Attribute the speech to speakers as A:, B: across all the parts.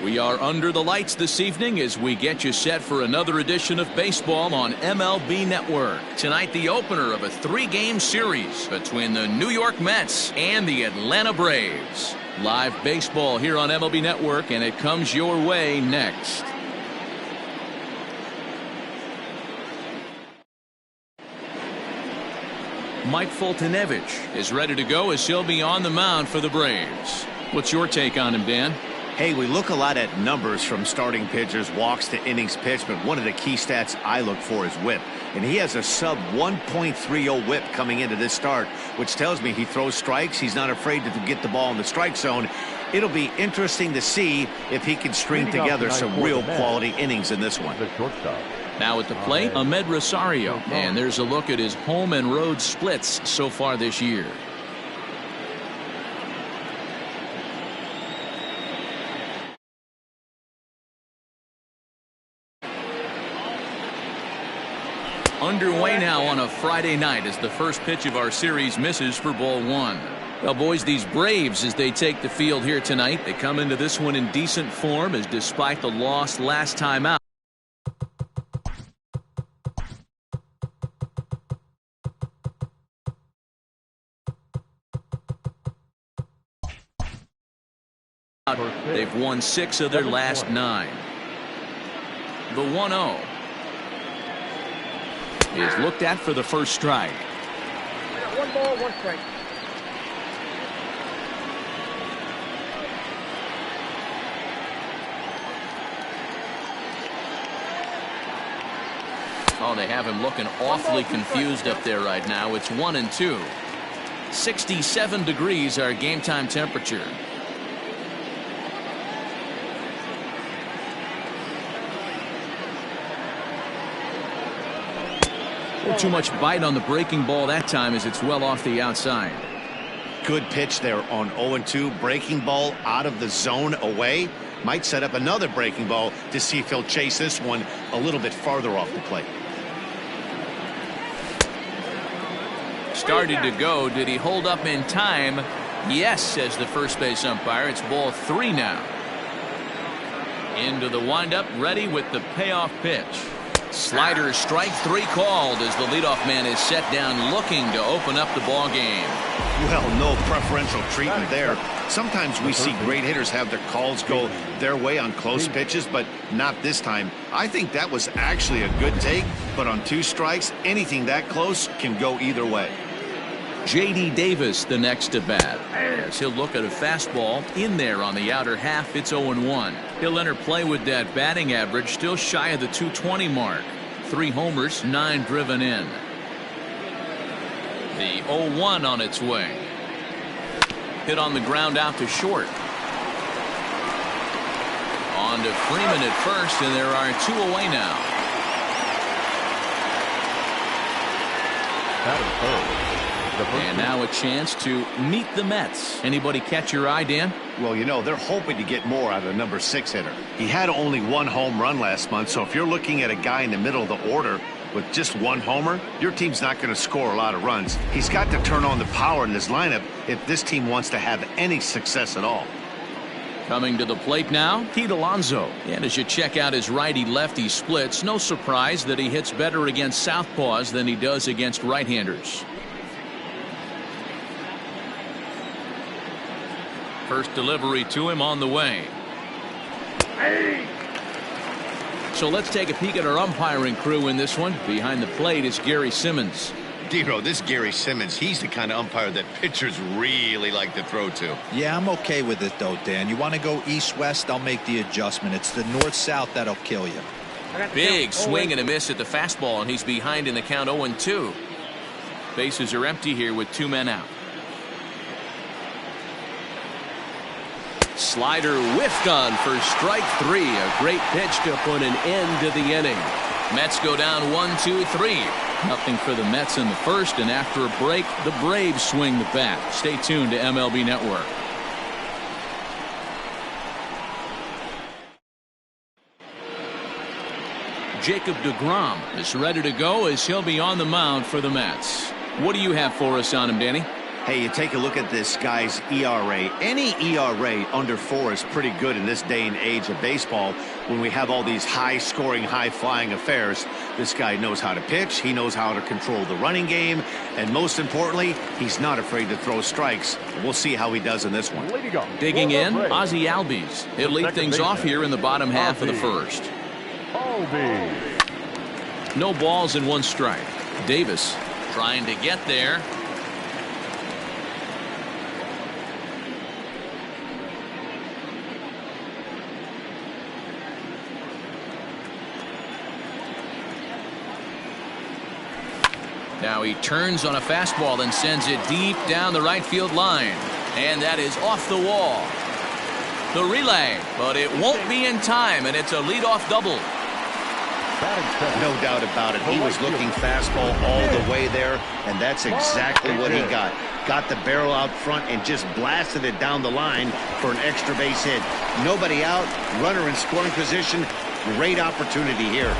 A: We are under the lights this evening as we get you set for another edition of baseball on MLB Network. Tonight, the opener of a 3-game series between the New York Mets and the Atlanta Braves. Live baseball here on MLB Network, and it comes your way next. Mike Foltynewicz is ready to go as he'll be on the mound for the Braves. What's your take on him, Dan?
B: Hey, we look a lot at numbers from starting pitchers, walks to innings pitched, but one of the key stats I look for is whip. And he has a sub 1.30 whip coming into this start, which tells me he throws strikes. He's not afraid to get the ball in the strike zone. It'll be interesting to see if he can string together some real quality innings in this one.
A: Now at the plate, Ahmed Rosario. And there's a look at his home and road splits so far this year. Underway now on a Friday night as the first pitch of our series misses for ball 1. Well, boys, these Braves, as they take the field here tonight, they come into this one in decent form, as despite the loss last time out, they've won 6 of their last 9. The 1-0 is looked at for the first strike.
C: 1 ball, 1 strike.
A: Oh, they have him looking awfully confused up there right now. It's 1-2. 67 degrees our game time temperature. Too much bite on the breaking ball that time as it's well off the outside.
B: Good pitch there on 0-2. Breaking ball out of the zone away. Might set up another breaking ball to see if he'll chase this one a little bit farther off the plate.
A: Started to go. Did he hold up in time? Yes, says the first base umpire. It's ball 3 now. Into the windup, ready with the payoff pitch. Slider, strike 3 called as the leadoff man is set down looking to open up the ball game.
B: Well, no preferential treatment there. Sometimes we see great hitters have their calls go their way on close pitches, but not this time. I think that was actually a good take, but on 2 strikes, anything that close can go either way.
A: J.D. Davis the next to bat, as he'll look at a fastball in there on the outer half. It's 0-1. He'll enter play with that batting average still shy of the 220 mark. 3 homers, 9 driven in. The 0-1 on its way. Hit on the ground out to short. On to Freeman at first, and there are 2 away now. And now a chance to meet the Mets. Anybody catch your eye, Dan?
B: Well, you know, they're hoping to get more out of the number 6 hitter. He had only 1 home run last month, so if you're looking at a guy in the middle of the order with just 1 homer, your team's not going to score a lot of runs. He's got to turn on the power in this lineup if this team wants to have any success at all.
A: Coming to the plate now, Pete Alonso. And as you check out his righty-lefty splits, no surprise that he hits better against southpaws than he does against right-handers. First delivery to him on the way. So let's take a peek at our umpiring crew in this one. Behind the plate is Gary Simmons.
B: Dero, this Gary Simmons, he's the kind of umpire that pitchers really like to throw to.
D: Yeah, I'm okay with it though, Dan. You want to go east-west, I'll make the adjustment. It's the north-south that'll kill you.
A: Big swing and a miss at the fastball, and he's behind in the count 0-2. Bases are empty here with 2 men out. Slider whiffed on for strike 3. A great pitch to put an end to the inning. Mets go down 1-2-3. Nothing for the Mets in the first, and after a break, the Braves swing the bat. Stay tuned to MLB Network. Jacob deGrom is ready to go as he'll be on the mound for the Mets. What do you have for us on him, Danny?
B: Hey, you take a look at this guy's ERA. Any ERA under 4 is pretty good in this day and age of baseball when we have all these high-scoring, high-flying affairs. This guy knows how to pitch. He knows how to control the running game. And most importantly, he's not afraid to throw strikes. We'll see how he does in this one.
A: Digging in, Ozzie Albies. He'll lead things off here in the bottom half of the first. No balls and 1 strike. Davis trying to get there. Now he turns on a fastball and sends it deep down the right field line. And that is off the wall. The relay, but it won't be in time, and it's a leadoff double.
B: No doubt about it. He was looking fastball all the way there, and that's exactly what he got. Got the barrel out front and just blasted it down the line for an extra base hit. Nobody out, runner in scoring position. Great opportunity here.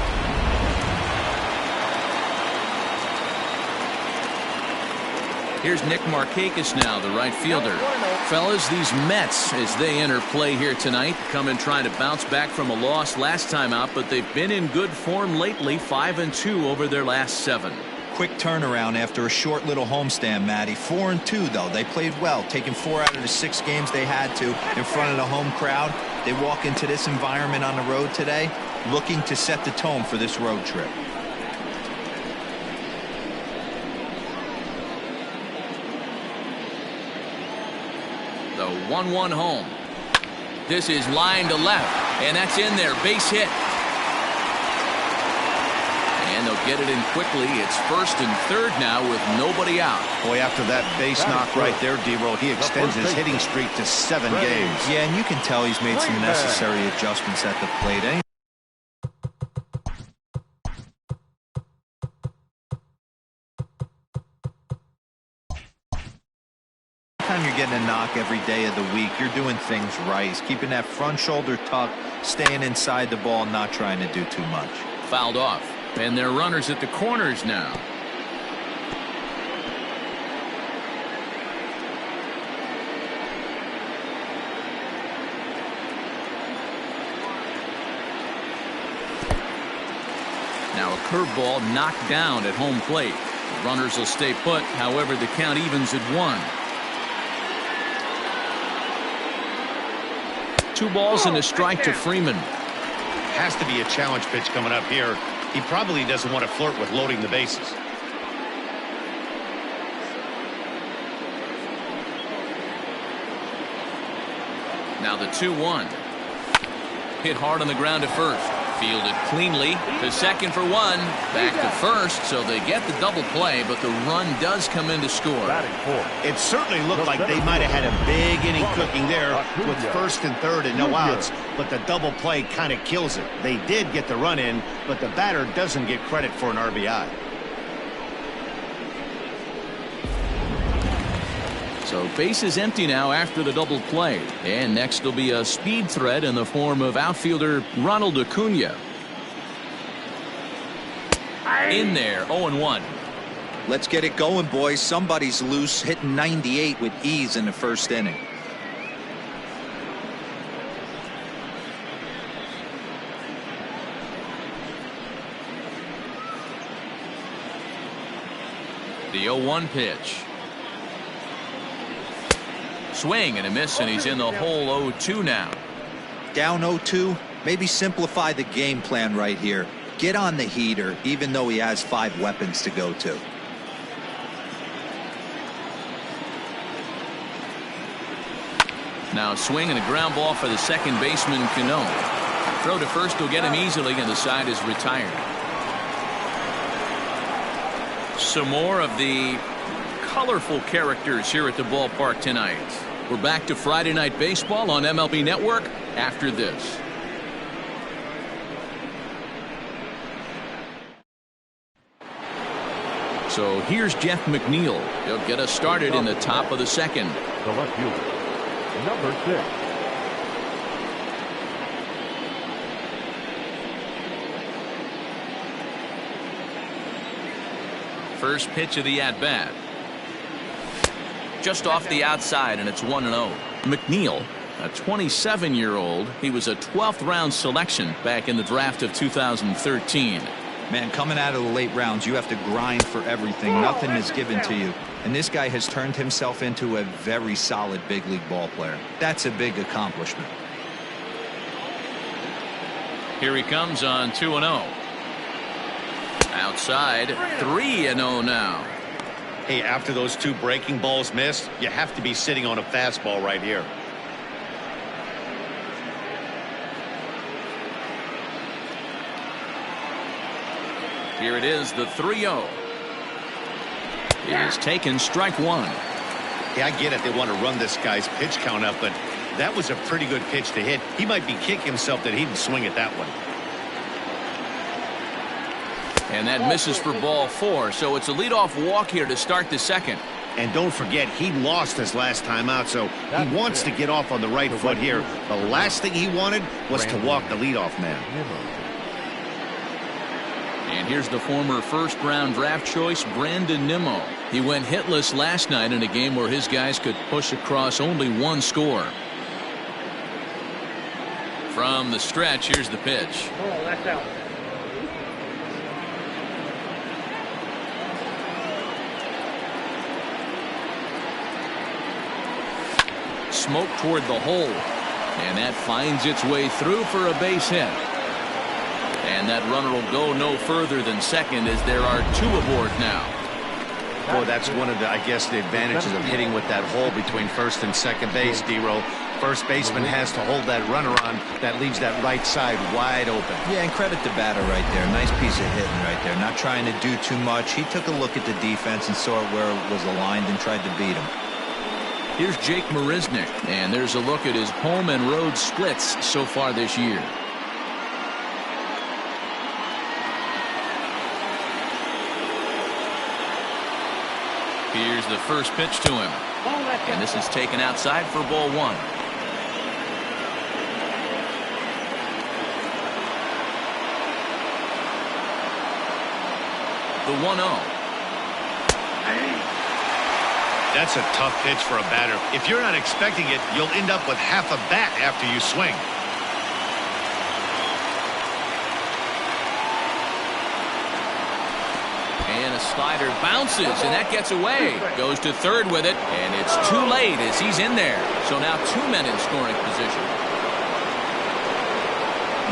A: Here's Nick Markakis now, the right fielder. Fellas, these Mets, as they enter play here tonight, come and trying to bounce back from a loss last time out, but they've been in good form lately, 5-2 over their last 7.
D: Quick turnaround after a short little homestand, Matty. 4-2, though. They played well, taking 4 out of the 6 games they had to in front of the home crowd. They walk into this environment on the road today looking to set the tone for this road trip.
A: The 1-1 home. This is line to left, and that's in there. Base hit. And they'll get it in quickly. It's 1st and 3rd now with nobody out.
B: Boy, after that base knock right there, D-Roll, he extends his hitting streak to 7 games.
D: Yeah, and you can tell he's made some necessary adjustments at the plate. Anytime you're getting a knock every day of the week, you're doing things right. He's keeping that front shoulder tucked, staying inside the ball, not trying to do too much.
A: Fouled off, and they're runners at the corners now. Now a curveball knocked down at home plate. The runners will stay put. However, the count evens at 1. 2 balls and a strike to Freeman.
B: Has to be a challenge pitch coming up here. He probably doesn't want to flirt with loading the bases.
A: Now the 2-1. Hit hard on the ground to first. Fielded cleanly to second for 1. Back to first, so they get the double play, but the run does come in to score.
B: It certainly looked like they might have had a big inning cooking there with 1st and 3rd and no outs, but the double play kind of kills it. They did get the run in, but the batter doesn't get credit for an RBI.
A: So base is empty now after the double play. And next will be a speed threat in the form of outfielder Ronald Acuna. In there, 0-1.
D: Let's get it going, boys. Somebody's loose, hitting 98 with ease in the 1st inning.
A: The 0-1 pitch. Swing and a miss, and he's in the hole. 0-2 now.
D: Down 0-2. Maybe simplify the game plan right here. Get on the heater, even though he has 5 weapons to go to.
A: Now swing and a ground ball for the second baseman, Cano. Throw to first will get him easily, and the side is retired. Some more of the colorful characters here at the ballpark tonight. We're back to Friday Night Baseball on MLB Network after this. So here's Jeff McNeil. He'll get us started in the top of the 2nd.
E: The left fielder, number 6.
A: First pitch of the at-bat. just off the outside, and it's 1-0. McNeil, a 27-year-old. He was a 12th round selection back in the draft of 2013.
D: Man, coming out of the late rounds, you have to grind for everything. Nothing is given to you. And this guy has turned himself into a very solid big league ball player. That's a big accomplishment.
A: Here he comes on 2-0. Outside, 3-0 now.
B: Hey, after those two breaking balls missed, you have to be sitting on a fastball right here.
A: Here it is, the 3-0. He is taken strike one.
B: Yeah, I get it. They want to run this guy's pitch count up, but that was a pretty good pitch to hit. He might be kicking himself that he didn't swing at that one.
A: And that misses for ball 4, so it's a leadoff walk here to start the second.
B: And don't forget, he lost his last time out, so he wants to get off on the right foot here. The last thing he wanted was to walk the leadoff man.
A: And here's the former first-round draft choice, Brandon Nimmo. He went hitless last night in a game where his guys could push across only one score. From the stretch, here's the pitch.
C: Oh, that's out.
A: Smoke toward the hole. And that finds its way through for a base hit. And that runner will go no further than second as there are two aboard now.
B: Boy, that's one of the, I guess, the advantages of hitting with that hole between first and second base, D-Row. First baseman has to hold that runner on. That leaves that right side wide open.
D: Yeah, and credit the batter right there. Nice piece of hitting right there. Not trying to do too much. He took a look at the defense and saw it where it was aligned and tried to beat him.
A: Here's Jake Marisnick, and there's a look at his home and road splits so far this year. Here's the first pitch to him. And this is taken outside for ball 1. The 1-0.
B: That's a tough pitch for a batter. If you're not expecting it, you'll end up with half a bat after you swing.
A: And a slider bounces, and that gets away. Goes to third with it, and it's too late as he's in there. So now 2 men in scoring position.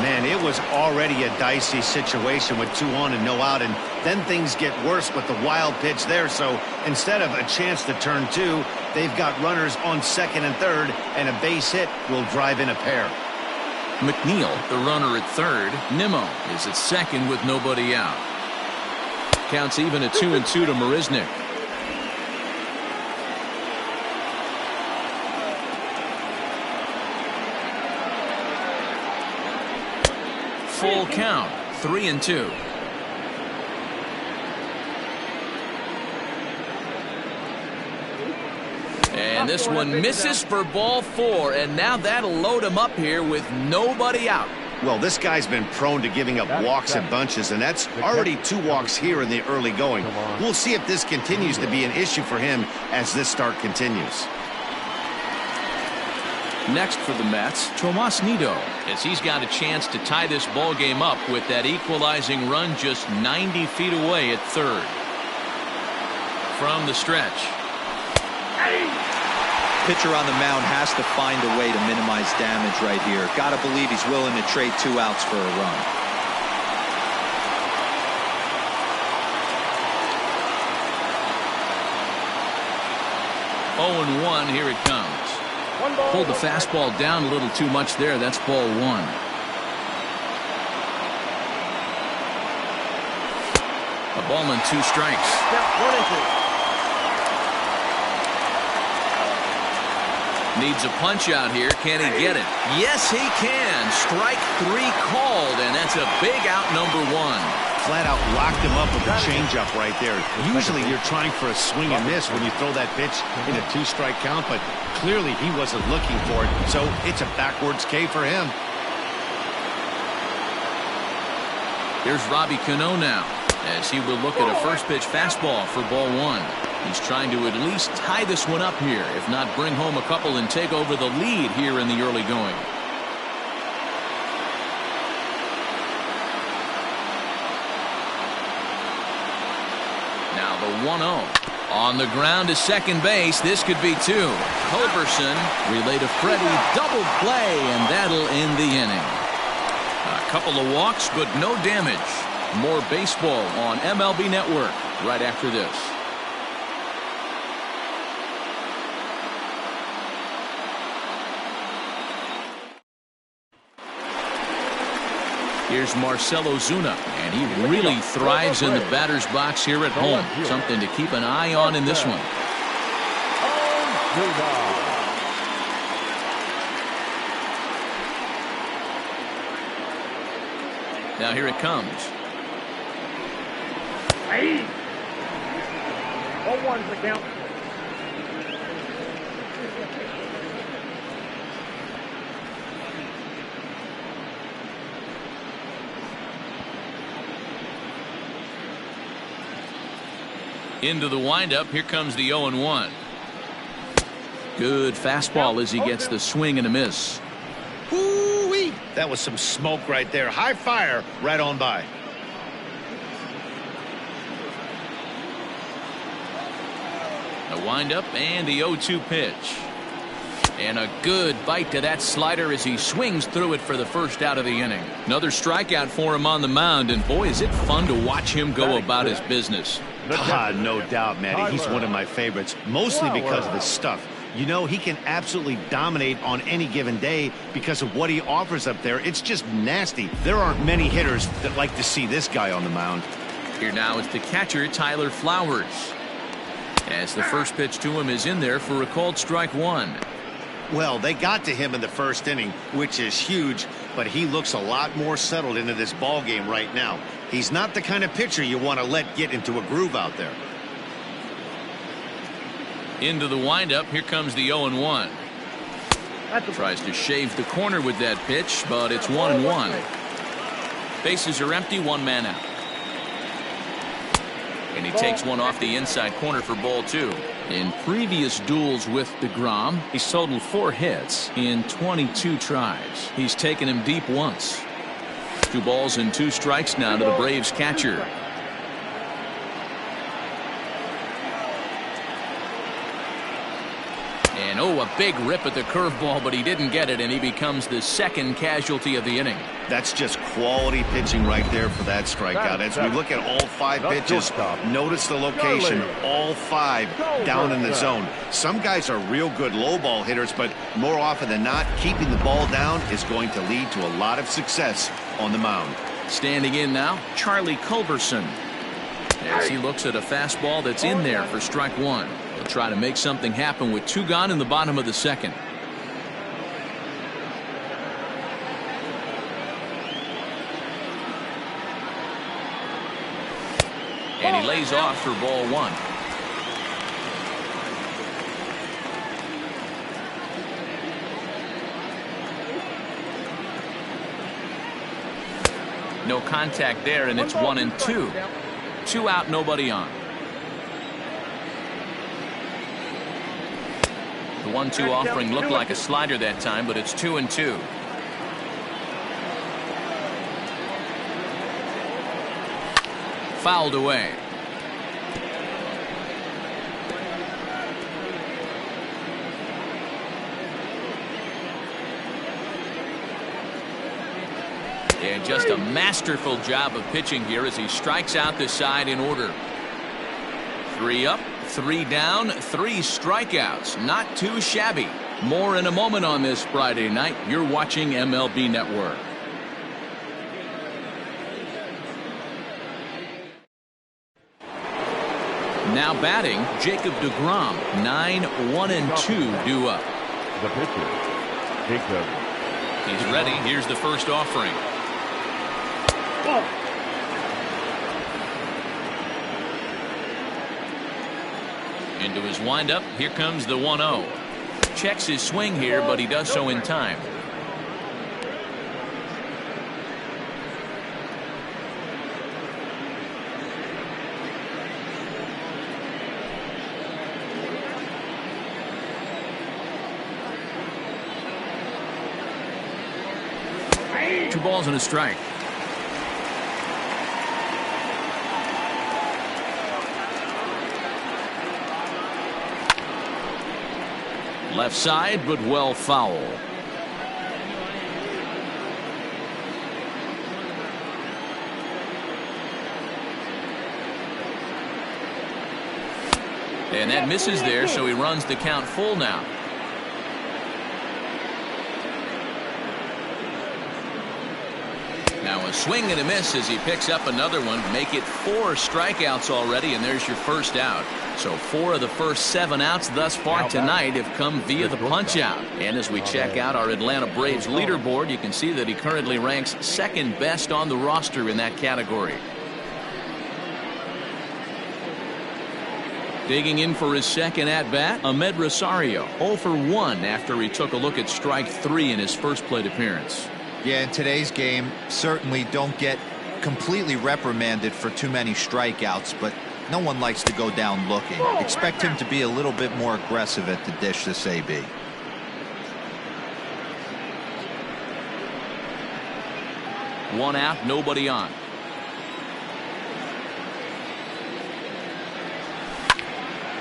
B: Man, it was already a dicey situation with 2 on and no out, and then things get worse with the wild pitch there. So instead of a chance to turn 2, they've got runners on second and third, and a base hit will drive in a pair.
A: McNeil, the runner at third. Nimmo is at second with nobody out. Counts even at 2-2 to Marisnick. Full count, 3-2. And this one misses for ball 4, and now that'll load him up here with nobody out.
B: Well, this guy's been prone to giving up walks in bunches, and that's already 2 walks here in the early going. We'll see if this continues to be an issue for him as this start continues.
A: Next for the Mets, Tomas Nido, as he's got a chance to tie this ball game up with that equalizing run just 90 feet away at third. From the stretch.
D: Pitcher on the mound has to find a way to minimize damage right here. Gotta believe he's willing to trade 2 outs for a run.
A: 0-1, here it comes. Pulled the fastball down a little too much there. That's ball 1. A ball and 2 strikes.
C: Yeah, 1-2.
A: Needs a punch out here. Can he get it? Yes, he can. Strike 3 called, and that's a big out, number 1.
B: Flat out locked him up with the changeup right there. Usually you're trying for a swing and miss when you throw that pitch in a 2-strike count, but clearly he wasn't looking for it, so it's a backwards K for him.
A: Here's Robbie Cano now, as he will look at a first pitch fastball for ball 1. He's trying to at least tie this one up here, if not bring home a couple and take over the lead here in the early going. Now the 1-0. On the ground to second base. This could be two. Culberson relay to Freddie. Double play, and that'll end the inning. A couple of walks, but no damage. More baseball on MLB Network right after this. Here's Marcell Ozuna, and he really thrives in the batter's box here at home. Something to keep an eye on in this one. Now here it comes.
C: 0-1's the count.
A: Into the windup. Here comes the 0-1. Good fastball as he gets the swing and a miss.
B: Woo-wee. That was some smoke right there. High fire right on by.
A: The windup and the 0-2 pitch. And a good bite to that slider as he swings through it for the first out of the inning. Another strikeout for him on the mound, and boy, is it fun to watch him go about his business.
B: No doubt, Matty. He's one of my favorites, mostly because of his stuff. You know, he can absolutely dominate on any given day because of what he offers up there. It's just nasty. There aren't many hitters that like to see this guy on the mound.
A: Here now is the catcher, Tyler Flowers, as the first pitch to him is in there for a called strike one.
B: Well, they got to him in the first inning, which is huge, but he looks a lot more settled into this ball game right now. He's not the kind of pitcher you want to let get into a groove out there.
A: Into the windup. Here comes the 0-1. Tries to shave the corner with that pitch, but it's 1-1. Bases are empty, one man out. And he takes one off the inside corner for ball two. In previous duels with DeGrom, he's totaled 4 hits in 22 tries. He's taken him deep once. 2 balls and 2 strikes now to the Braves catcher. And a big rip at the curveball, but he didn't get it, and he becomes the second casualty of the inning.
B: That's just quality pitching right there for that strikeout. As we look at all 5 pitches, notice the location, all 5 down in the zone. Some guys are real good low ball hitters, but more often than not, keeping the ball down is going to lead to a lot of success on the mound.
A: Standing in now, Charlie Culberson, as he looks at a fastball that's in there for strike one. He'll try to make something happen with 2 gone in the bottom of the second. And he lays off for ball 1. No contact there, and it's 1-2. 2 out, nobody on. The 1-2 offering looked like a slider that time, but it's 2-2. Fouled away. And just a masterful job of pitching here as he strikes out the side in order. 3 up, 3 down, 3 strikeouts. Not too shabby. More in a moment on this Friday night. You're watching MLB Network. Now batting, Jacob DeGrom. 9-1-2 due up.
E: The pitcher, Jacob.
A: He's ready. Here's the first offering. Into his windup. Here comes the 1-0. Checks his swing here, but he does so in time. 2 balls and a strike. Left side, but well foul. And that misses there, so he runs the count full now. Now a swing and a miss as he picks up another one. Make it 4 strikeouts already, and there's your first out. So 4 of the first 7 outs thus far tonight have come via the punch out. And as we check out our Atlanta Braves leaderboard, you can see that he currently ranks 2nd best on the roster in that category. Digging in for his second at-bat, Ahmed Rosario, 0 for 1 after he took a look at strike 3 in his first plate appearance.
D: Yeah, in today's game, certainly don't get completely reprimanded for too many strikeouts, but no one likes to go down looking. Expect him to be a little bit more aggressive at the dish this AB.
A: One out, nobody on.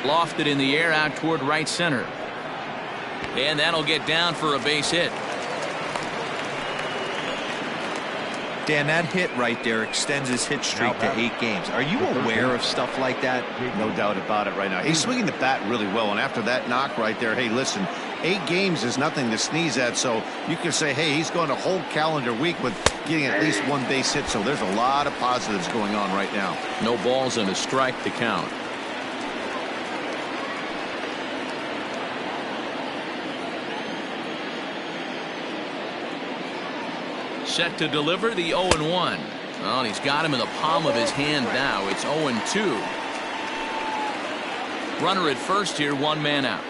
A: Lofted in the air out toward right center. And that'll get down for a base hit.
D: Dan, that hit right there extends his hit streak to 8 games. Are you aware of stuff like that?
B: No doubt about it right now. He's swinging the bat really well, and after that knock right there, hey, listen, 8 games is nothing to sneeze at, so you can say, hey, he's going a whole calendar week with getting at least 1 base hit, so there's a lot of positives going on right now.
A: No balls and a strike to count. Set to deliver the 0-1. Well, he's got him in the palm of his hand now. It's 0-2. Runner at first here, 1 man out.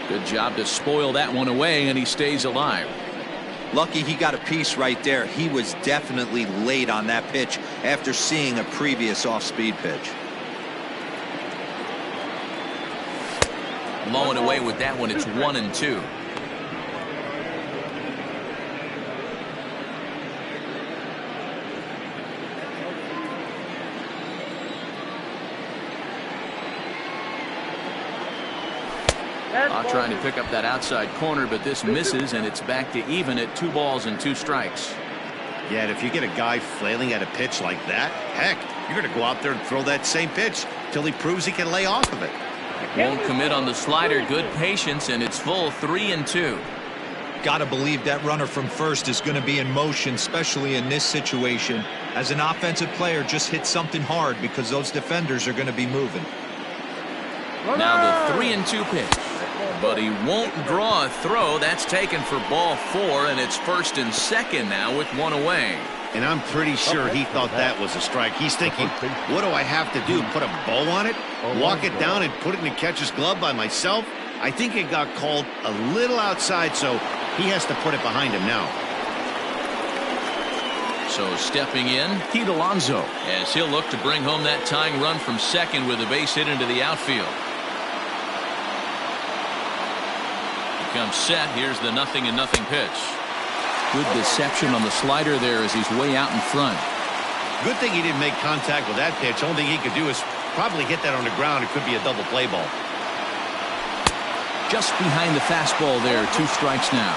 A: Good job to spoil that one away, and he stays alive.
D: Lucky he got a piece right there. He was definitely late on that pitch after seeing a previous off-speed pitch.
A: Blowing away with that one. It's 1-2. Trying to pick up that outside corner, but this misses, and it's back to even at 2 balls and 2 strikes.
B: Yeah, and if you get a guy flailing at a pitch like that, heck, you're going to go out there and throw that same pitch till he proves he can lay off of it.
A: Won't commit on the slider. Good patience, and it's full 3-2.
D: Gotta believe that runner from first is going to be in motion, especially in this situation. As an offensive player, just hit something hard because those defenders are going to be moving.
A: Now the 3-2 pitch. But he won't draw a throw. That's taken for ball 4, and it's 1st and 2nd now with 1 away.
B: And I'm pretty sure he thought that was a strike. He's thinking, what do I have to do? Put a bow on it? Walk it down and put it in the catcher's glove by myself? I think it got called a little outside, so he has to put it behind him now.
A: So stepping in, Pete Alonso, as he'll look to bring home that tying run from second with a base hit into the outfield. Comes set. Here's the 0-0 pitch. Good deception on the slider there as he's way out in front.
B: Good thing he didn't make contact with that pitch. Only thing he could do is probably hit that on the ground. It could be a double play ball.
A: Just behind the fastball there. 2 strikes now.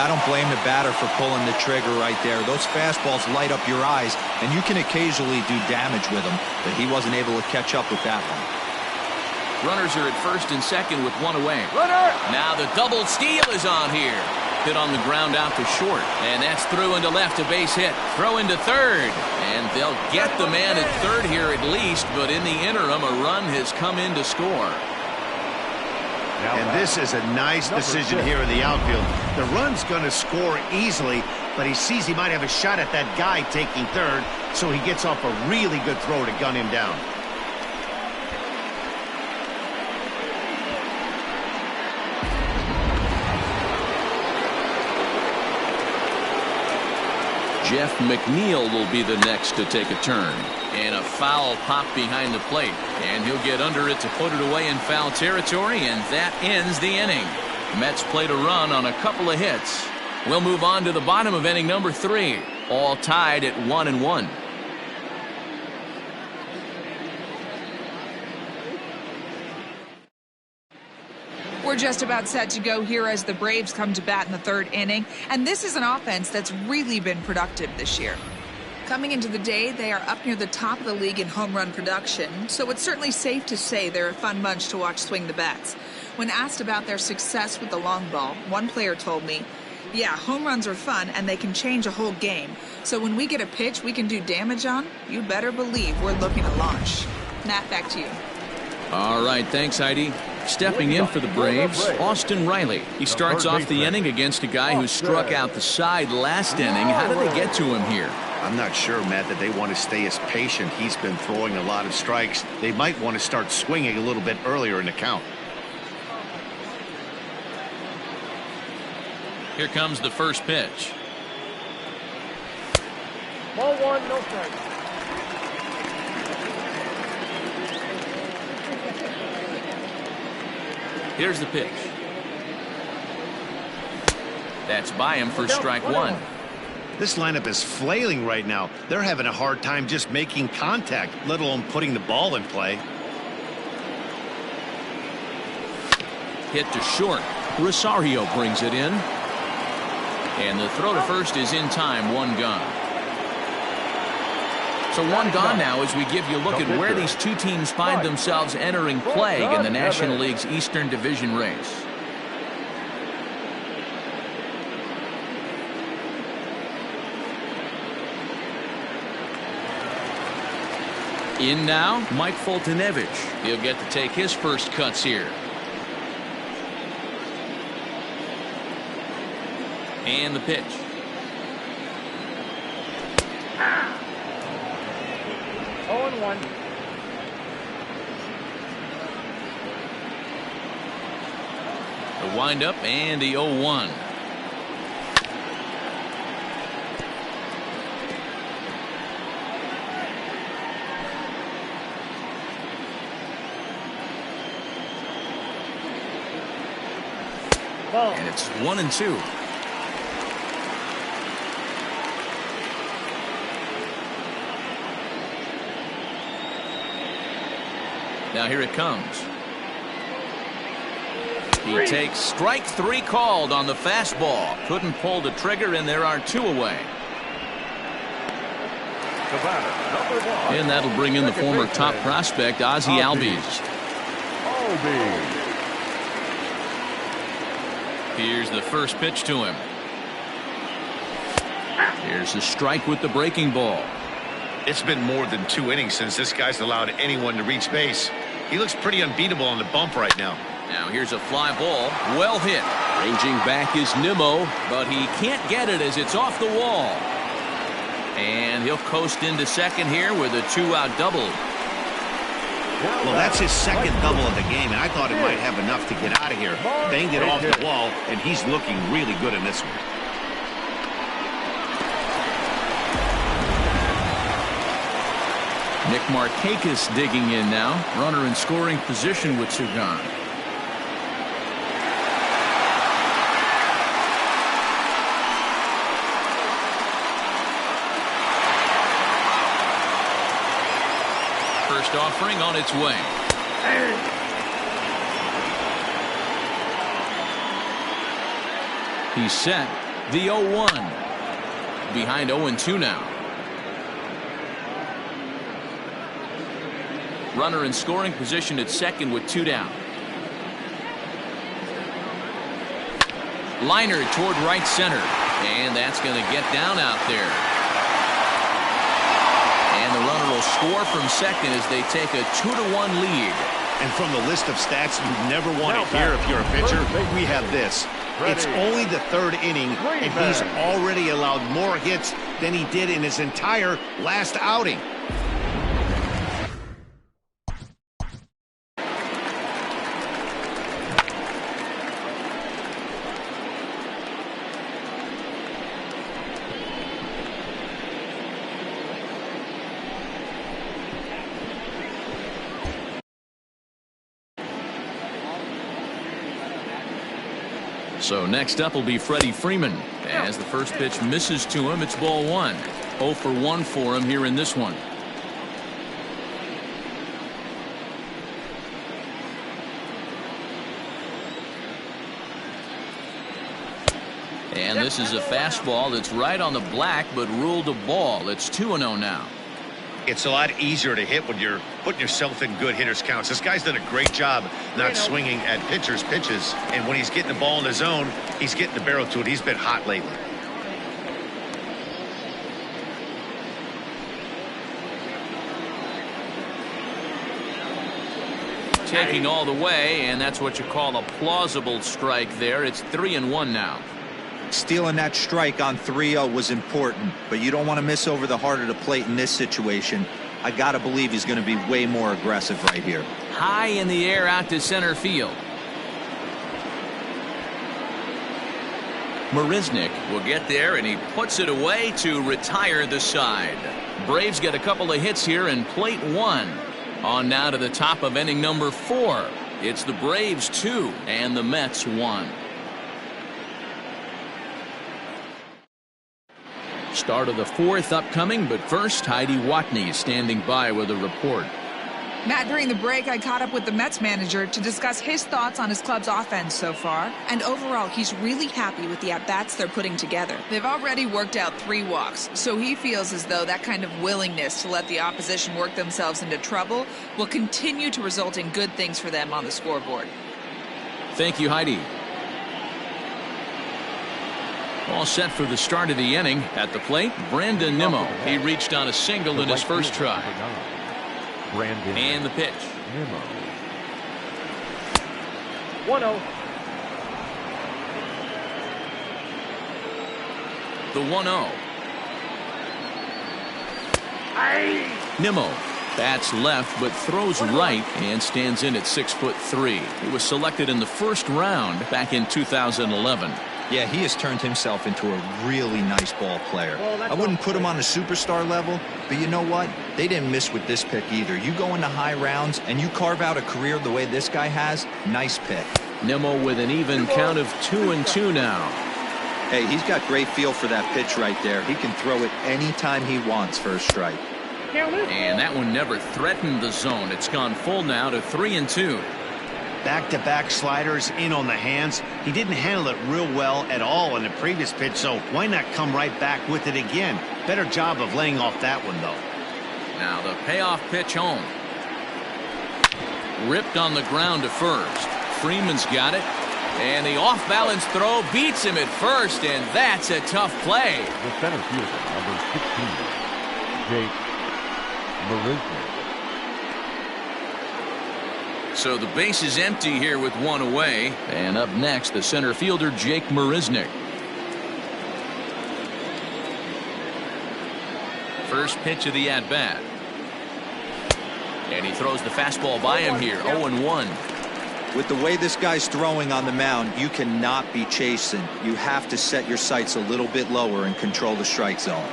D: I don't blame the batter for pulling the trigger right there. Those fastballs light up your eyes, and you can occasionally do damage with them, but he wasn't able to catch up with that one.
A: Runners are at 1st and 2nd with 1 away. Runner! Now the double steal is on here. Hit on the ground out to short. And that's through into left, a base hit. Throw into 3rd. And they'll get the man at 3rd here at least, but in the interim, a run has come in to score.
B: And this is a nice decision here in the outfield. The run's going to score easily, but he sees he might have a shot at that guy taking 3rd, so he gets off a really good throw to gun him down.
A: Jeff McNeil will be the next to take a turn. And a foul popped behind the plate. And he'll get under it to put it away in foul territory, and that ends the inning. Mets played a run on a couple of hits. We'll move on to the bottom of inning number 3. All tied at 1-1.
F: We're just about set to go here as the Braves come to bat in the 3rd inning, and this is an offense that's really been productive this year. Coming into the day, they are up near the top of the league in home run production, so it's certainly safe to say they're a fun bunch to watch swing the bats. When asked about their success with the long ball, one player told me, "Yeah, home runs are fun and they can change a whole game. So when we get a pitch we can do damage on, you better believe we're looking to launch." Matt, back to you.
A: All right, thanks, Heidi. Stepping in for the Braves, Austin Riley. He starts off the inning against a guy who struck out the side last inning. How did they get to him here?
B: I'm not sure, Matt, that they want to stay as patient. He's been throwing a lot of strikes. They might want to start swinging a little bit earlier in the count.
A: Here comes the first pitch.
C: Ball 1, no strike.
A: Here's the pitch. That's by him for strike 1.
B: This lineup is flailing right now. They're having a hard time just making contact, let alone putting the ball in play.
A: Hit to short. Rosario brings it in. And the throw to first is in time, 1 gone. So 1 gone now as we give you a look at where these two teams find themselves entering play in the National League's Eastern Division race. In now, Mike Foltynewicz. He'll get to take his first cuts here. And the pitch.
C: Oh, 1.
A: The windup and the 0-1. And it's 1-2. Now here it comes. He takes strike 3 called on the fastball. Couldn't pull the trigger, and there are 2 away. And that'll bring in the former top prospect, Ozzie Albies. Here's the first pitch to him. Here's a strike with the breaking ball.
B: It's been more than 2 innings since this guy's allowed anyone to reach base. He looks pretty unbeatable on the bump right now.
A: Now here's a fly ball. Well hit. Ranging back is Nimmo, but he can't get it as it's off the wall. And he'll coast into second here with a 2-out double.
B: Well, that's his second double of the game, and I thought it might have enough to get out of here. Banged it off the wall, and he's looking really good in this one.
A: Nick Markakis digging in now. Runner in scoring position with 2 gone. First offering on its way. He's set. The 0-1. Behind 0-2 now. Runner in scoring position at second with 2 down. Liner toward right center. And that's going to get down out there. And the runner will score from second as they take a 2-1 lead.
B: And from the list of stats you never want to hear if you're a pitcher, we have this. It's only the 3rd inning, and he's already allowed more hits than he did in his entire last outing.
A: So next up will be Freddie Freeman. As the first pitch misses to him, it's ball 1. 0 for 1 for him here in this one. And this is a fastball that's right on the black, but ruled a ball. It's 2-0 now.
B: It's a lot easier to hit when you're putting yourself in good hitters counts. This guy's done a great job not swinging at pitchers' pitches, and when he's getting the ball in his zone, he's getting the barrel to it. He's been hot lately.
A: Taking all the way, and that's what you call a plausible strike there. It's 3-1 now.
D: Stealing that strike on 3-0 was important, but you don't want to miss over the heart of the plate in this situation. I got to believe he's going to be way more aggressive right here.
A: High in the air out to center field. Marisnick will get there, and he puts it away to retire the side. Braves get a couple of hits here in plate 1. On now to the top of inning number 4. It's the Braves 2 and the Mets 1. Start of the 4th upcoming, but first Heidi Watney standing by with a report.
F: Matt, during the break, I caught up with the Mets manager to discuss his thoughts on his club's offense so far. And overall, he's really happy with the at-bats they're putting together. They've already worked out 3 walks, so he feels as though that kind of willingness to let the opposition work themselves into trouble will continue to result in good things for them on the scoreboard.
A: Thank you, Heidi. All set for the start of the inning. At the plate, Brandon Nimmo. He reached on a single in his first try. And the pitch.
C: 1-0.
A: The 1-0. Nimmo bats left but throws right and stands in at 6'3". He was selected in the first round back in 2011.
D: Yeah, he has turned himself into a really nice ball player. I wouldn't put him on a superstar level, but you know what? They didn't miss with this pick either. You go into high rounds and you carve out a career the way this guy has, nice pick.
A: Nimmo with an even count of 2-2 now.
D: Hey, he's got great feel for that pitch right there. He can throw it anytime he wants for a strike.
A: And that one never threatened the zone. It's gone full now to 3-2.
B: Back-to-back sliders in on the hands. He didn't handle it real well at all in the previous pitch, so why not come right back with it again? Better job of laying off that one, though.
A: Now the payoff pitch home. Ripped on the ground to first. Freeman's got it. And the off-balance throw beats him at first, and that's a tough play.
E: The center fielder, number 16, Jake Marisnick.
A: So the base is empty here with 1 away. And up next, the center fielder, Jake Marisnick. First pitch of the at-bat. And he throws the fastball by him here, 0-1.
D: With the way this guy's throwing on the mound, you cannot be chasing. You have to set your sights a little bit lower and control the strike zone.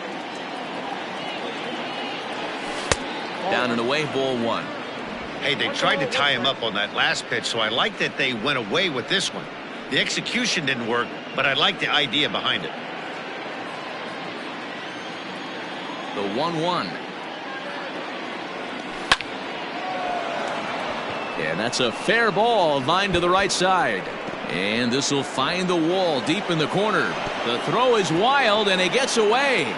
A: Down and away, ball 1.
B: Hey, they tried to tie him up on that last pitch, so I like that they went away with this one. The execution didn't work, but I like the idea behind it.
A: The 1-1. Yeah, that's a fair ball, line to the right side. And this will find the wall deep in the corner. The throw is wild, and it gets away.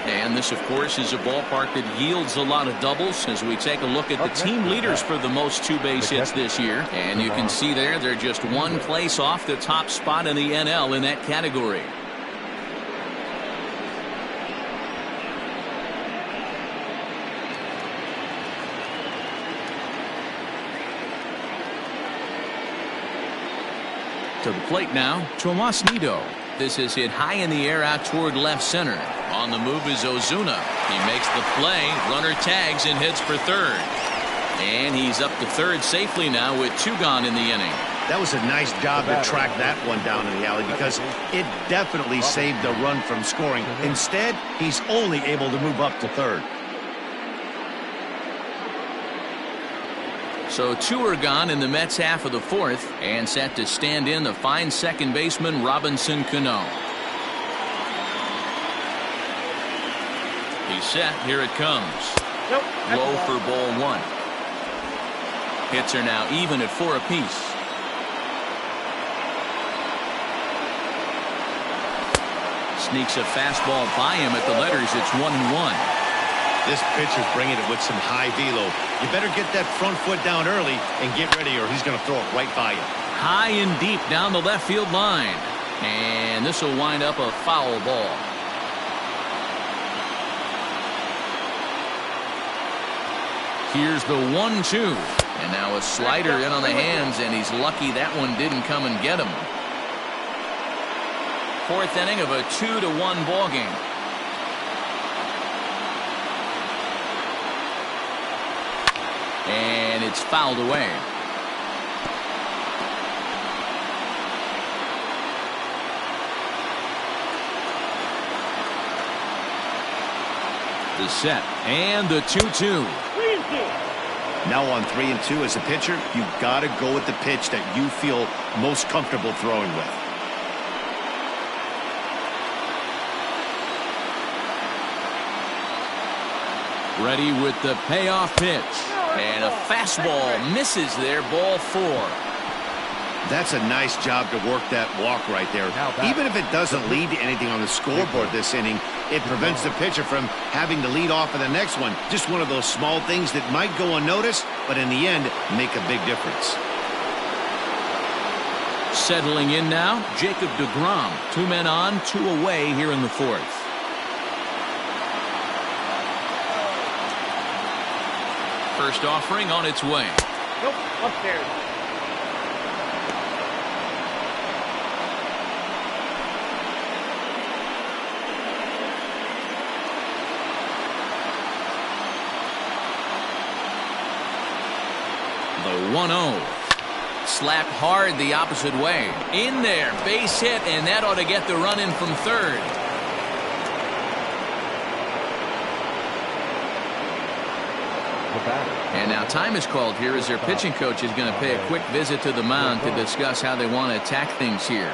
A: And this, of course, is a ballpark that yields a lot of doubles as we take a look at the team leaders for the most 2 base hits this year. And you can see there, they're just 1 place off the top spot in the NL in that category. To the plate now, Tomas Nido. This is hit high in the air out toward left center. On the move is Ozuna. He makes the play. Runner tags and hits for third. And he's up to third safely now with 2 gone in the inning.
B: That was a nice job to track that one down in the alley because it definitely saved the run from scoring. Instead, he's only able to move up to third.
A: So 2 are gone in the Mets half of the 4th, and set to stand in the fine second baseman Robinson Cano. He's set. Here it comes.
C: Nope.
A: Low for ball 1. Hits are now even at 4 apiece. Sneaks a fastball by him at the letters. It's 1-1.
B: This pitcher's bringing it with some high velo. You better get that front foot down early and get ready, or he's going to throw it right by you.
A: High and deep down the left field line. And this will wind up a foul ball. Here's the 1-2. And now a slider in on the hands, and he's lucky that one didn't come and get him. 4th inning of a 2-1 ball game. And it's fouled away. The set and the 2-2.
B: Now on 3-2 as a pitcher, you got to go with the pitch that you feel most comfortable throwing with.
A: Ready with the payoff pitch. And a fastball misses there, ball 4.
B: That's a nice job to work that walk right there. Even if it doesn't lead to anything on the scoreboard this inning, it prevents the pitcher from having to lead off of the next one. Just one of those small things that might go unnoticed, but in the end, make a big difference.
A: Settling in now, Jacob deGrom. 2 men on, 2 away here in the 4th. First offering on its way.
C: Nope. Upstairs.
A: The 1-0. Slapped hard the opposite way. In there, base hit, and that ought to get the run in from 3rd. And now time is called here as their pitching coach is going to pay a quick visit to the mound to discuss how they want to attack things here.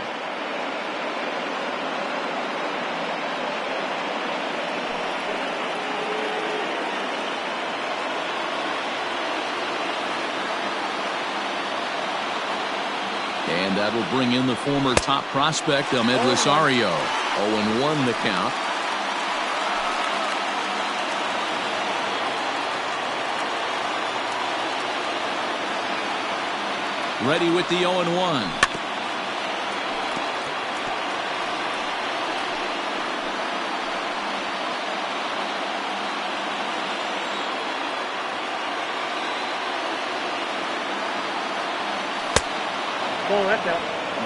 A: And that'll bring in the former top prospect, Ahmed Rosario. 0-1 the count. Ready with the 0-1.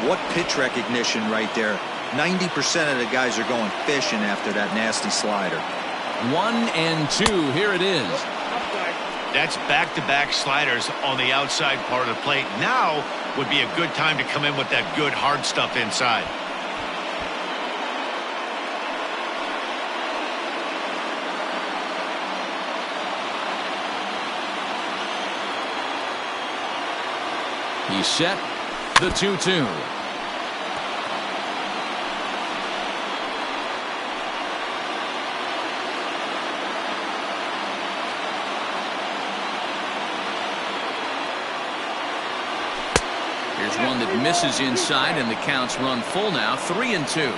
D: What pitch recognition right there. 90% of the guys are going fishing after that nasty slider.
A: 1-2. Here it is.
B: That's back-to-back sliders on the outside part of the plate. Now would be a good time to come in with that good hard stuff inside.
A: He's set. The 2-2. Here's one that misses inside, and the count's run full now. 3-2.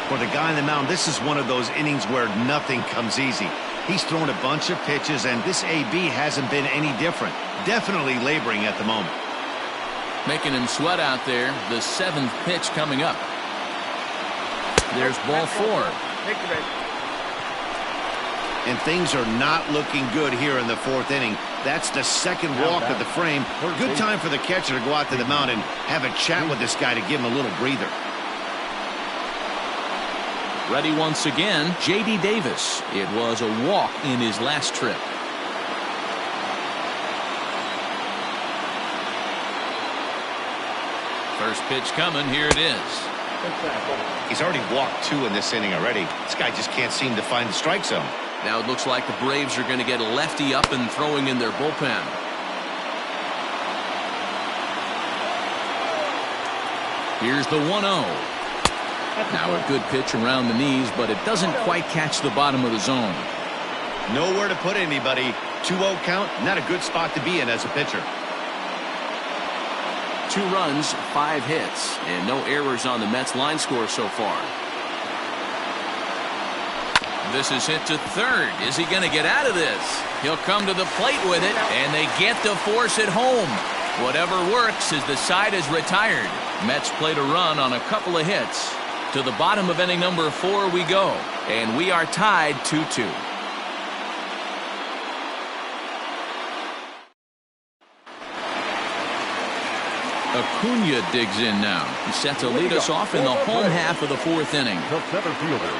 B: For the guy on the mound, this is one of those innings where nothing comes easy. He's thrown a bunch of pitches, and this AB hasn't been any different. Definitely laboring at the moment.
A: Making him sweat out there. The 7th pitch coming up. There's ball 4.
B: And things are not looking good here in the 4th inning. That's the 2nd walk of the frame. Good time for the catcher to go out to the mound and have a chat with this guy to give him a little breather.
A: Ready once again, J.D. Davis. It was a walk in his last trip. First pitch coming. Here it is.
B: He's already walked 2 in this inning already. This guy just can't seem to find the strike zone.
A: Now it looks like the Braves are going to get a lefty up and throwing in their bullpen. Here's the 1-0. Now a good pitch around the knees, but it doesn't quite catch the bottom of the zone.
B: Nowhere to put anybody. 2-0 count, not a good spot to be in as a pitcher.
A: 2 runs, 5 hits, and no errors on the Mets line score so far. This is hit to third. Is he going to get out of this? He'll come to the plate with it, and they get to force it home. Whatever works as the side is retired. Mets played a run on a couple of hits. To the bottom of inning number 4 we go, and we are tied 2-2. Acuna digs in now. He's set to lead us off in the home half of the 4th inning.
E: The center fielder,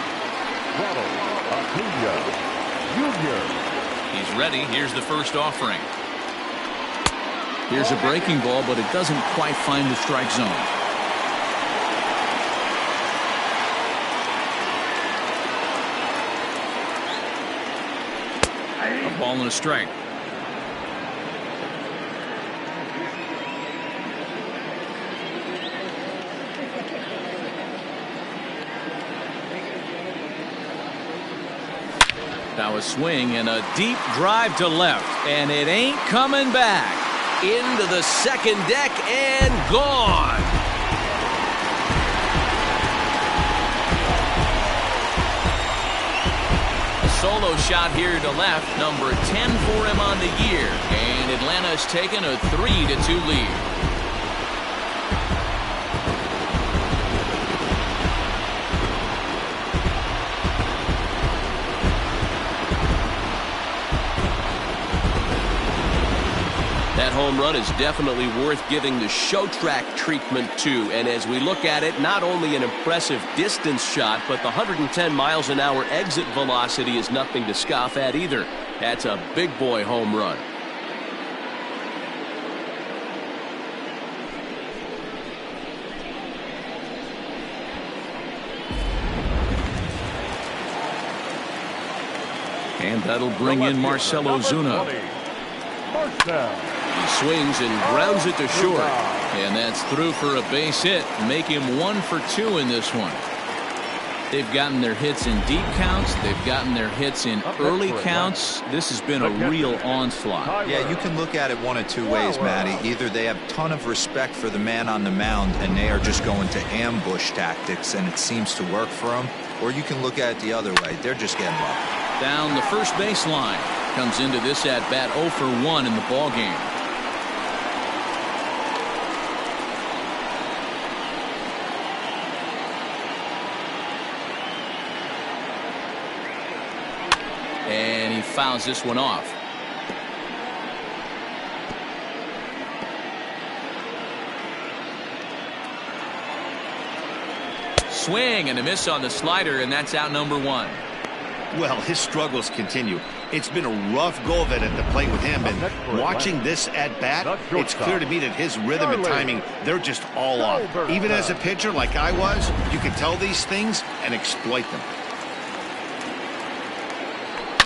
E: Ronald Acuna Jr.
A: He's ready. Here's the first offering. Here's a breaking ball, but it doesn't quite find the strike zone. A ball and a strike. Now a swing and a deep drive to left, and it ain't coming back. Into the second deck and gone. A solo shot here to left, number 10 for him on the year, and Atlanta's taken a 3-2 lead. That home run is definitely worth giving the show track treatment to, and as we look at it, not only an impressive distance shot, but the 110 miles an hour exit velocity is nothing to scoff at either. That's a big boy home run. And that'll bring in Marcell Ozuna. He swings and grounds it to short, and that's through for a base hit. Make him 1 for 2 in this one. They've gotten their hits in deep counts. They've gotten their hits in early counts. This has been a real onslaught.
D: Yeah, you can look at it one of 2 ways, Matty. Either they have a ton of respect for the man on the mound and they are just going to ambush tactics and it seems to work for them, or you can look at it the other way. They're just getting lucky.
A: Down the first baseline. Comes into this at bat 0 for 1 in the ball game. And he fouls this one off. Swing and a miss on the slider, and that's out number 1.
B: Well, his struggles continue. It's been a rough go of it at the plate with him, and watching this at bat, it's clear to me that his rhythm and timing, they're just all off. Even as a pitcher like I was, you can tell these things and exploit them.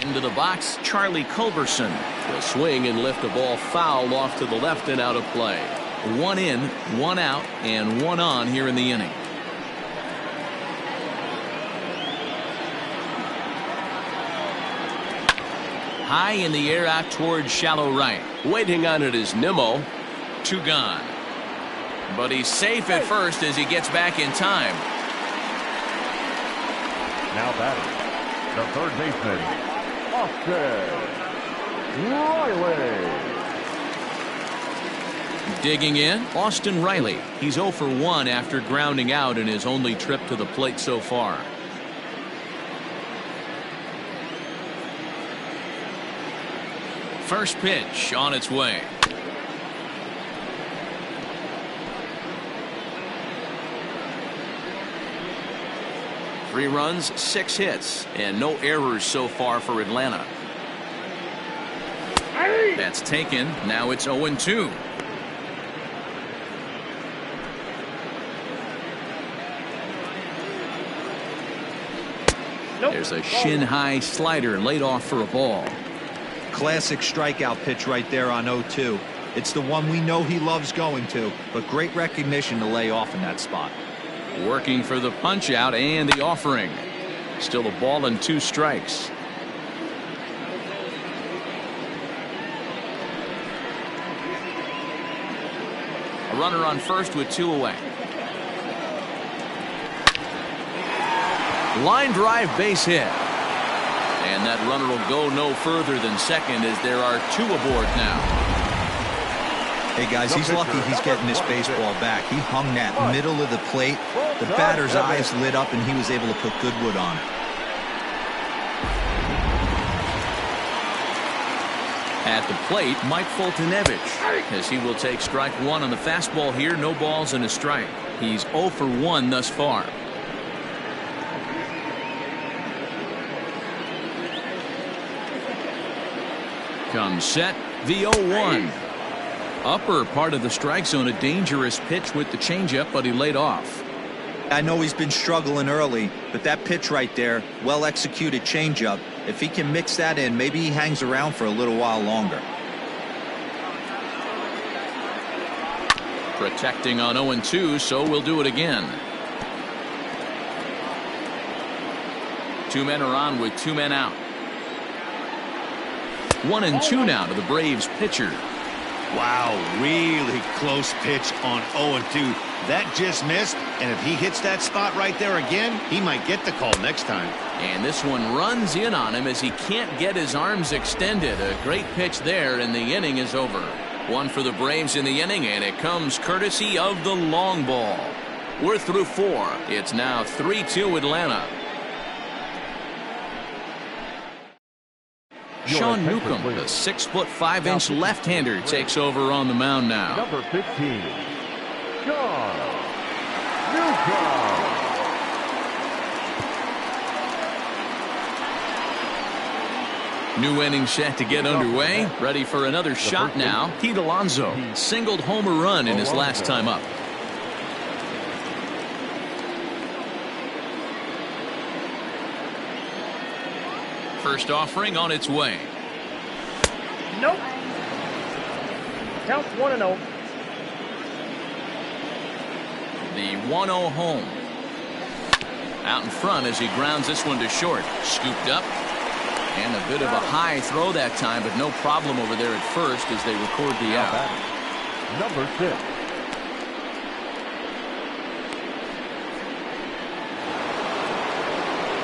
A: Into the box, Charlie Culberson will swing and lift a ball foul off to the left and out of play. 1 in, 1 out, and 1 on here in the inning. High in the air out towards shallow right. Waiting on it is Nimmo. 2 gone. But he's safe at first as he gets back in time.
E: Now batting, the third baseman, Austin Riley.
A: Digging in, Austin Riley. He's 0 for 1 after grounding out in his only trip to the plate so far. First pitch on its way. Three runs, 6 hits, and no errors so far for Atlanta. That's taken. Now it's 0-2. There's a shin-high slider laid off for a ball.
D: Classic strikeout pitch right there on 0-2. It's the one we know he loves going to, but great recognition to lay off in that spot.
A: Working for the punch out and the offering. Still a ball and 2 strikes. A runner on first with 2 away. Line drive base hit. And that runner will go no further than second as there are 2 aboard now.
D: Hey guys, he's lucky he's getting this baseball back. He hung that middle of the plate. The batter's eyes lit up and he was able to put good wood on it.
A: At the plate, Mike Foltynewicz, as he will take strike 1 on the fastball here. No balls and a strike. He's 0 for 1 thus far. Comes set, the 0-1. Upper part of the strike zone, a dangerous pitch with the changeup, but he laid off.
D: I know he's been struggling early, but that pitch right there, well executed changeup, if he can mix that in, maybe he hangs around for a little while longer.
A: Protecting on 0-2, so we'll do it again. 2 men are on with 2 men out. 1-2 now to the Braves pitcher.
B: Wow, really close pitch on 0-2. That just missed, and if he hits that spot right there again, he might get the call next time.
A: And this one runs in on him as he can't get his arms extended. A great pitch there, and the inning is over. 1 for the Braves in the inning, and it comes courtesy of the long ball. We're through 4. It's now 3-2 Atlanta. Sean Newcomb, the 6'5" left-hander, takes over on the mound now.
E: Number 15, Sean Newcomb.
A: New inning set to get underway. Ready for another shot now. Pete Alonso singled home a run in his last time up. First offering on its way.
C: Nope. Count 1-0.
A: The 1-0 home. Out in front as he grounds this one to short. Scooped up. And a bit of a high throw that time, but no problem over there at first as they record the out.
E: Number 6.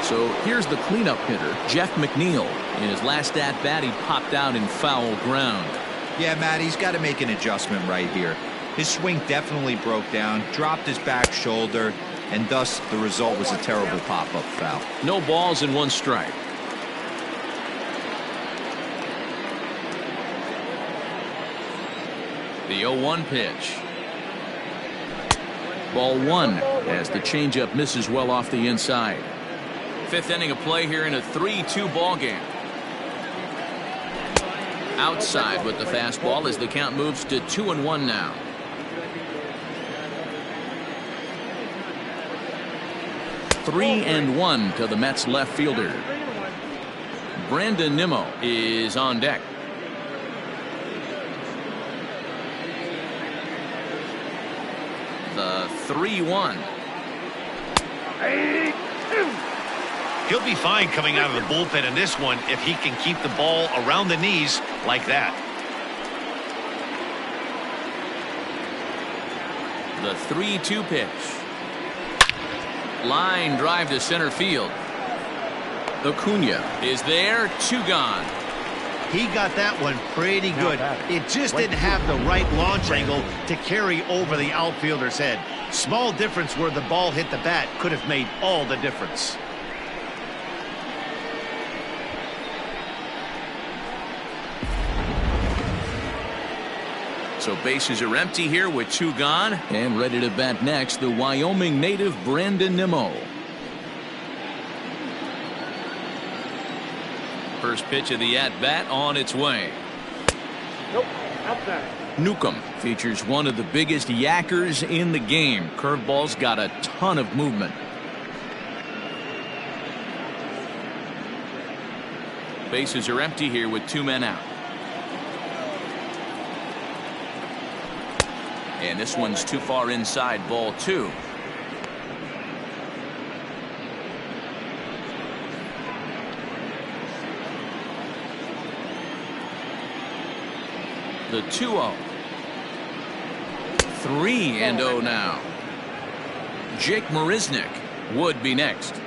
A: So here's the cleanup hitter, Jeff McNeil. In his last at-bat, he popped out in foul ground.
D: Yeah, Matt, he's got to make an adjustment right here. His swing definitely broke down, dropped his back shoulder, and thus the result was a terrible pop-up foul.
A: No balls and 1 strike. The 0-1 pitch. Ball 1 as the changeup misses well off the inside. 5th inning of play here in a 3-2 ball game. Outside with the fastball as the count moves to 2-1 now. Three and 1 to the Mets left fielder. Brandon Nimmo is on deck. The 3-1.
B: He'll be fine coming out of the bullpen in this one if he can keep the ball around the knees like that.
A: The 3-2 pitch. Line drive to center field. Acuna is there. 2 gone.
B: He got that one pretty good. It just didn't have the right launch angle to carry over the outfielder's head. Small difference where the ball hit the bat could have made all the difference.
A: So bases are empty here with 2 gone, and ready to bat next, the Wyoming native Brandon Nimmo. First pitch of the at-bat on its way.
C: Nope. Outside.
A: Newcomb features one of the biggest yackers in the game. Curveball's got a ton of movement. Bases are empty here with 2 men out. And this one's too far inside, ball 2. The 2-0. 3-0 now. Jake Marisnick would be next.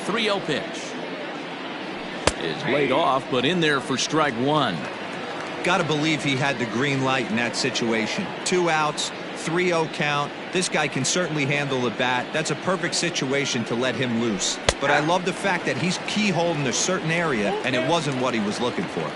A: .30 pitch is laid off, but in there for strike 1.
D: Got to believe he had the green light in that situation. 2 outs, 3-0 count. This guy can certainly handle the bat. That's a perfect situation to let him loose. But I love the fact that he's keyholing a certain area, and it wasn't what he was looking for.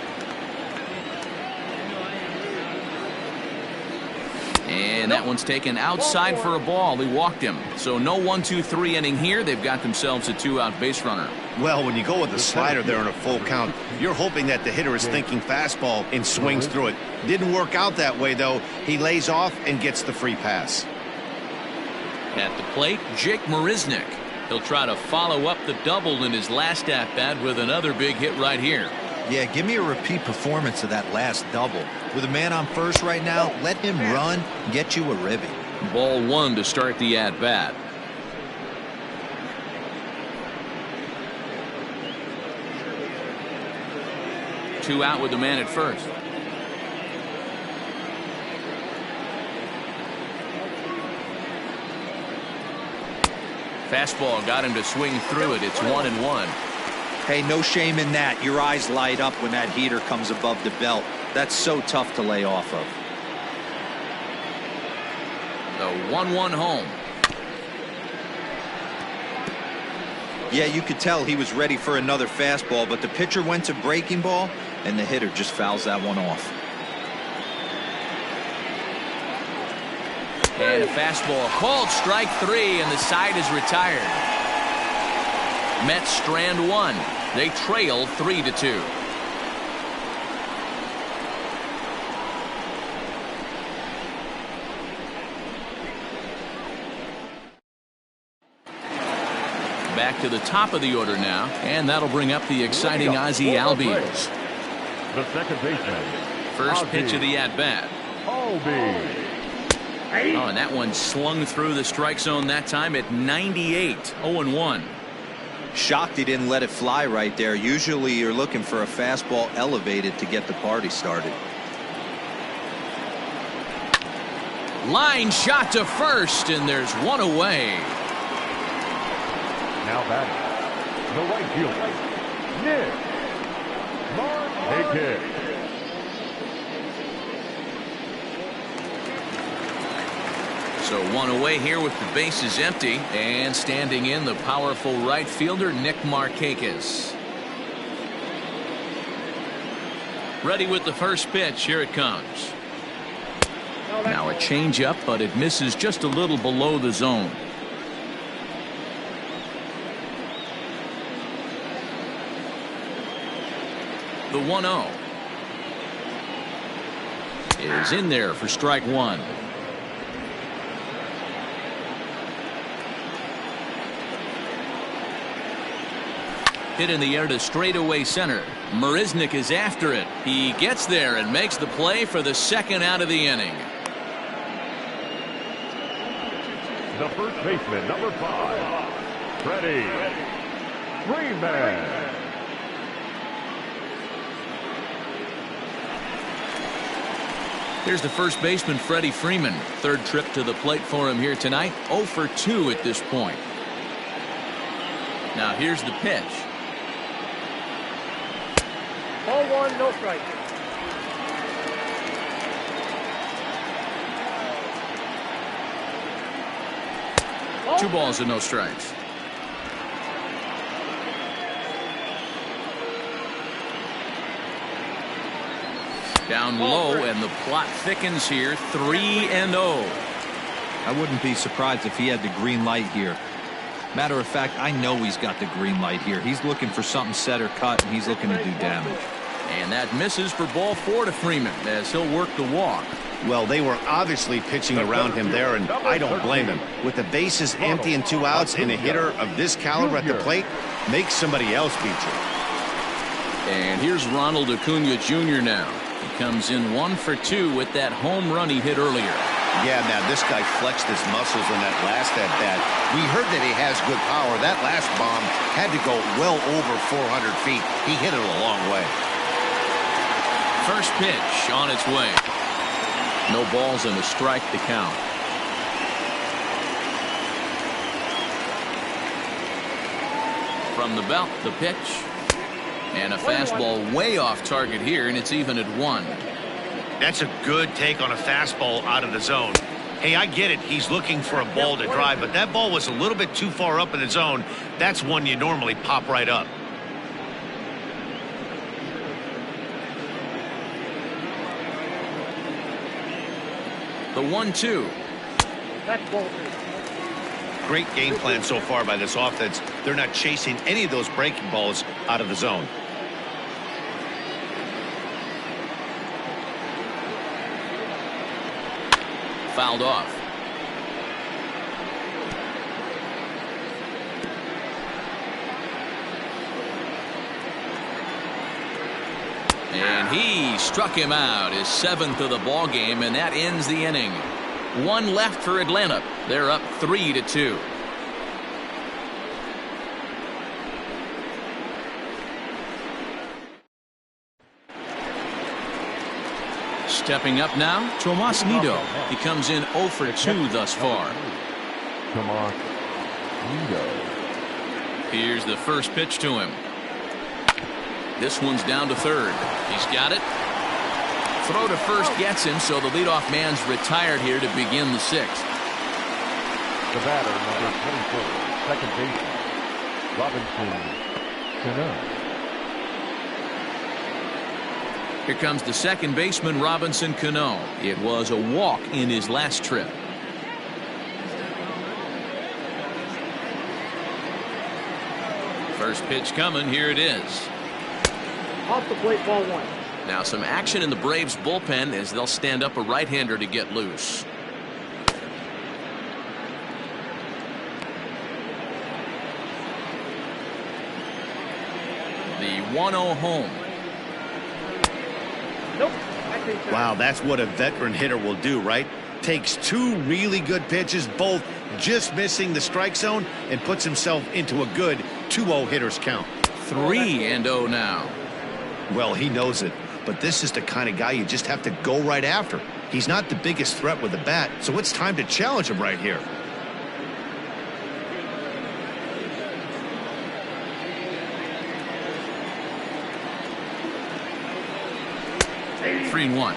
A: And that one's taken outside for a ball. He walked him. So no 1-2-3 inning here. They've got themselves a 2-out base runner.
B: Well, when you go with the slider there in a full count, you're hoping that the hitter is thinking fastball and swings through it. Didn't work out that way, though. He lays off and gets the free pass.
A: At the plate, Jake Marisnick. He'll try to follow up the double in his last at-bat with another big hit right here.
D: Yeah, give me a repeat performance of that last double. With a man on first right now, let him run, get you a ribby.
A: Ball 1 to start the at-bat. Two out with the man at first. Fastball got him to swing through it. It's 1-1.
D: Hey, no shame in that. Your eyes light up when that heater comes above the belt. That's so tough to lay off of.
A: The 1-1 home.
D: Yeah, you could tell he was ready for another fastball, but the pitcher went to breaking ball, and the hitter just fouls that one off.
A: And a fastball called strike 3, and the side is retired. Mets strand 1. They trail 3-2. Back to the top of the order now, and that'll bring up the exciting Ozzie Albies.
E: The second baseman.
A: First pitch of the at-bat.
E: Albies.
A: Oh, and that one slung through the strike zone that time at 98. 0-1.
D: Shocked he didn't let it fly right there. Usually you're looking for a fastball elevated to get the party started.
A: Line shot to first, and there's one away.
E: Now batting, the right fielder, Nick Markakis.
A: So one away here with the bases empty, and standing in the powerful right fielder Nick Markakis. Ready with the first pitch. Here it comes. Now a changeup, but it misses just a little below the zone. The 1-0 is in there for strike 1. Hit in the air to straightaway center. Marisnick is after it. He gets there and makes the play for the second out of the inning.
E: The first baseman, number 5, Freddie Freeman.
A: Here's the first baseman, Freddie Freeman. Third trip to the plate for him here tonight. 0 for 2 at this point. Now here's the pitch.
C: Ball 1, no strike.
A: Two balls and no strikes. Down low, and the plot thickens here. 3-0.
D: I wouldn't be surprised if he had the green light here. Matter of fact, I know he's got the green light here. He's looking for something set or cut, and he's looking to do damage.
A: And that misses for ball 4 to Freeman as he'll work the walk.
B: Well, they were obviously pitching around him there, and I don't blame him. With the bases empty and 2 outs, and a hitter of this caliber at the plate, make somebody else beat you.
A: And here's Ronald Acuna Jr. now. He comes in 1 for 2 with that home run he hit earlier.
B: Yeah, man, this guy flexed his muscles in that last at-bat. We heard that he has good power. That last bomb had to go well over 400 feet. He hit it a long way.
A: First pitch on its way. No balls and a strike to count. From the belt, the pitch. And a fastball way off target here, and it's even at 1.
B: That's a good take on a fastball out of the zone. Hey, I get it. He's looking for a ball to drive, but that ball was a little bit too far up in the zone. That's one you normally pop right up.
A: The 1-2.
C: That's ball 3.
B: Great game plan so far by this offense. They're not chasing any of those breaking balls out of the zone.
A: Fouled off. And he struck him out, his 7th of the ball game, and that ends the inning. 1 left for Atlanta. They're up 3-2. Stepping up now, Tomas Nido. He comes in 0 for 2 thus far.
E: Tomas Nido.
A: Here's the first pitch to him. This one's down to third. He's got it. Throw to first gets him, so the leadoff man's retired here to begin the 6th.
E: The batter, number 24, second baseman, Robinson Cano.
A: Here comes the second baseman, Robinson Cano. It was a walk in his last trip. First pitch coming. Here it is.
C: Off the plate, ball 1.
A: Now some action in the Braves bullpen as they'll stand up a right-hander to get loose. The 1-0 home.
C: Nope.
B: Wow, that's what a veteran hitter will do, right? Takes 2 really good pitches, both just missing the strike zone, and puts himself into a good 2-0 hitter's count.
A: 3-0 now.
B: Well, he knows it, but this is the kind of guy you just have to go right after. He's not the biggest threat with the bat, so it's time to challenge him right here.
A: Three and 1.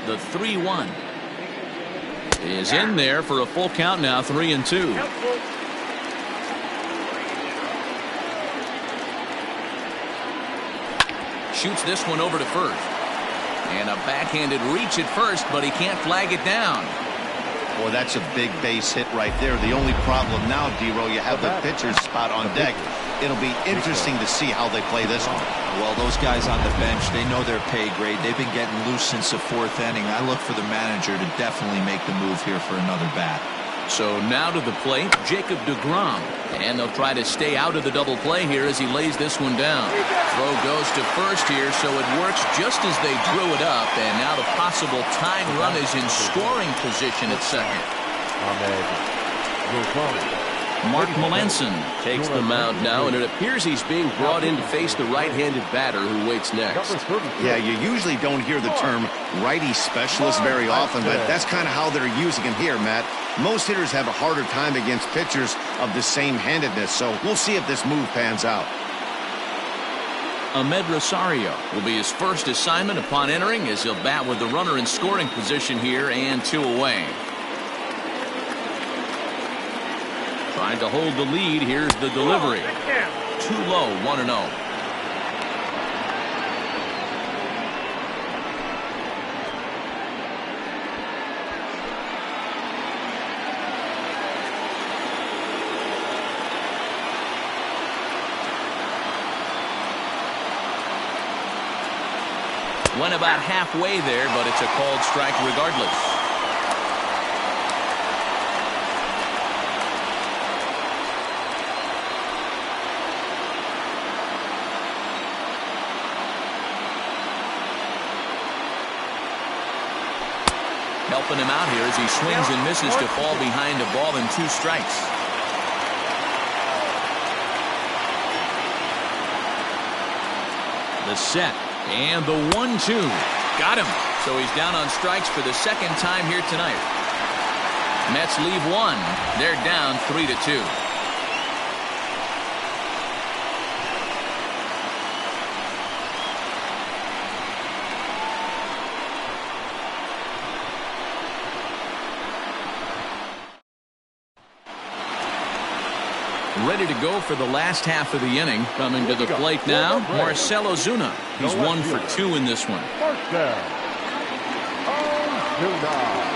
A: The 3-1 is in there for a full count now. 3-2. Shoots this one over to first. And a backhanded reach at first, but he can't flag it down.
B: Boy, that's a big base hit right there. The only problem now, D-Row, you have the pitcher's spot on deck. It'll be interesting to see how they play this one.
D: Well, those guys on the bench, they know their pay grade. They've been getting loose since the 4th inning. I look for the manager to definitely make the move here for another bat.
A: So now to the plate, Jacob deGrom. And they'll try to stay out of the double play here as he lays this one down. Throw goes to first here, so it works just as they drew it up. And now the possible tying run is in scoring position at second. Mark Melanson takes the mound now, and it appears he's being brought in to face the right-handed batter who waits next.
B: Yeah, you usually don't hear the term righty specialist very often, but that's kind of how they're using him here, Matt. Most hitters have a harder time against pitchers of the same handedness, so we'll see if this move pans out.
A: Ahmed Rosario will be his first assignment upon entering as he'll bat with the runner in scoring position here and 2 away. Trying to hold the lead. Here's the delivery. Too low, 1-0. Went about halfway there, but it's a called strike regardless. Helping him out here as he swings and misses to fall behind a ball and 2 strikes. The set and the 1-2. Got him. So he's down on strikes for the second time here tonight. Mets leave 1. They're down 3-2. Ready to go for the last half of the inning. Coming to the plate now, Marcell Ozuna. He's 1 for 2 in this one.
E: First down. Ozuna.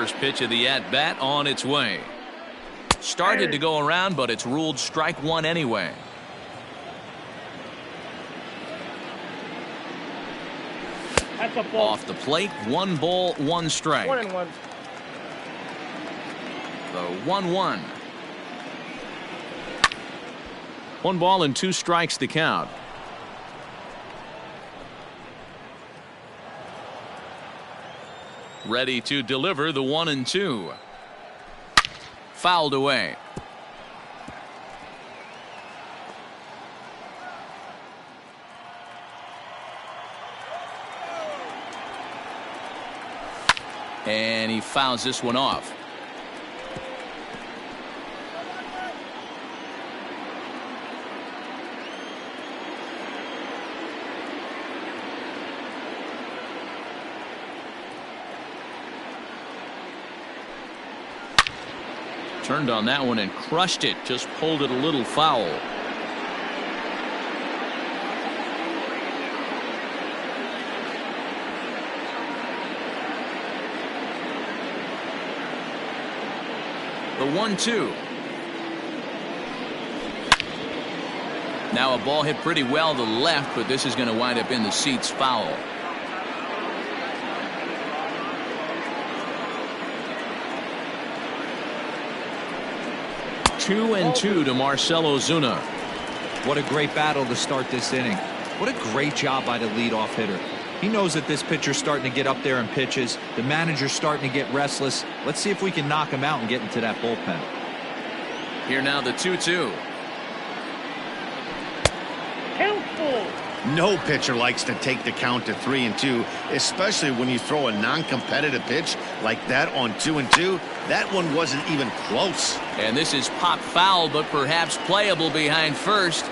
A: First pitch of the at-bat on its way. Started to go around, but it's ruled strike one anyway.
C: That's a ball.
A: Off the plate, 1 ball, 1 strike.
C: 1-1.
A: The 1-1. 1 ball and 2 strikes to count. Ready to deliver the 1-2. Fouled away. And he fouls this one off. Turned on that one and crushed it. Just pulled it a little foul. The 1-2. Now a ball hit pretty well to the left, but this is going to wind up in the seats foul. Two and 2 to Marcell Ozuna.
D: What a great battle to start this inning. What a great job by the leadoff hitter. He knows that this pitcher's starting to get up there in pitches. The manager's starting to get restless. Let's see if we can knock him out and get into that bullpen.
A: Here now the 2-2.
C: Count full.
B: No pitcher likes to take the count to 3-2, especially when you throw a non-competitive pitch like that on 2-2. That one wasn't even close.
A: And this is pop foul, but perhaps playable behind first.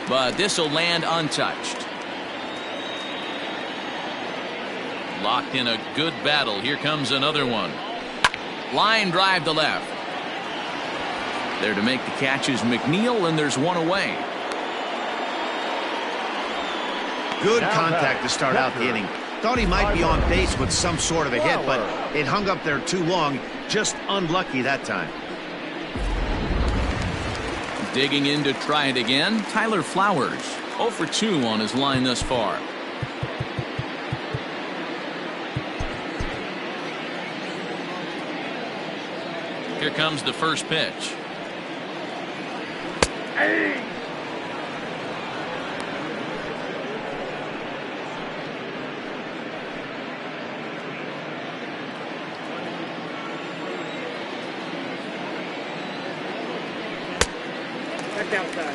A: But this will land untouched. Locked in a good battle. Here comes another one. Line drive to left. There to make the catch is McNeil, and there's one away.
B: Good contact to start out the inning. Thought he might be on base with some sort of a hit, but it hung up there too long. Just unlucky that time.
A: Digging in to try it again, Tyler Flowers. 0 for 2 on his line thus far. Here comes the first pitch.
C: Hey. That's outside.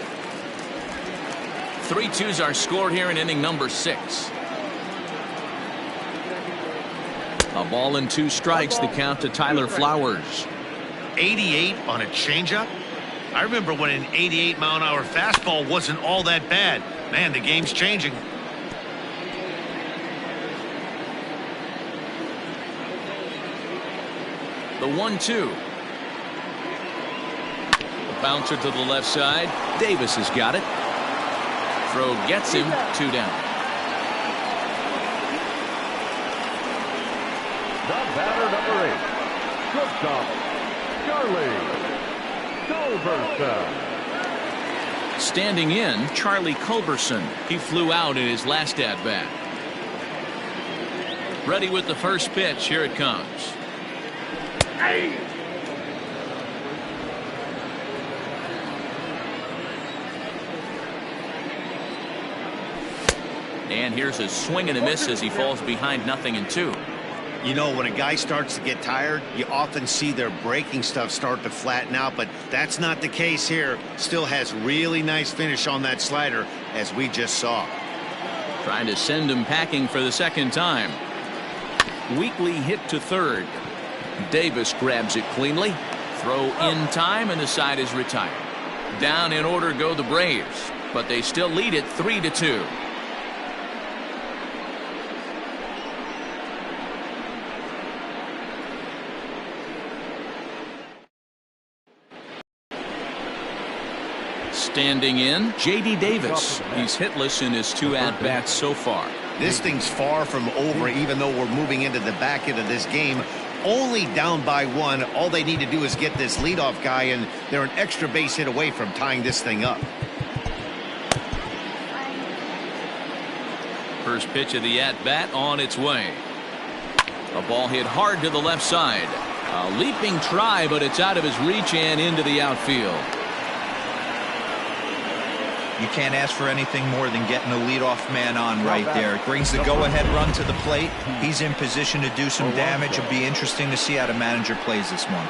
A: 3-2s are scored here in inning number 6. A ball and 2 strikes to count to Tyler Flowers.
B: 88 on a changeup? I remember when an 88-mile-an-hour fastball wasn't all that bad. Man, the game's changing.
A: The 1-2. A bouncer to the left side. Davis has got it. Throw gets him. 2 down.
E: The batter, number 8. Shortstop, Charlie Culberson.
A: Standing in, Charlie Culberson. He flew out in his last at-bat. Ready with the first pitch. Here it comes.
C: Hey.
A: And here's a swing and a miss as he falls behind 0-2.
B: You know, when a guy starts to get tired, you often see their breaking stuff start to flatten out, but that's not the case here. Still has really nice finish on that slider, as we just saw.
A: Trying to send him packing for the second time. Weakly hit to third. Davis grabs it cleanly. Throw in time, and the side is retired. Down in order go the Braves, but they still lead it 3-2. Standing in, J.D. Davis. He's hitless in his 2 at-bats so far.
B: This thing's far from over, even though we're moving into the back end of this game. only down by 1. All they need to do is get this leadoff guy, and they're an extra base hit away from tying this thing up.
A: First pitch of the at-bat on its way. A ball hit hard to the left side. A leaping try, but it's out of his reach and into the outfield.
D: You can't ask for anything more than getting a leadoff man on right there. It brings the go-ahead run to the plate. He's in position to do some damage. It'll be interesting to see how the manager plays this one.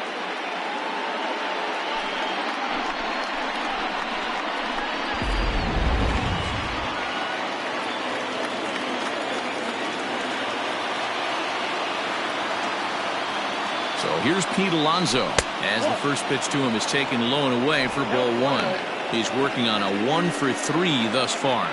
A: So here's Pete Alonso as the first pitch to him is taken low and away for ball 1. He's working on a 1 for 3 thus far.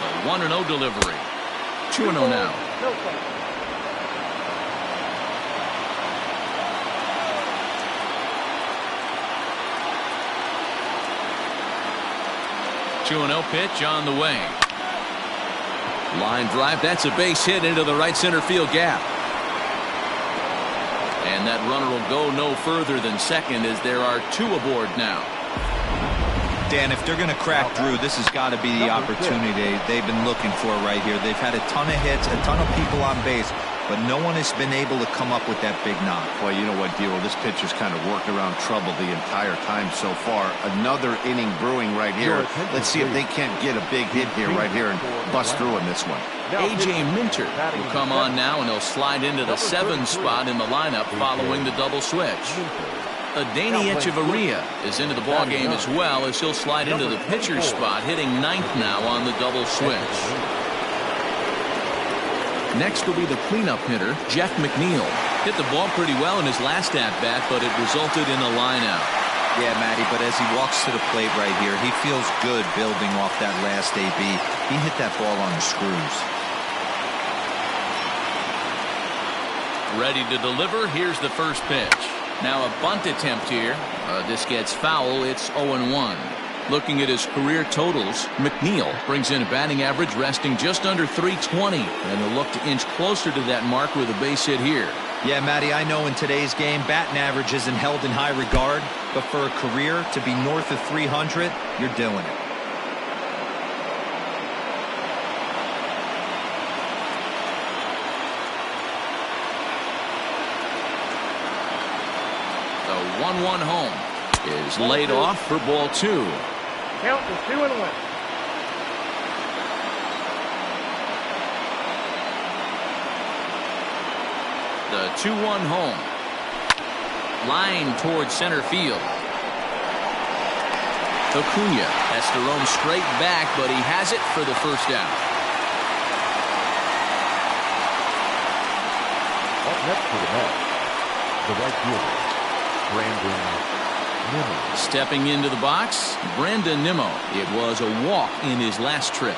A: A 1-0 delivery. 2-0 now.
C: No play.
A: 2-0 pitch on the way. Line drive. That's a base hit into the right center field gap. And that runner will go no further than second as there are 2 aboard now.
D: Dan, if they're going to crack through, this has got to be the opportunity they've been looking for right here. They've had a ton of hits, a ton of people on base, but no one has been able to come up with that big knock.
B: Well, you know what, Dio? This pitcher's kind of worked around trouble the entire time so far. Another inning brewing right here. Let's see if they can't get a big hit here right here and bust through in this one.
A: A.J. Minter will come on now, and he'll slide into the 7 spot in the lineup following the double switch. Adeiny Echeverria is into the ballgame as well as he'll slide into the pitcher's spot, hitting 9th now on the double switch. Next will be the cleanup hitter, Jeff McNeil. Hit the ball pretty well in his last at-bat, but it resulted in a line-out.
D: Yeah, Matty, but as he walks to the plate right here, he feels good building off that last AB. He hit that ball on the screws.
A: Ready to deliver. Here's the first pitch. Now a bunt attempt here. This gets foul. It's 0-1. Looking at his career totals, McNeil brings in a batting average resting just under .320, and he'll look to inch closer to that mark with a base hit here.
D: Yeah, Matty, I know in today's game, batting average isn't held in high regard, but for a career to be north of 300, you're doing it.
A: The 1-1 home is laid off for ball 2.
C: Count is 2-1.
A: The 2-1 home. Line towards center field. Acuna has to roam straight back, but he has it for the first out.
E: Up next to the net, the right fielder, Brandon Nimmo.
A: Stepping into the box, Brandon Nimmo. It was a walk in his last trip.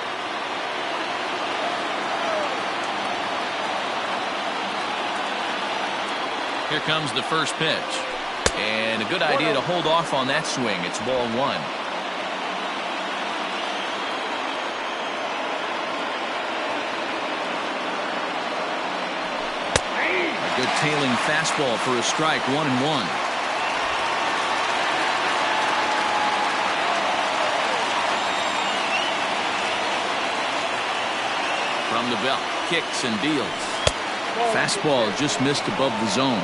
A: Here comes the first pitch. And a good idea to hold off on that swing. It's ball 1. A good tailing fastball for a strike, 1-1. From the belt, kicks and deals. Fastball just missed above the zone.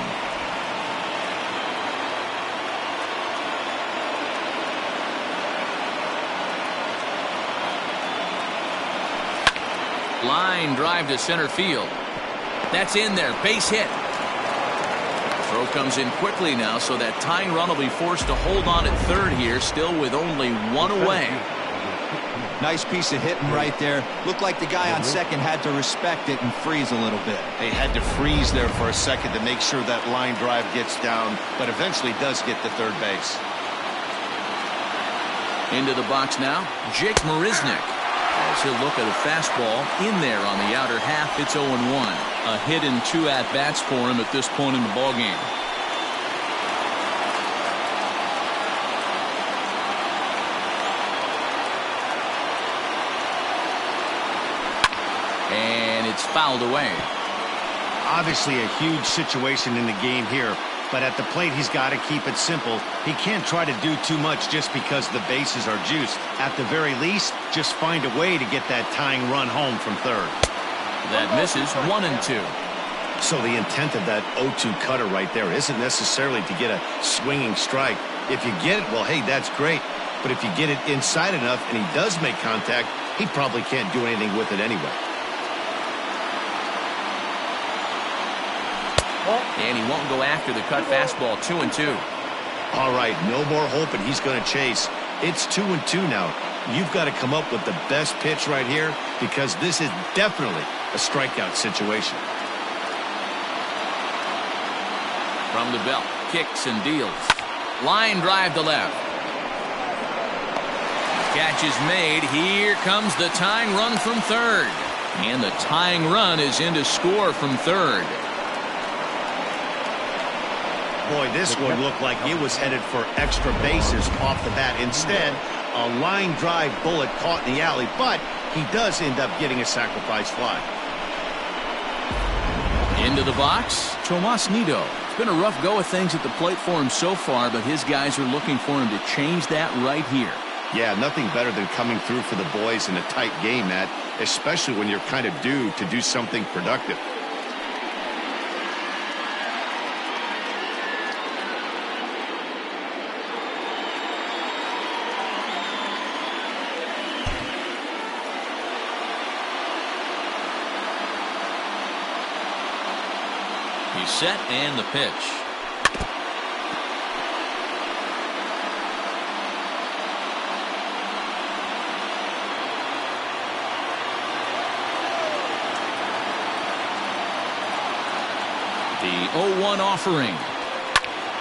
A: Line drive to center field. That's in there. Base hit. Throw comes in quickly now, so that tying run will be forced to hold on at third here, still with only 1 away.
D: Nice piece of hitting right there. Looked like the guy on second had to respect it and freeze a little bit.
B: They had to freeze there for a second to make sure that line drive gets down, but eventually does get to third base.
A: Into the box now, Jake Marisnick. As he'll look at a fastball in there on the outer half, it's 0-1. A hit in 2 at-bats for him at this point in the ballgame. It's fouled away.
B: Obviously a huge situation in the game here, but at the plate he's got to keep it simple. He can't try to do too much just because the bases are juiced. At the very least, just find a way to get that tying run home from third.
A: That misses 1-2.
B: So the intent of that 0-2 cutter right there isn't necessarily to get a swinging strike. If you get it, well, hey, that's great. But if you get it inside enough and he does make contact, he probably can't do anything with it anyway.
A: And he won't go after the cut fastball. 2-2.
B: All right, no more hoping he's going to chase. It's 2-2 now. You've got to come up with the best pitch right here because this is definitely a strikeout situation.
A: From the belt, kicks and deals. Line drive to left. Catch is made. Here comes the tying run from third. And the tying run is in to score from third.
B: Boy, this one looked like it was headed for extra bases off the bat. Instead, a line drive bullet caught in the alley, but he does end up getting a sacrifice fly.
A: Into the box, Tomas Nido. It's been a rough go of things at the plate for him so far, but his guys are looking for him to change that right here.
B: Yeah, nothing better than coming through for the boys in a tight game, Matt, especially when you're kind of due to do something productive.
A: He's set and the pitch. The 0-1 offering.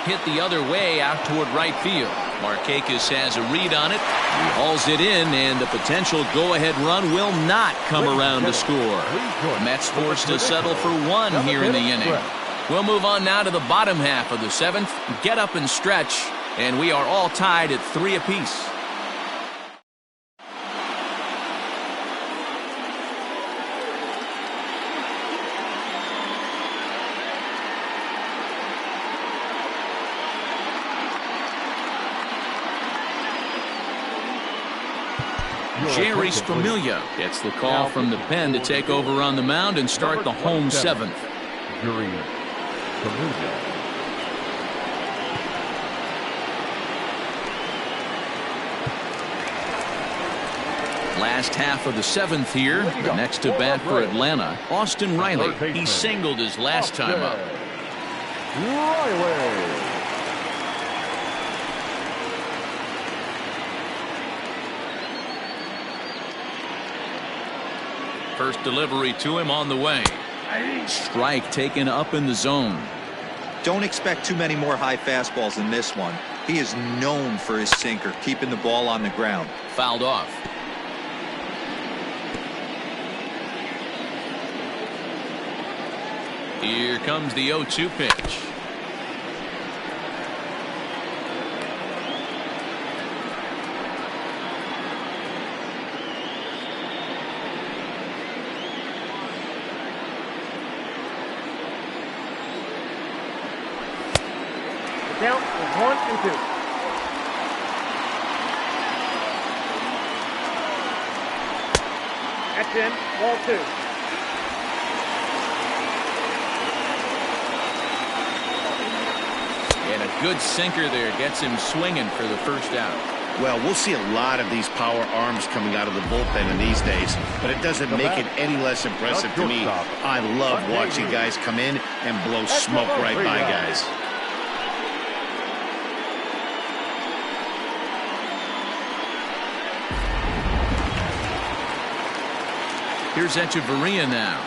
A: Hit the other way out toward right field. Markakis has a read on it. He hauls it in, and the potential go-ahead run will not come around to score. Mets forced to settle for one here in the inning. We'll move on now to the bottom half of the seventh. Get up and stretch, and we are all tied at 3 apiece. Jerry Stromilia gets the call from the pen to take over on the mound and start the home seventh.
E: Jerry Stromilia.
A: Last half of the seventh here. The next to bat for Atlanta, Austin Riley. He singled his last time up.
E: Riley.
A: First delivery to him on the way. Strike taken up in the zone.
D: Don't expect too many more high fastballs than this one. He is known for his sinker, keeping the ball on the ground.
A: Fouled off. Here comes the 0-2 pitch.
C: Count is 1-2. That's in. Ball 2.
A: And a good sinker there gets him swinging for the first out.
B: Well, we'll see a lot of these power arms coming out of the bullpen in these days, but it doesn't make it any less impressive to me. I love watching guys come in and blow smoke right by guys.
A: Here's Echeverria now,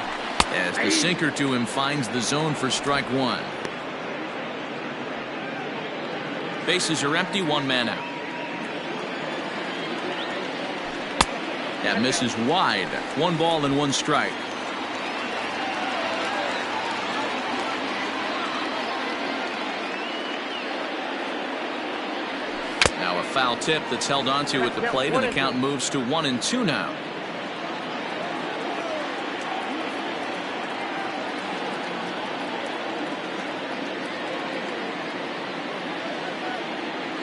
A: as the sinker to him finds the zone for strike one. Bases are empty, 1 man out. That misses wide. 1 ball and 1 strike. Now a foul tip that's held onto at the plate, and the count moves to 1-2 now.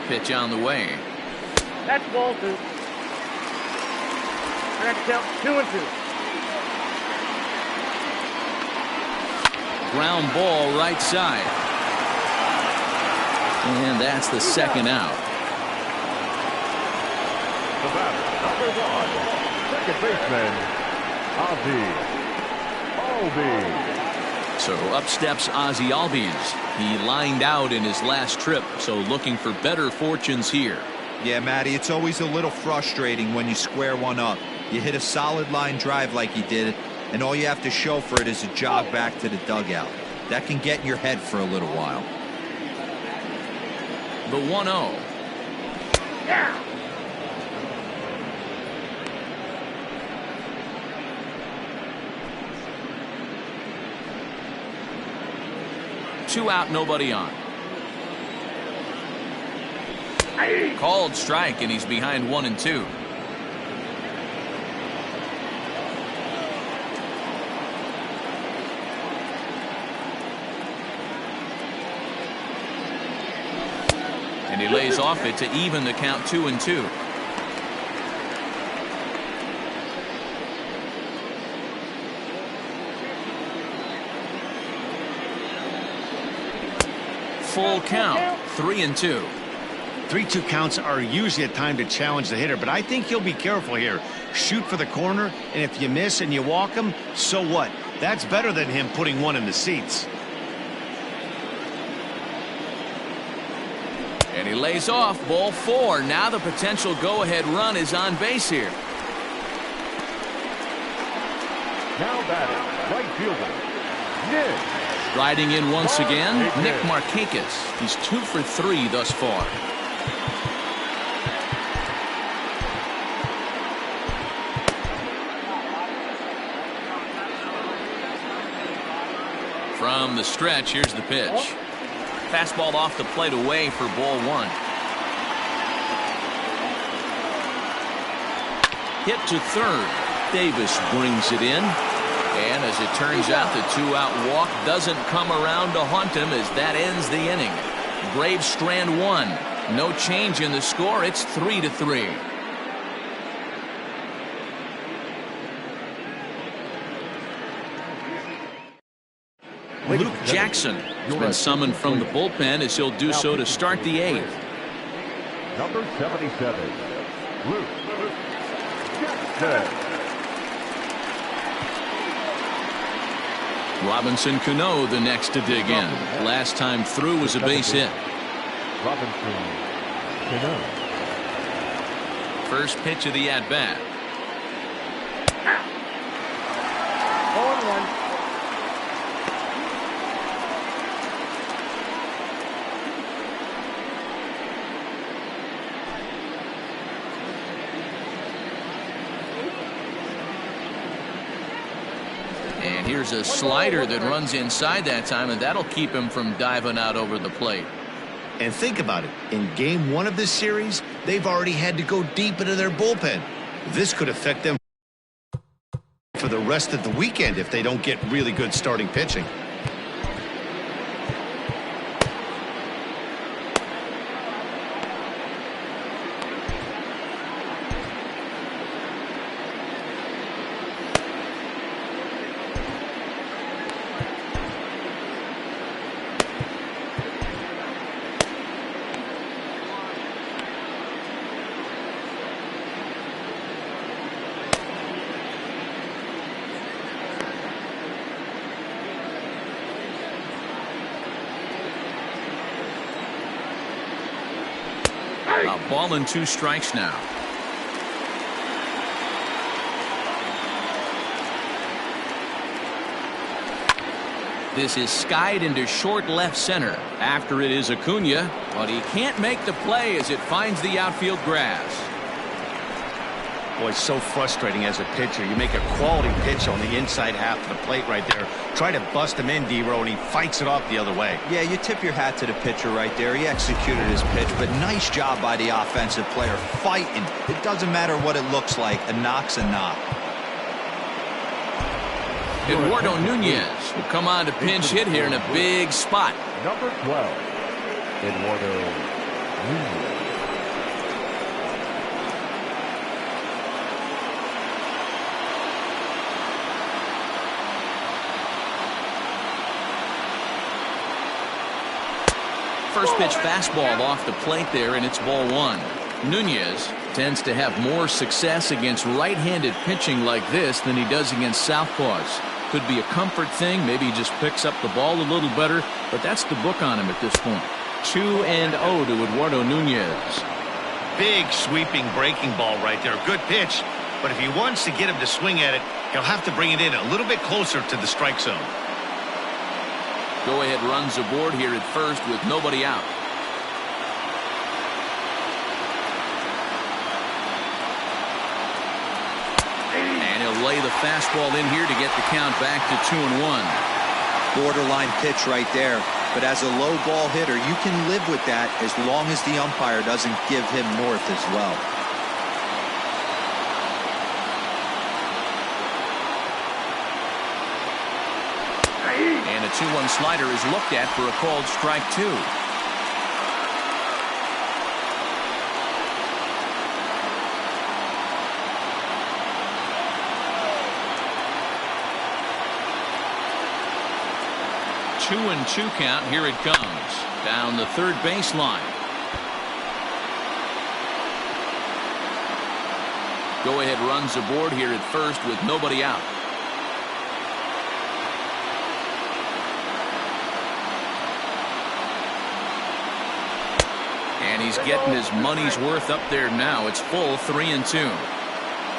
A: Pitch on the way.
C: That's ball 2. And that's count 2-2.
A: Ground ball right side. And that's the second out.
E: The batter, number 1, second baseman, Ozzie Albies.
A: So up steps Ozzie Albies. He lined out in his last trip, so looking for better fortunes here.
D: Yeah, Matty, it's always a little frustrating when you square one up. You hit a solid line drive like he did, and all you have to show for it is a jog back to the dugout. That can get in your head for a little while.
A: The 1-0.
C: Yeah.
A: Two out, nobody on. Called strike, and he's behind 1-2. And he lays off it to even the count 2-2. Full count, 3-2.
B: 3-2 counts are usually a time to challenge the hitter, but I think he'll be careful here. Shoot for the corner, and if you miss and you walk him, so what? That's better than him putting one in the seats.
A: And he lays off, ball 4. Now the potential go-ahead run is on base here.
E: Now batting, right fielder, Nick.
A: Riding in once again, Nick Markakis. He's 2 for 3 thus far. From the stretch, here's the pitch. Fastball off the plate away for ball 1. Hit to third. Davis brings it in. And as it turns out, the 2-out walk doesn't come around to haunt him as that ends the inning. Braves strand 1. No change in the score. It's 3-3. Luke Jackson has been summoned from the bullpen as he'll do so to start the 8th.
E: Number 77, Luke Jackson.
A: Robinson Cano the next to dig in. Last time through was a base hit.
E: Robinson Cano.
A: First pitch of the at-bat.
C: 0-1.
A: And here's a slider that runs inside that time, and that'll keep him from diving out over the plate.
B: And think about it. In game 1 of this series, they've already had to go deep into their bullpen. This could affect them for the rest of the weekend if they don't get really good starting pitching.
A: A ball and 2 strikes now. This is skied into short left center. After it is Acuna, but he can't make the play as it finds the outfield grass.
B: Boy, it's so frustrating as a pitcher. You make a quality pitch on the inside half of the plate right there. Try to bust him in, D-Row, and he fights it off the other way.
D: Yeah, you tip your hat to the pitcher right there. He executed his pitch, but nice job by the offensive player fighting. It doesn't matter what it looks like. A knock's a knock.
A: Eduardo Nunez will come on to pinch hit here in a big spot.
E: Number 12, Eduardo Nunez.
A: First pitch fastball off the plate there, and it's ball one. Nunez tends to have more success against right-handed pitching like this than he does against southpaws. Could be a comfort thing. Maybe he just picks up the ball a little better, but that's the book on him at this point. 2-0 to Eduardo Nunez.
B: Big sweeping breaking ball right there. Good pitch, but if he wants to get him to swing at it, he'll have to bring it in a little bit closer to the strike zone.
A: Go-ahead runs aboard here at first with nobody out. And he'll lay the fastball in here to get the count back to 2-1.
D: Borderline pitch right there. But as a low ball hitter, you can live with that as long as the umpire doesn't give him north as well.
A: And a 2-1 slider is looked at for a called strike two. Two and two count. Here it comes down the third baseline. Go ahead runs aboard here at first with nobody out. And he's getting his money's worth up there now. It's full 3-2.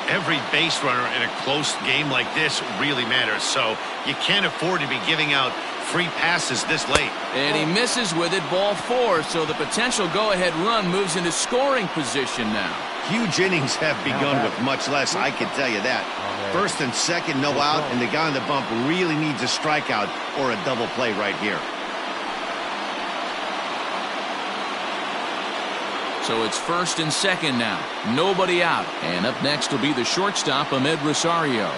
B: Every base runner in a close game like this really matters, so you can't afford to be giving out free passes this late.
A: And he misses with it, ball four, so the potential go-ahead run moves into scoring position now.
B: Huge innings have begun with much less, I can tell you that. First and second, no out, and the guy on the bump really needs a strikeout or a double play right here.
A: So it's first and second now. Nobody out. And up next will be the shortstop, Ahmed Rosario.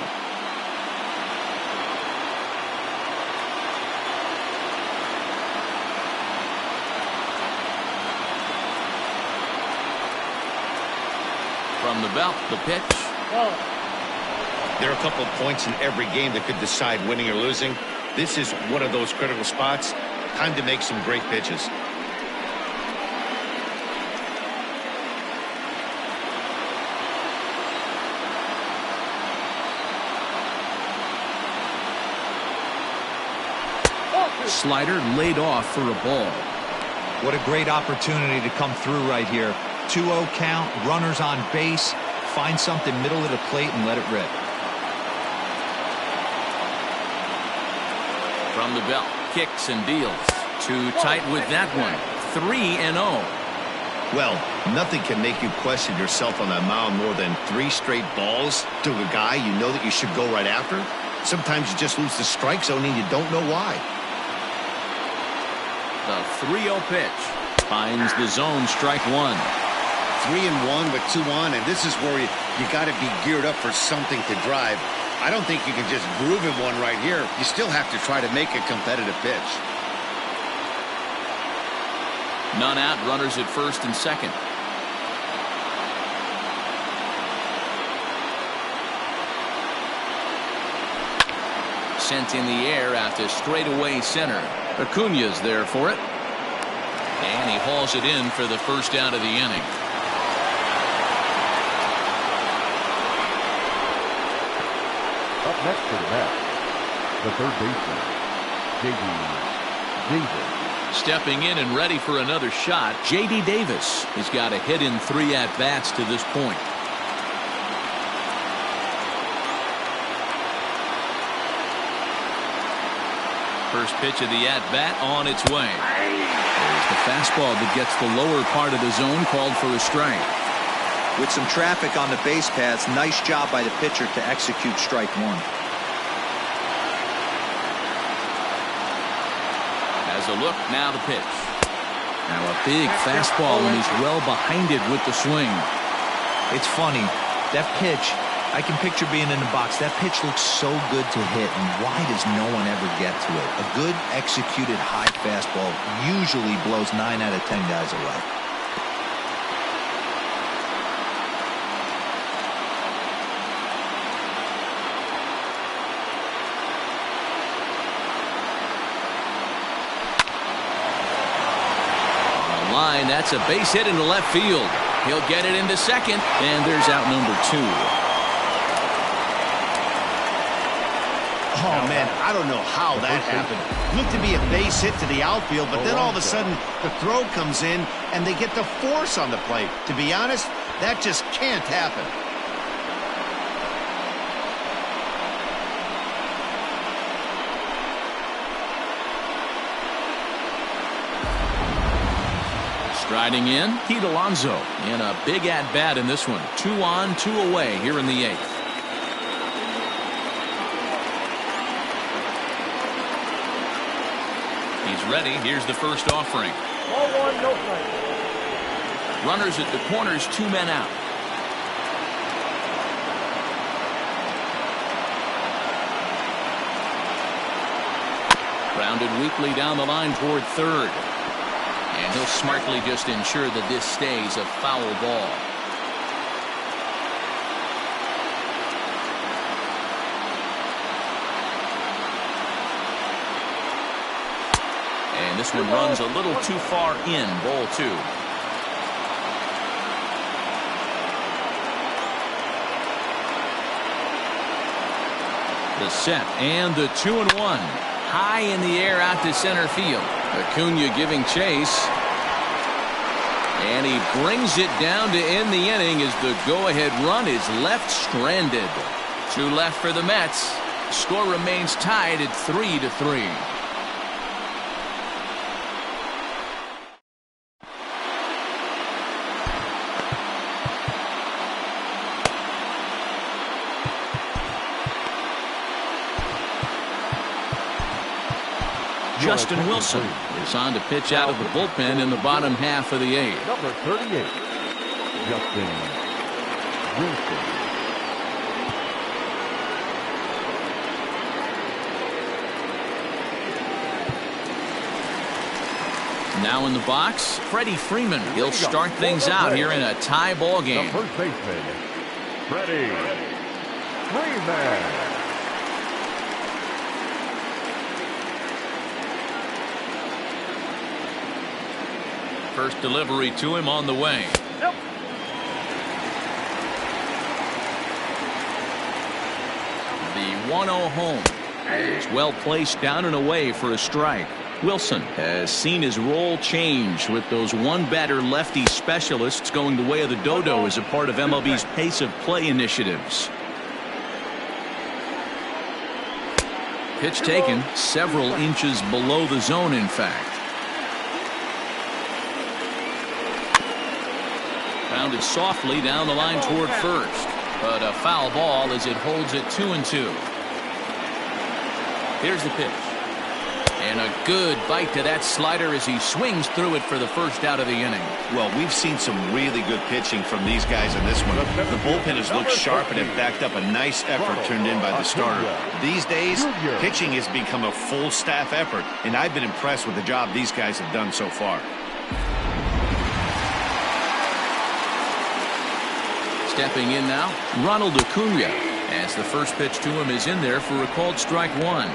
A: From the belt, the pitch.
B: There are a couple of points in every game that could decide winning or losing. This is one of those critical spots. Time to make some great pitches.
A: Slider laid off for a ball.
D: What a great opportunity to come through right here. 2-0 count, runners on base. Find something middle of the plate and let it rip.
A: From the belt, kicks and deals. Too tight with that one. 3-0.
B: Well, nothing can make you question yourself on that mound more than 3 straight balls to a guy you know that you should go right after. Sometimes you just lose the strike zone and you don't know why.
A: The 3-0 pitch finds the zone, strike one.
G: 3-1 with 2 on, and this is where you got to be geared up for something to drive. I don't think you can just groove him one right here. You still have to try to make a competitive pitch.
A: None out, runners at first and second. Sent in the air out to straightaway center. Acuña's there for it. And he hauls it in for the first out of the inning.
E: Up next to the bat, the third baseman, J.D. Davis.
A: Stepping in and ready for another shot, J.D. Davis. He's got a hit in 3 at-bats to this point. First pitch of the at-bat on its way. There's the fastball that gets the lower part of the zone, called for a strike.
D: With some traffic on the base paths, nice job by the pitcher to execute strike one.
A: Has a look, now the pitch. Now a big fastball, and he's well behind it with the swing.
D: It's funny, that pitch, I can picture being in the box. That pitch looks so good to hit, and why does no one ever get to it? A good executed high fastball usually blows 9 out of 10 guys away.
A: line. That's a base hit into left field. He'll get it into second, and there's out number 2.
G: Oh, man, I don't know how that happened. Looked to be a base hit to the outfield, but then all of a sudden the throw comes in and they get the force on the plate. To be honest, that just can't happen.
A: Striding in, Pete Alonso in a big at-bat in this one. 2 on, 2 away here in the 8th. He's ready. Here's the first offering.
C: Ball 1, no strike.
A: Runners at the corners, 2 men out. Grounded weakly down the line toward third. And he'll smartly just ensure that this stays a foul ball. And this one runs a little too far in, ball 2. The set and the 2-1. High in the air out to center field. Acuna giving chase. And he brings it down to end the inning as the go-ahead run is left stranded. 2 left for the Mets. Score remains tied at 3-3. Justin Wilson is on to pitch out of the bullpen in the bottom half of the 8th.
E: Number 38, Justin Wilson.
A: Now in the box, Freddie Freeman. He'll start things out here in a tie ball game.
E: The first baseman, Freddie Freeman.
A: First delivery to him on the way.
C: Yep.
A: The 1-0 home is well placed down and away for a strike. Wilson has seen his role change with those one-batter lefty specialists going the way of the dodo as a part of MLB's pace of play initiatives. Pitch taken several inches below the zone, in fact. Grounded softly down the line toward first, but a foul ball as it holds it 2-2. Here's the pitch, and a good bite to that slider as he swings through it for the first out of the inning.
B: Well, we've seen some really good pitching from these guys in this one. The bullpen has looked sharp and have backed up a nice effort turned in by the starter. These days, pitching has become a full staff effort, and I've been impressed with the job these guys have done so far.
A: Stepping in now, Ronald Acuna, as the first pitch to him is in there for a called strike 1.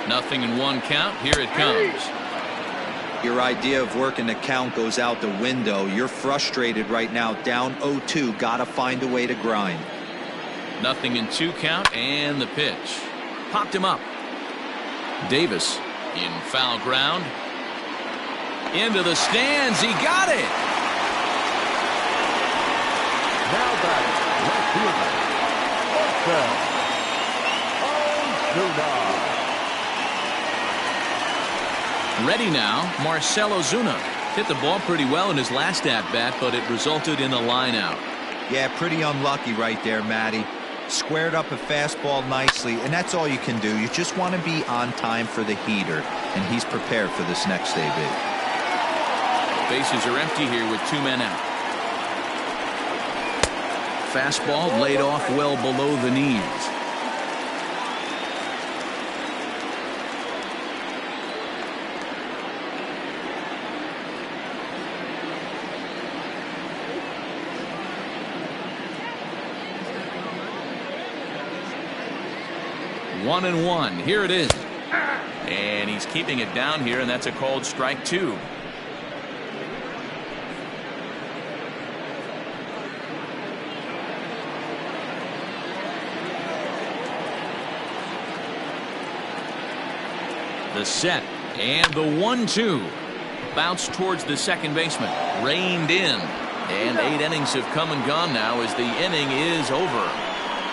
A: Nothing in 1 count. Here it comes.
D: Your idea of working the count goes out the window. You're frustrated right now, down 0-2. Gotta find a way to grind.
A: Nothing in 2 count, and the pitch. Popped him up. Davis in foul ground. Into the stands. He got it.
E: Now batting, left fielder, Ozuna.
A: Ready now, Marcell Ozuna. Hit the ball pretty well in his last at-bat, but it resulted in a line out.
D: Yeah, pretty unlucky right there, Matty. Squared up a fastball nicely, and that's all you can do. You just want to be on time for the heater, and he's prepared for this next AB.
A: Bases are empty here with 2 men out. Fastball laid off well below the knees. 1-1. Here it is. And he's keeping it down here, and that's a called strike 2. The set and the 1-2. Bounce towards the second baseman. Reined in. And 8 innings have come and gone now as the inning is over.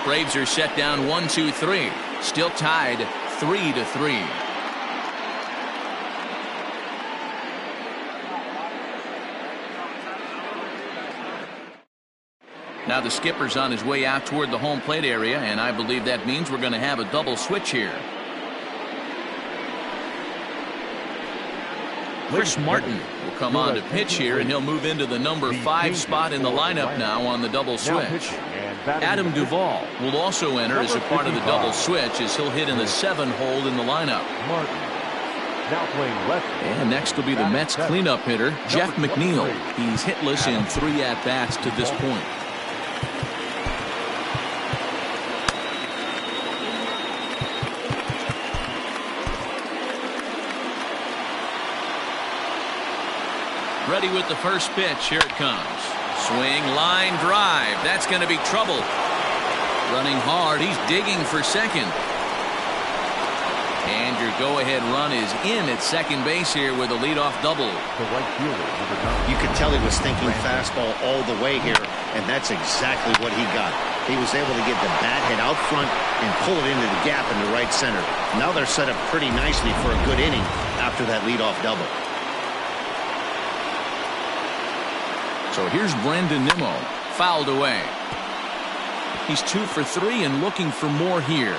A: Braves are set down 1-2-3. Still tied 3-3. Now the skipper's on his way out toward the home plate area, and I believe that means we're going to have a double switch here. Chris Martin will come on to pitch here, and he'll move into the number 5 spot in the lineup now on the double switch. Adam Duvall will also enter as a part of the double switch as he'll hit in the 7 hole in the lineup. And next will be the Mets cleanup hitter, Jeff McNeil. He's hitless in 3 at-bats to this point. Ready with the first pitch. Here it comes. Swing, line drive. That's going to be trouble. Running hard. He's digging for second. And your go-ahead run is in at second base here with a leadoff double.
G: You could tell he was thinking fastball all the way here, and that's exactly what he got. He was able to get the bat head out front and pull it into the gap in the right center. Now they're set up pretty nicely for a good inning after that leadoff double.
A: So here's Brandon Nimmo, fouled away. He's 2 for 3 and looking for more here.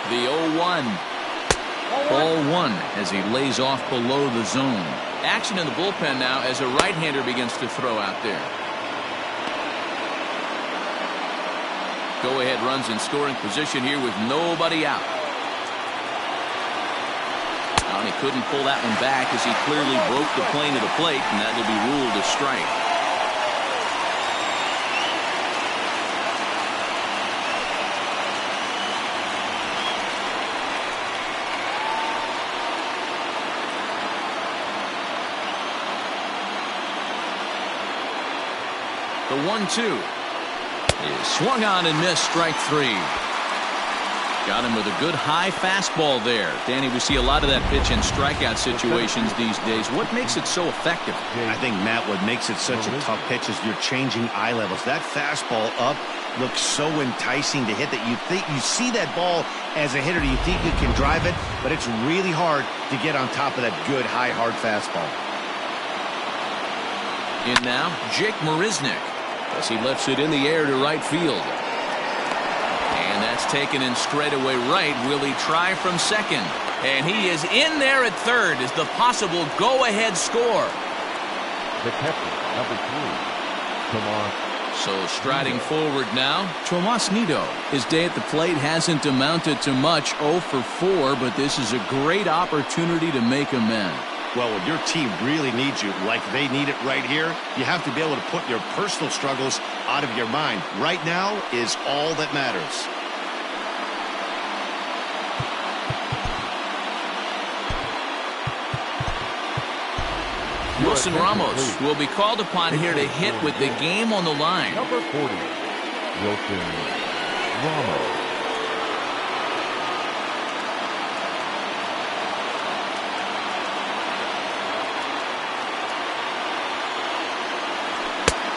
A: The 0-1. Ball 1 as he lays off below the zone. Action in the bullpen now as a right-hander begins to throw out there. Go-ahead runs in scoring position here with nobody out. And he couldn't pull that one back as he clearly broke the plane of the plate, and that will be ruled a strike. The 1-2. Is swung on and missed, strike 3. Got him with a good high fastball there. Danny, we see a lot of that pitch in strikeout situations these days. What makes it so effective?
G: I think, Matt, what makes it such a tough pitch is you're changing eye levels. That fastball up looks so enticing to hit that you see that ball as a hitter, you think you can drive it, but it's really hard to get on top of that good high hard fastball.
A: In now, Jake Marisnick as he lifts it in the air to right field. And that's taken in straightaway right. Will he try from second? And he is in there at third as the possible go-ahead score.
E: The catcher, number 3, Tomas.
A: So striding forward now, Tomas Nido. His day at the plate hasn't amounted to much, 0 for 4, but this is a great opportunity to make amends.
G: Well, when your team really needs you, like they need it right here, you have to be able to put your personal struggles out of your mind. Right now is all that matters.
A: Wilson Ramos will be called upon here to hit with the game on the line.
E: Number 40, Wilson Ramos.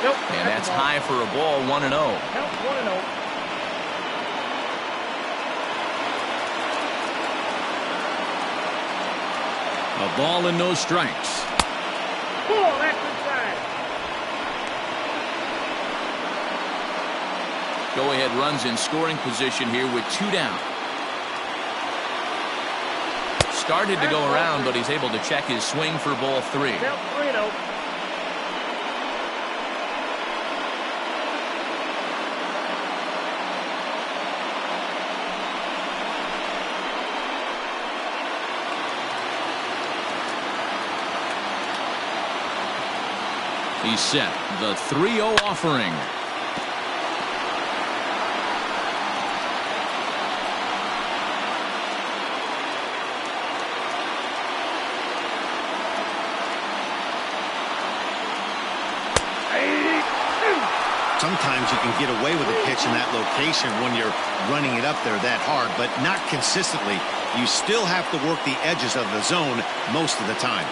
A: And that's high for a ball, 1-0.
C: Count 1-0.
A: A ball and no strikes.
C: Ball, that's inside.
A: Go-ahead runs in scoring position here with 2 down. Started to go around, but he's able to check his swing for ball 3.
C: Count 3-0.
A: He's set. The 3-0 offering.
G: Sometimes you can get away with a pitch in that location when you're running it up there that hard, but not consistently. You still have to work the edges of the zone most of the time.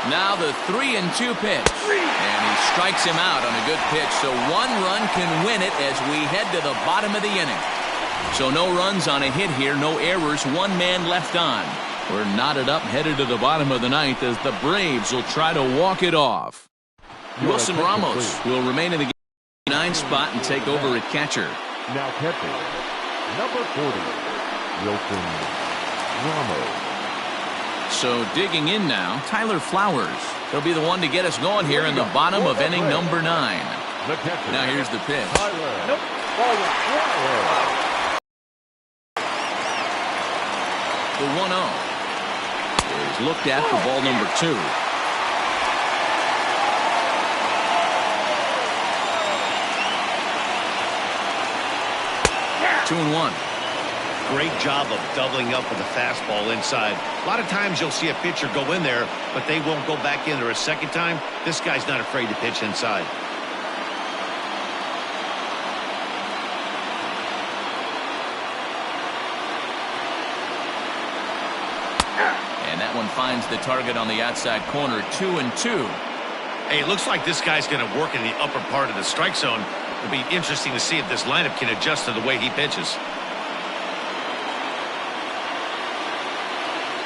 A: Now the 3-2 pitch. And he strikes him out on a good pitch, so 1 run can win it as we head to the bottom of the inning. So no runs on a hit here, no errors, 1 man left on. We're knotted up, headed to the bottom of the ninth as the Braves will try to walk it off. Wilson Ramos will remain in the game 9 spot and take over at catcher.
E: Now catching, number 40, Wilson Ramos.
A: So digging in now, Tyler Flowers. He'll be the one to get us going here in the bottom of inning number 9. Now here's the pitch.
C: Nope. Ball
A: The 1-0 is looked at for ball number 2.
C: Yeah.
A: 2-1.
G: Great job of doubling up with a fastball inside. A lot of times you'll see a pitcher go in there, but they won't go back in there a second time. This guy's not afraid to pitch inside.
A: And that one finds the target on the outside corner. 2-2.
G: Hey, it looks like this guy's going to work in the upper part of the strike zone. It'll be interesting to see if this lineup can adjust to the way he pitches.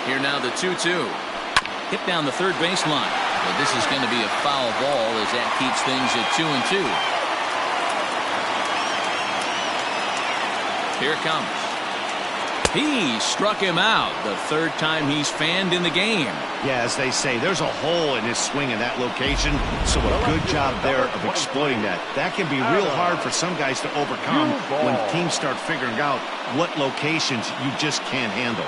A: Here now the 2-2. Hit down the third baseline. But this is going to be a foul ball as that keeps things at 2-2. Here it comes. He struck him out the 3rd time he's fanned in the game.
G: Yeah, as they say, there's a hole in his swing in that location, so a good job there of exploiting that. That can be real hard for some guys to overcome when teams start figuring out what locations you just can't handle.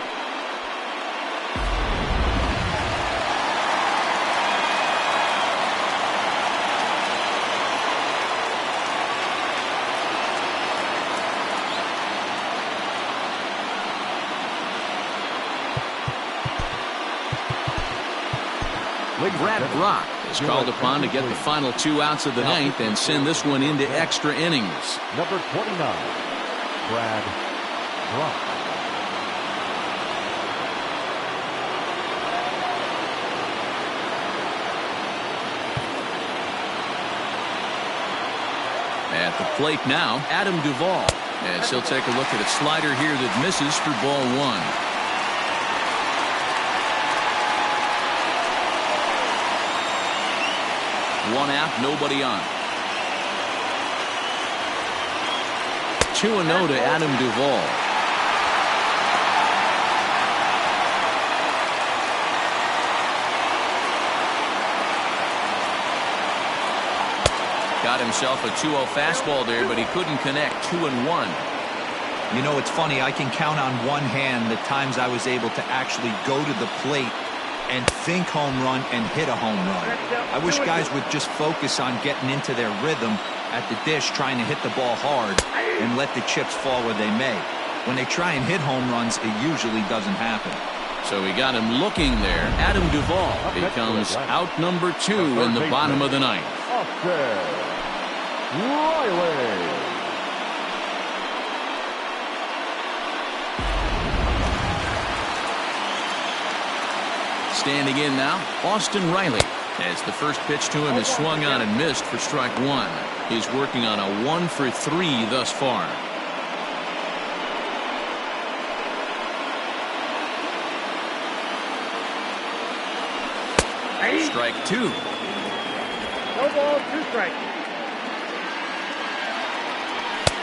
A: Brad Brock is called upon to get the final 2 outs of the 9th and send this one into extra innings.
E: Number 29, Brad Brock.
A: At the plate now, Adam Duvall. As he'll take a look at a slider here that misses for ball 1. 1 out, nobody on. 2-0 to Adam Duvall. Got himself a 2-0 fastball there, but he couldn't connect. 2-1.
D: You know, it's funny. I can count on one hand the times I was able to actually go to the plate and think home run and hit a home run. I wish guys would just focus on getting into their rhythm at the dish, trying to hit the ball hard and let the chips fall where they may. When they try and hit home runs, it usually doesn't happen.
A: So we got him looking there. Adam Duvall becomes out number 2 in the bottom of the 9th.
E: Riley.
A: Standing in now, Austin Riley. As the first pitch to him is swung on and missed for strike 1. He's working on a 1 for 3 thus far. Strike 2.
C: No ball, 2 strikes.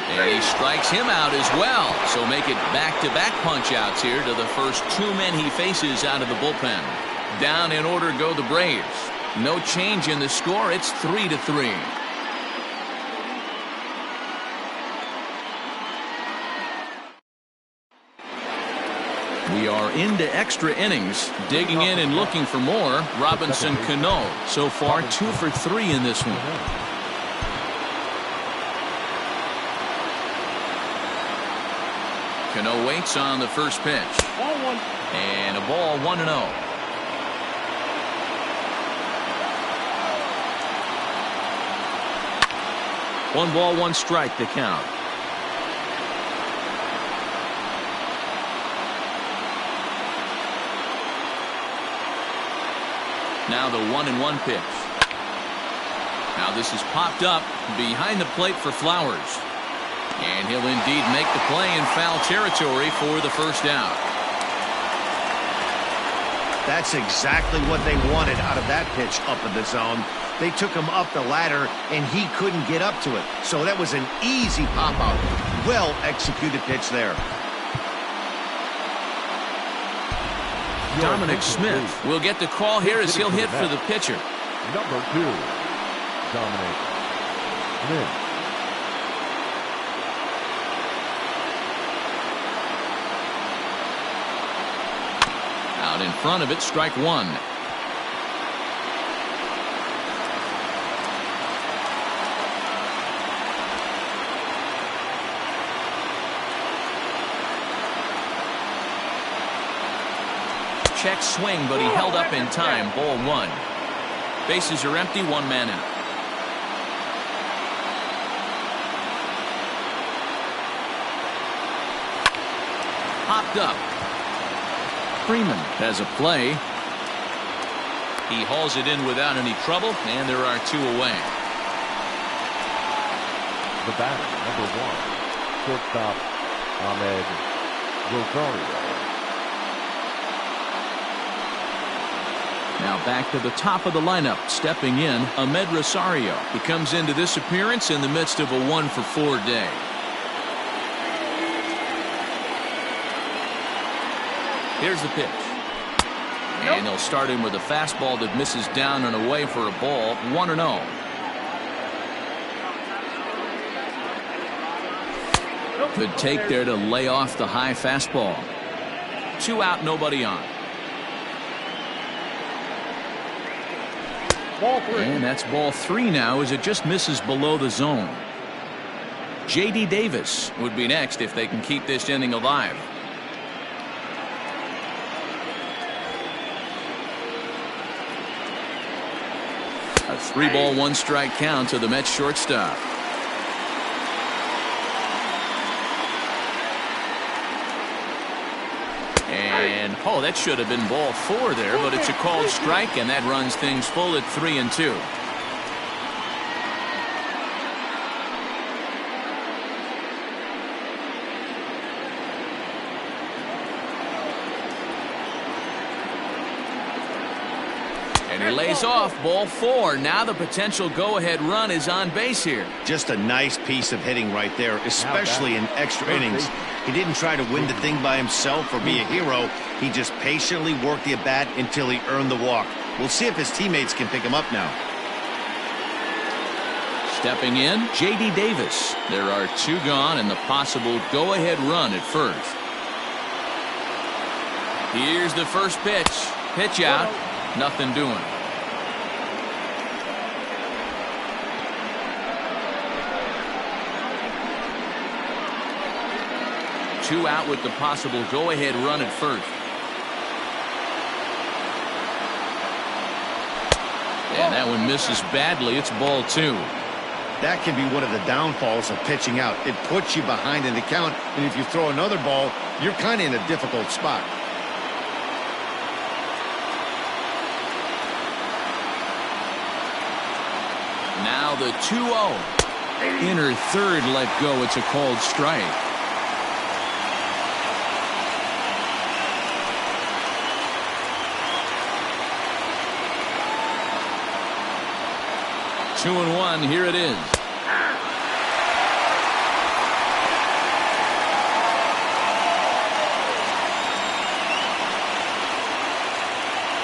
A: And he strikes him out as well. So make it back-to-back punch-outs here to the first 2 men he faces out of the bullpen. Down in order go the Braves. No change in the score. It's 3-3. We are into extra innings. Digging in and looking for more. Robinson Cano. So far 2 for 3 in this one. Cano waits on the first pitch.
C: Ball 1.
A: And a ball 1-0. One ball, one strike to count. Now the 1-1 pitch. Now this is popped up behind the plate for Flowers. And he'll indeed make the play in foul territory for the first out.
B: That's exactly what they wanted out of that pitch up in the zone. They took him up the ladder, and he couldn't get up to it. So that was an easy pop-out. Well-executed pitch there.
A: Dominic Smith will get the call here as he'll hit for the pitcher.
E: Number 2, Dominic Smith.
A: Out in front of it, strike one. Check swing, but he held up in time. Ball 1. Bases are empty, 1 man out. Popped up. Freeman has a play. He hauls it in without any trouble, and there are 2 away.
E: The batter, number 1, shortstop Ahmed Rosario.
A: Now back to the top of the lineup. Stepping in, Ahmed Rosario. He comes into this appearance in the midst of a 1-for-4 day. Here's the pitch. And they'll start him with a fastball that misses down and away for a ball. 1-0. Good take there to lay off the high fastball. 2 out, nobody on.
C: Ball 3.
A: And that's ball 3 now as it just misses below the zone. J.D. Davis would be next if they can keep this inning alive. A 3-ball, 1-strike count to the Mets shortstop. And that should have been ball 4 there, but it's a called strike, and that runs things full at 3-2. And he lays off. Ball 4. Now the potential go-ahead run is on base here.
B: Just a nice piece of hitting right there, especially in extra innings. He didn't try to win the thing by himself or be a hero. He just patiently worked the at-bat until he earned the walk. We'll see if his teammates can pick him up now.
A: Stepping in, J.D. Davis. There are 2 gone and the possible go-ahead run at first. Here's the first pitch. Pitch out. Nothing doing. Two out with the possible go-ahead run at first. And that one misses badly. It's ball 2.
B: That can be one of the downfalls of pitching out. It puts you behind in the count, and if you throw another ball, you're kind of in a difficult spot.
A: Now the 2-0. Inner third let go. It's a called strike. Two and one. Here it is.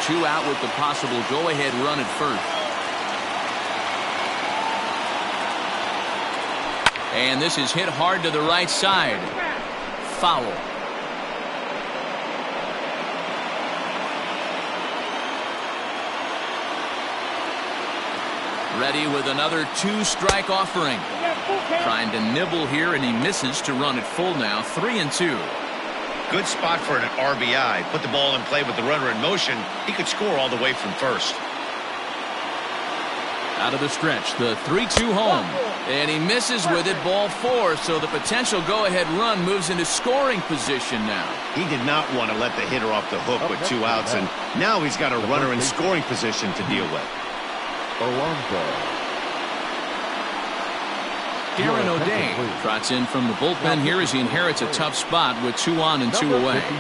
A: Two out with the possible go-ahead run at first. And this is hit hard to the right side. Foul. Ready with another 2-strike offering. Trying to nibble here, and he misses to run it full now. 3-2.
G: Good spot for an RBI. Put the ball in play with the runner in motion. He could score all the way from first.
A: Out of the stretch, the 3-2 home. And he misses with it, ball 4. So the potential go-ahead run moves into scoring position now.
G: He did not want to let the hitter off the hook with 2 outs, and now he's got a runner in scoring position to deal with.
E: Alonso.
A: Aaron O'Day trots in from the bullpen here as he inherits a tough spot with 2 on and 2 away.
E: Aaron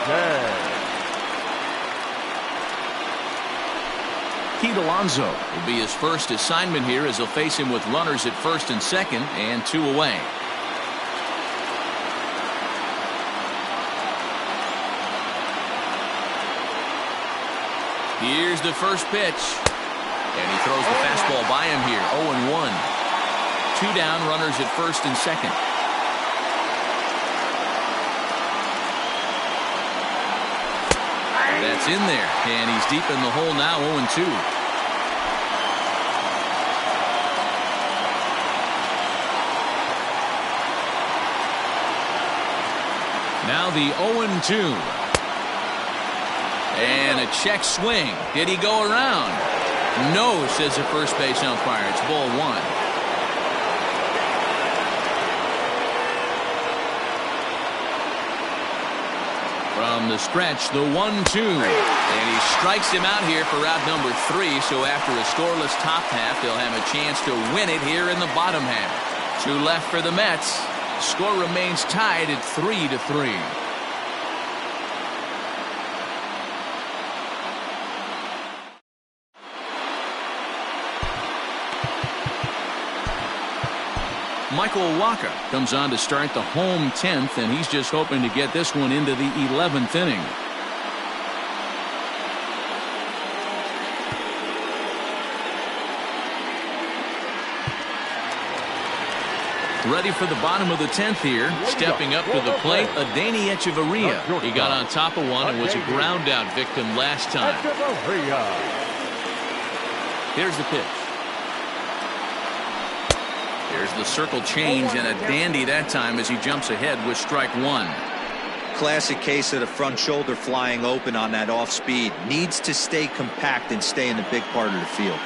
E: O'Day.
A: Pete Alonso will be his first assignment here as he'll face him with runners at first and second and 2 away. Here's the first pitch. And he throws the fastball by him here. 0-1. 2 down, runners at first and second. That's in there, and he's deep in the hole now. 0-2. Now the 0-2. And a check swing. Did he go around? No, says the first base umpire. It's ball 1. From the stretch, the 1-2. And he strikes him out here for out number 3. So after a scoreless top half, they'll have a chance to win it here in the bottom half. 2 left for the Mets. Score remains tied at 3-3. Michael Walker comes on to start the home 10th, and he's just hoping to get this one into the 11th inning. Ready for the bottom of the 10th here. Stepping up to the plate, Adeiny Echeverria. He got on top of one and was a ground out victim last time. Here's the pitch. Here's the circle change, and a dandy that time as he jumps ahead with strike 1.
D: Classic case of the front shoulder flying open on that off speed. Needs to stay compact and stay in the big part of the field.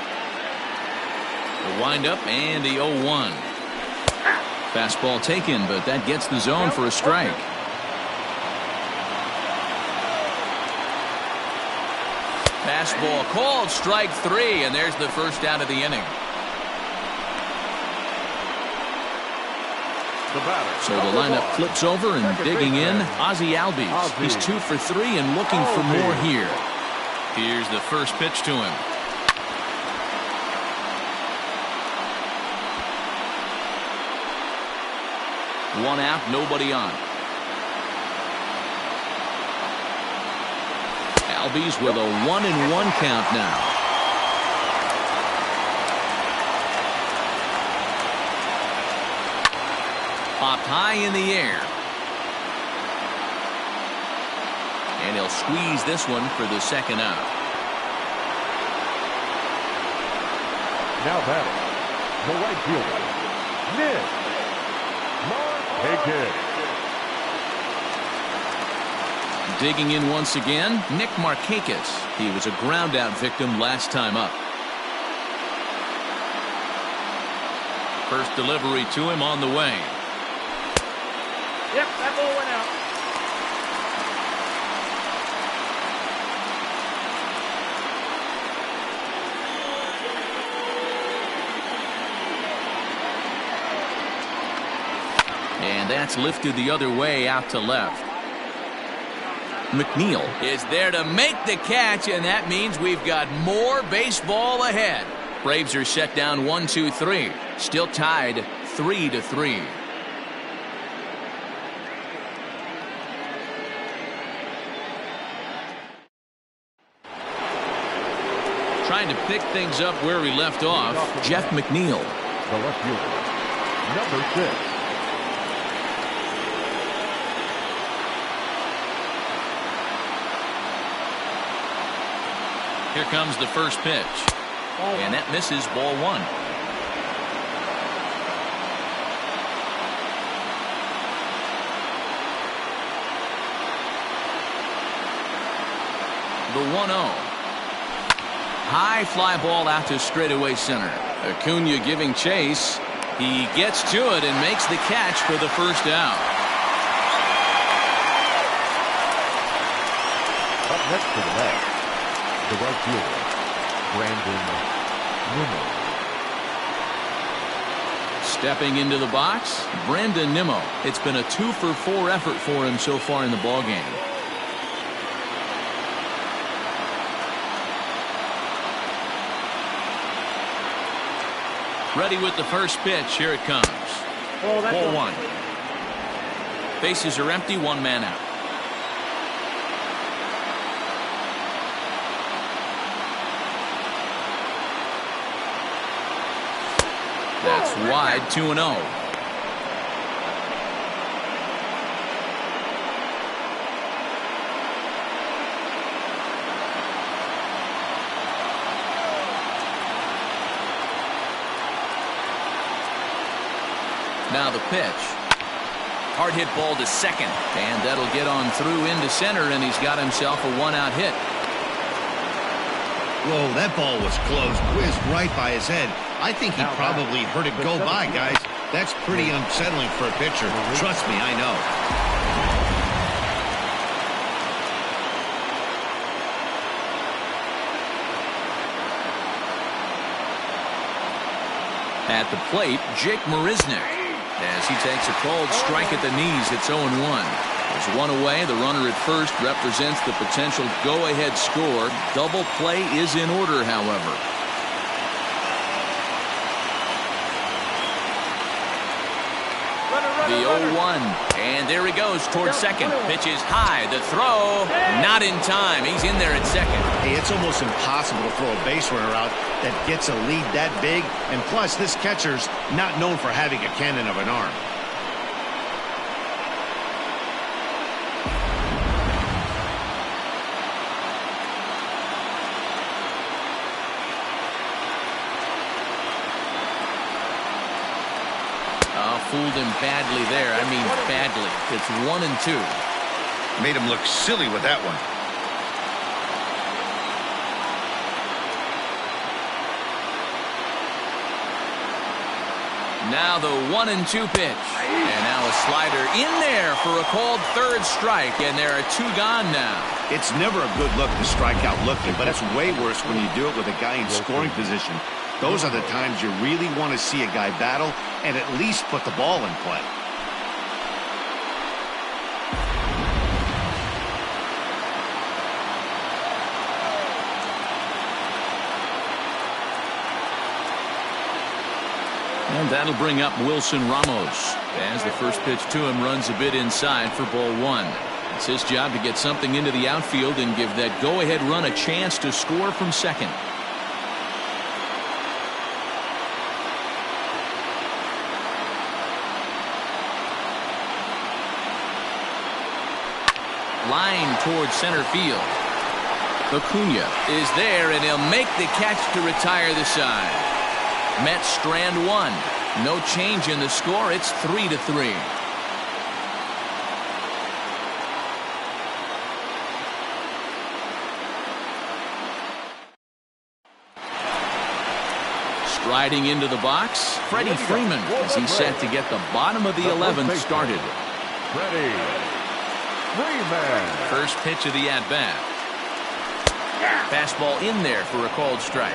A: The windup and the 0-1. Fastball taken, but that gets the zone for a strike. Fastball called, strike 3, and there's the first out of the inning. So the lineup flips over, and digging in, Ozzie Albies. He's 2 for 3 and looking for more here. Here's the first pitch to him. One out, nobody on. Albies with a 1-1 count now. Popped high in the air. And he'll squeeze this one for the second out.
E: Now batting, the right fielder, Nick Markakis.
A: Digging in once again, Nick Markakis. He was a ground out victim last time up. First delivery to him on the way.
C: Yep, that ball went out.
A: And that's lifted the other way out to left. McNeil is there to make the catch, and that means we've got more baseball ahead. Braves are set down 1-2-3. Still tied 3-3. Trying to pick things up where we left off, Jeff McNeil.
E: The left fielder, number 6.
A: Here comes the first pitch. And that misses, ball one. The 1-0. High fly ball out to straightaway center. Acuna giving chase. He gets to it and makes the catch for the first out.
E: Up next to the bat, the right fielder, Brandon Nimmo.
A: Stepping into the box, Brandon Nimmo. It's been a 2-for-4 effort for him so far in the ballgame. Ready with the first pitch. Here it comes. Ball one. Bases are empty. One man out. That's wide. 2-0. Now the pitch. Hard hit ball to second. And that'll get on through into center, and he's got himself a one-out hit.
G: Whoa, that ball was close. Whizzed right by his head. I think he probably heard it go by, guys. That's pretty unsettling for a pitcher. Trust me, I know.
A: At the plate, Jake Marisnick. As he takes a called strike at the knees, it's 0-1. There's one away. The runner at first represents the potential go-ahead score. Double play is in order, however. The 0-1. And there he goes towards second. Pitch is high. The throw, not in time. He's in there at second.
G: Hey, it's almost impossible to throw a base runner out that gets a lead that big. And plus, this catcher's not known for having a cannon of an arm.
A: Fooled him badly there. I mean badly. It's 1-2.
G: Made him look silly with that one.
A: Now the 1-2 pitch. And now a slider in there for a called third strike. And there are two gone now.
G: It's never a good look to strike out looking, but it's way worse when you do it with a guy in scoring position. Those are the times you really want to see a guy battle and at least put the ball in play.
A: And that'll bring up Wilson Ramos as the first pitch to him runs a bit inside for ball one. It's his job to get something into the outfield and give that go-ahead run a chance to score from second. Line towards center field. Acuna is there, and he'll make the catch to retire the side. Mets strand one. No change in the score. It's 3-3. Striding into the box, Freddie Freeman as he's set to get the bottom of the 11th started.
E: Freddie Freeman.
A: First pitch of the at-bat. Fastball in there for a called strike.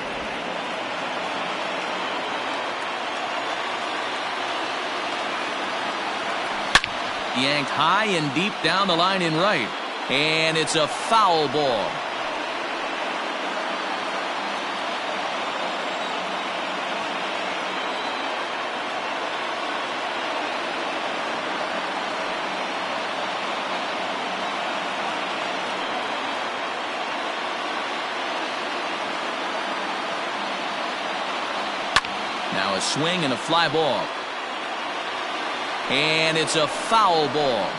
A: Yanked high and deep down the line in right. And it's a foul ball. Now a swing and a fly ball. And it's a foul ball.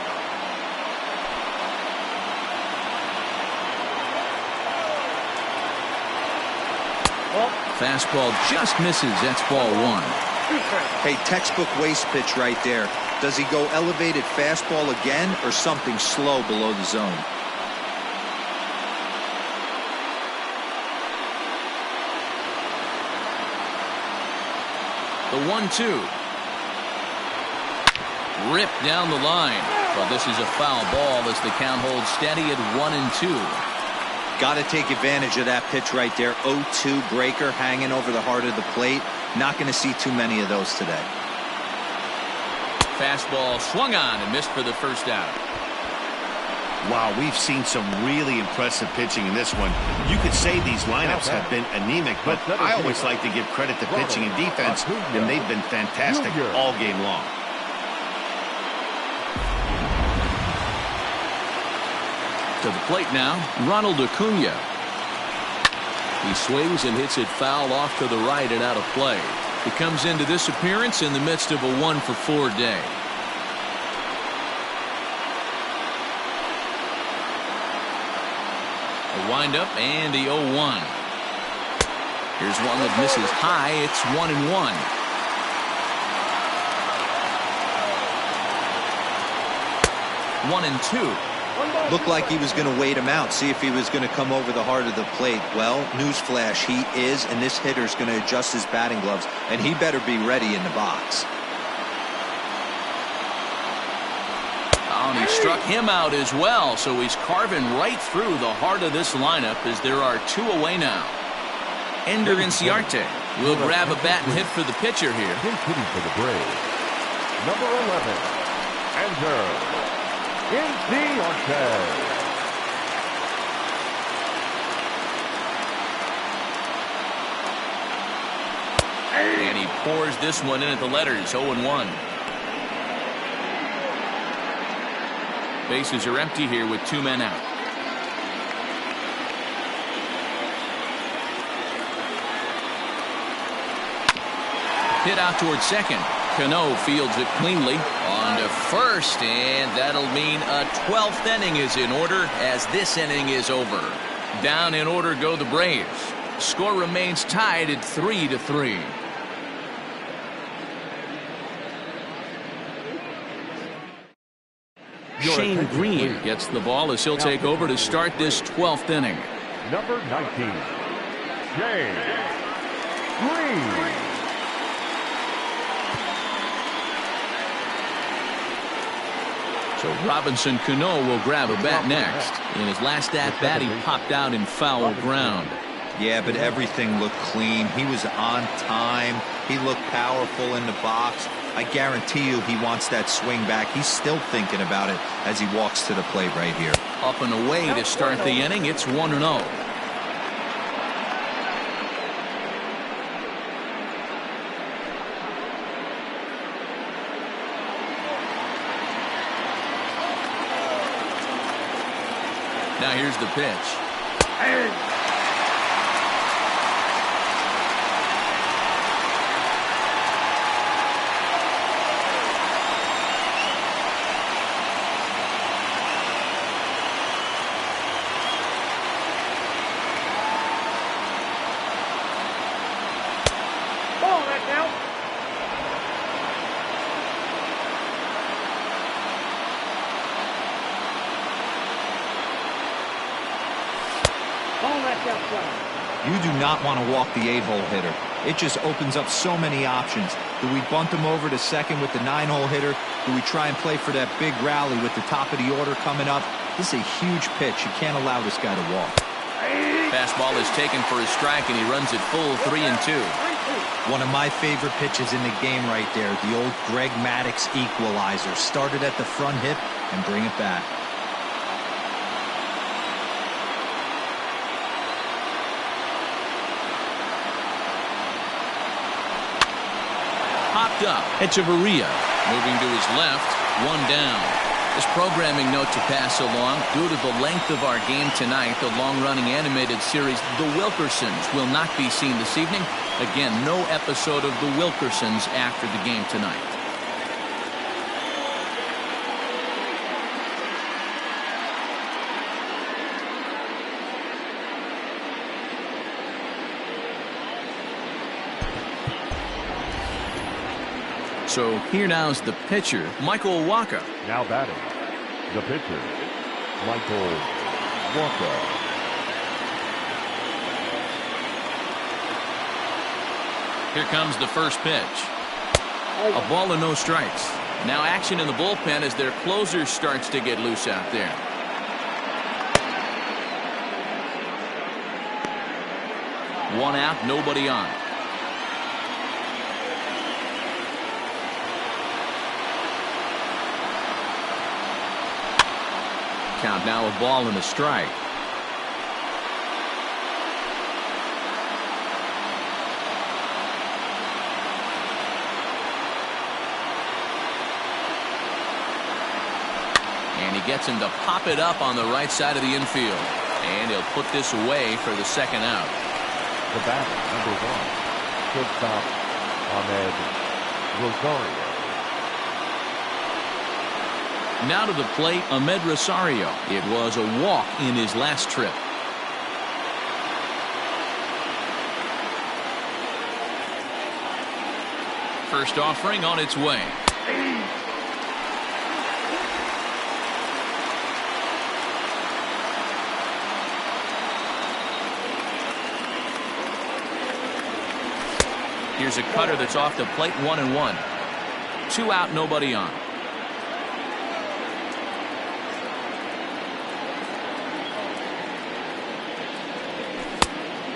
A: Fastball just misses. That's ball 1.
D: Hey, textbook waste pitch right there. Does he go elevated fastball again or something slow below the zone?
A: The 1-2. Ripped down the line. Well, this is a foul ball as the count holds steady at 1-2.
D: Got to take advantage of that pitch right there. 0-2 breaker hanging over the heart of the plate. Not going to see too many of those today.
A: Fastball swung on and missed for the first out.
B: Wow, we've seen some really impressive pitching in this one. You could say these lineups have been anemic, but I always like to give credit to pitching and defense, and they've been fantastic all game long.
A: To the plate now, Ronald Acuna. He swings and hits it foul off to the right and out of play. He comes into this appearance in the midst of a 1-for-4 day. A windup and the 0-1. Here's one that misses high. It's 1-1. One and 2.
D: Looked like he was going to wait him out, see if he was going to come over the heart of the plate. Well, newsflash, he is, and this hitter's going to adjust his batting gloves, and he better be ready in the box.
A: Oh, and he struck him out as well, so he's carving right through the heart of this lineup as there are 2 away now. Ender Inciarte will grab a bat and hit for the pitcher here.
E: Hitting for the Braves, number 11, Ender Inciarte.
A: And he pours this one in at the letters. 0-1. Bases are empty here with 2 men out. Hit out towards second. Cano fields it cleanly on to first, and that'll mean a 12th inning is in order as this inning is over. Down in order go the Braves. Score remains tied at 3-3. Shane Green gets the ball as he'll take over to start this 12th inning.
E: Number 19, Shane Green.
A: So Robinson Cano will grab a bat next. In his last at-bat, he popped out in foul ground.
D: Yeah, but everything looked clean. He was on time. He looked powerful in the box. I guarantee you he wants that swing back. He's still thinking about it as he walks to the plate right here.
A: Up and away to start the inning. It's 1-0. Now here's the pitch.
C: Ball, that's out. Ball, that's outside.
D: You do not want to walk the 8-hole hitter. It just opens up so many options. Do we bunt him over to second with the 9-hole hitter? Do we try and play for that big rally with the top of the order coming up? This is a huge pitch. You can't allow this guy to walk.
A: Fastball is taken for a strike, and he runs it full 3-2.
D: One of my favorite pitches in the game right there. The old Greg Maddux equalizer. Started at the front hip and bring it back.
A: Popped up. Echeverria moving to his left. 1 down. This programming note to pass along. Due to the length of our game tonight, the long-running animated series The Wilkersons will not be seen this evening. Again, no episode of The Wilkersons after the game tonight. So here now's the pitcher, Michael Wacha.
E: Now batting, the pitcher, Michael Wacha.
A: Here comes the first pitch. A ball and no strikes. Now action in the bullpen as their closer starts to get loose out there. One out, nobody on. Count now, a ball and a strike. And he gets him to pop it up on the right side of the infield. And he'll put this away for the second out.
E: The batter, number 1, shortstop Ahmed Rosario.
A: Now to the plate, Ahmed Rosario. It was a walk in his last trip. First offering on its way. Here's a cutter that's off the plate, 1-1. 2 out, nobody on.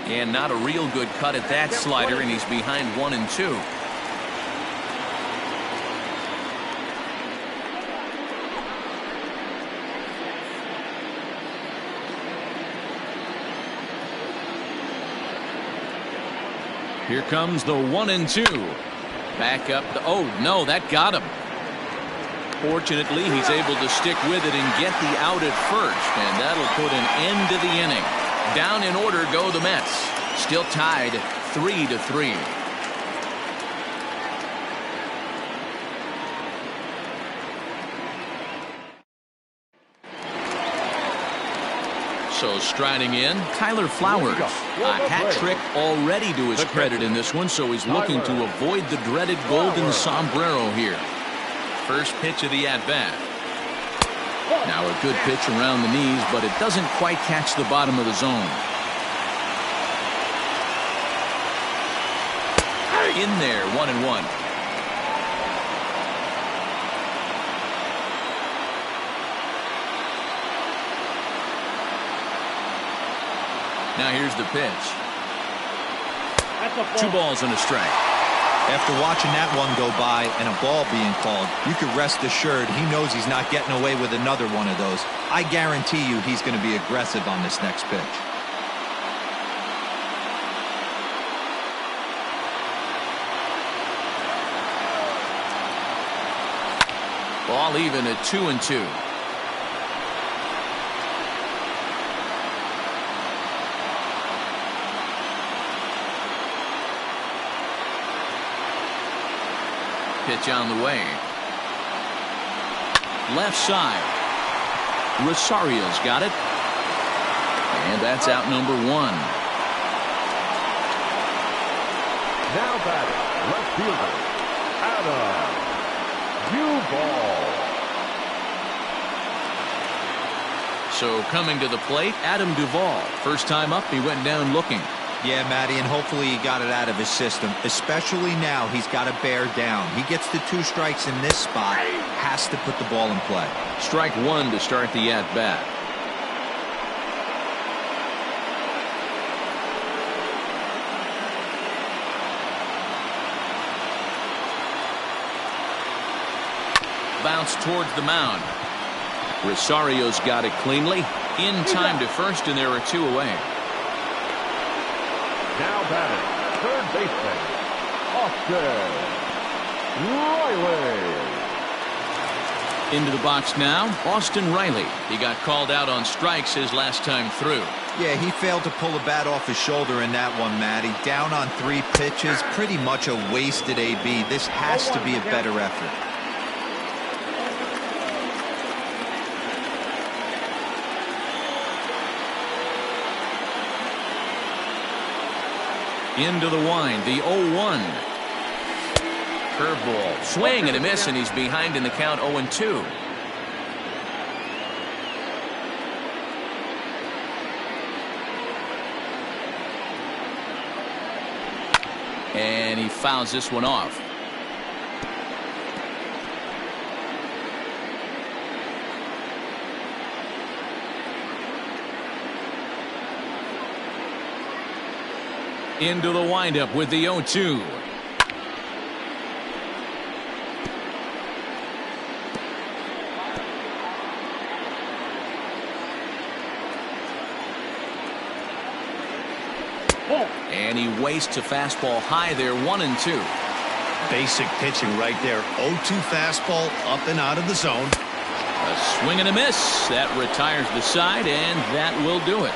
A: And not a real good cut at that slider, and he's behind 1-2. Here comes the 1-2. Back up the, oh no, that got him. Fortunately, he's able to stick with it and get the out at first, and that'll put an end to the inning. Down in order go the Mets. Still tied 3-3. So striding in, Tyler Flowers. A hat trick already to his credit in this one, so he's looking to avoid the dreaded golden sombrero here. First pitch of the at-bat. Now a good pitch around the knees, but it doesn't quite catch the bottom of the zone. In there, 1-1. Now here's the pitch. 2 balls and a strike.
D: After watching that one go by and a ball being called, you can rest assured he knows he's not getting away with another one of those. I guarantee you he's going to be aggressive on this next pitch.
A: Ball even at 2-2. Pitch on the way. Left side. Rosario's got it. And that's out number 1.
E: Now batting, left fielder, Adam Duvall.
A: So coming to the plate, Adam Duvall. First time up, he went down looking.
D: Yeah, Matty, and hopefully he got it out of his system. Especially now, he's got to bear down. He gets the 2 strikes in this spot, has to put the ball in play.
A: Strike 1 to start the at-bat. Bounce towards the mound. Rosario's got it cleanly. In time to first, and there are 2 away.
E: Now batting, third baseman, Austin Riley.
A: Into the box now, Austin Riley. He got called out on strikes his last time through.
D: Yeah, he failed to pull the bat off his shoulder in that one, Matty. Down on 3 pitches, pretty much a wasted AB. This has to be a better effort. Into the wind, the 0-1.
A: Curveball. Swing and a miss, and he's behind in the count 0-2. And he fouls this one off. Into the windup with the 0-2. And he wastes a fastball high there, 1-2.
B: Basic pitching right there. 0-2 fastball up and out of the zone.
A: A swing and a miss. That retires the side, and that will do it.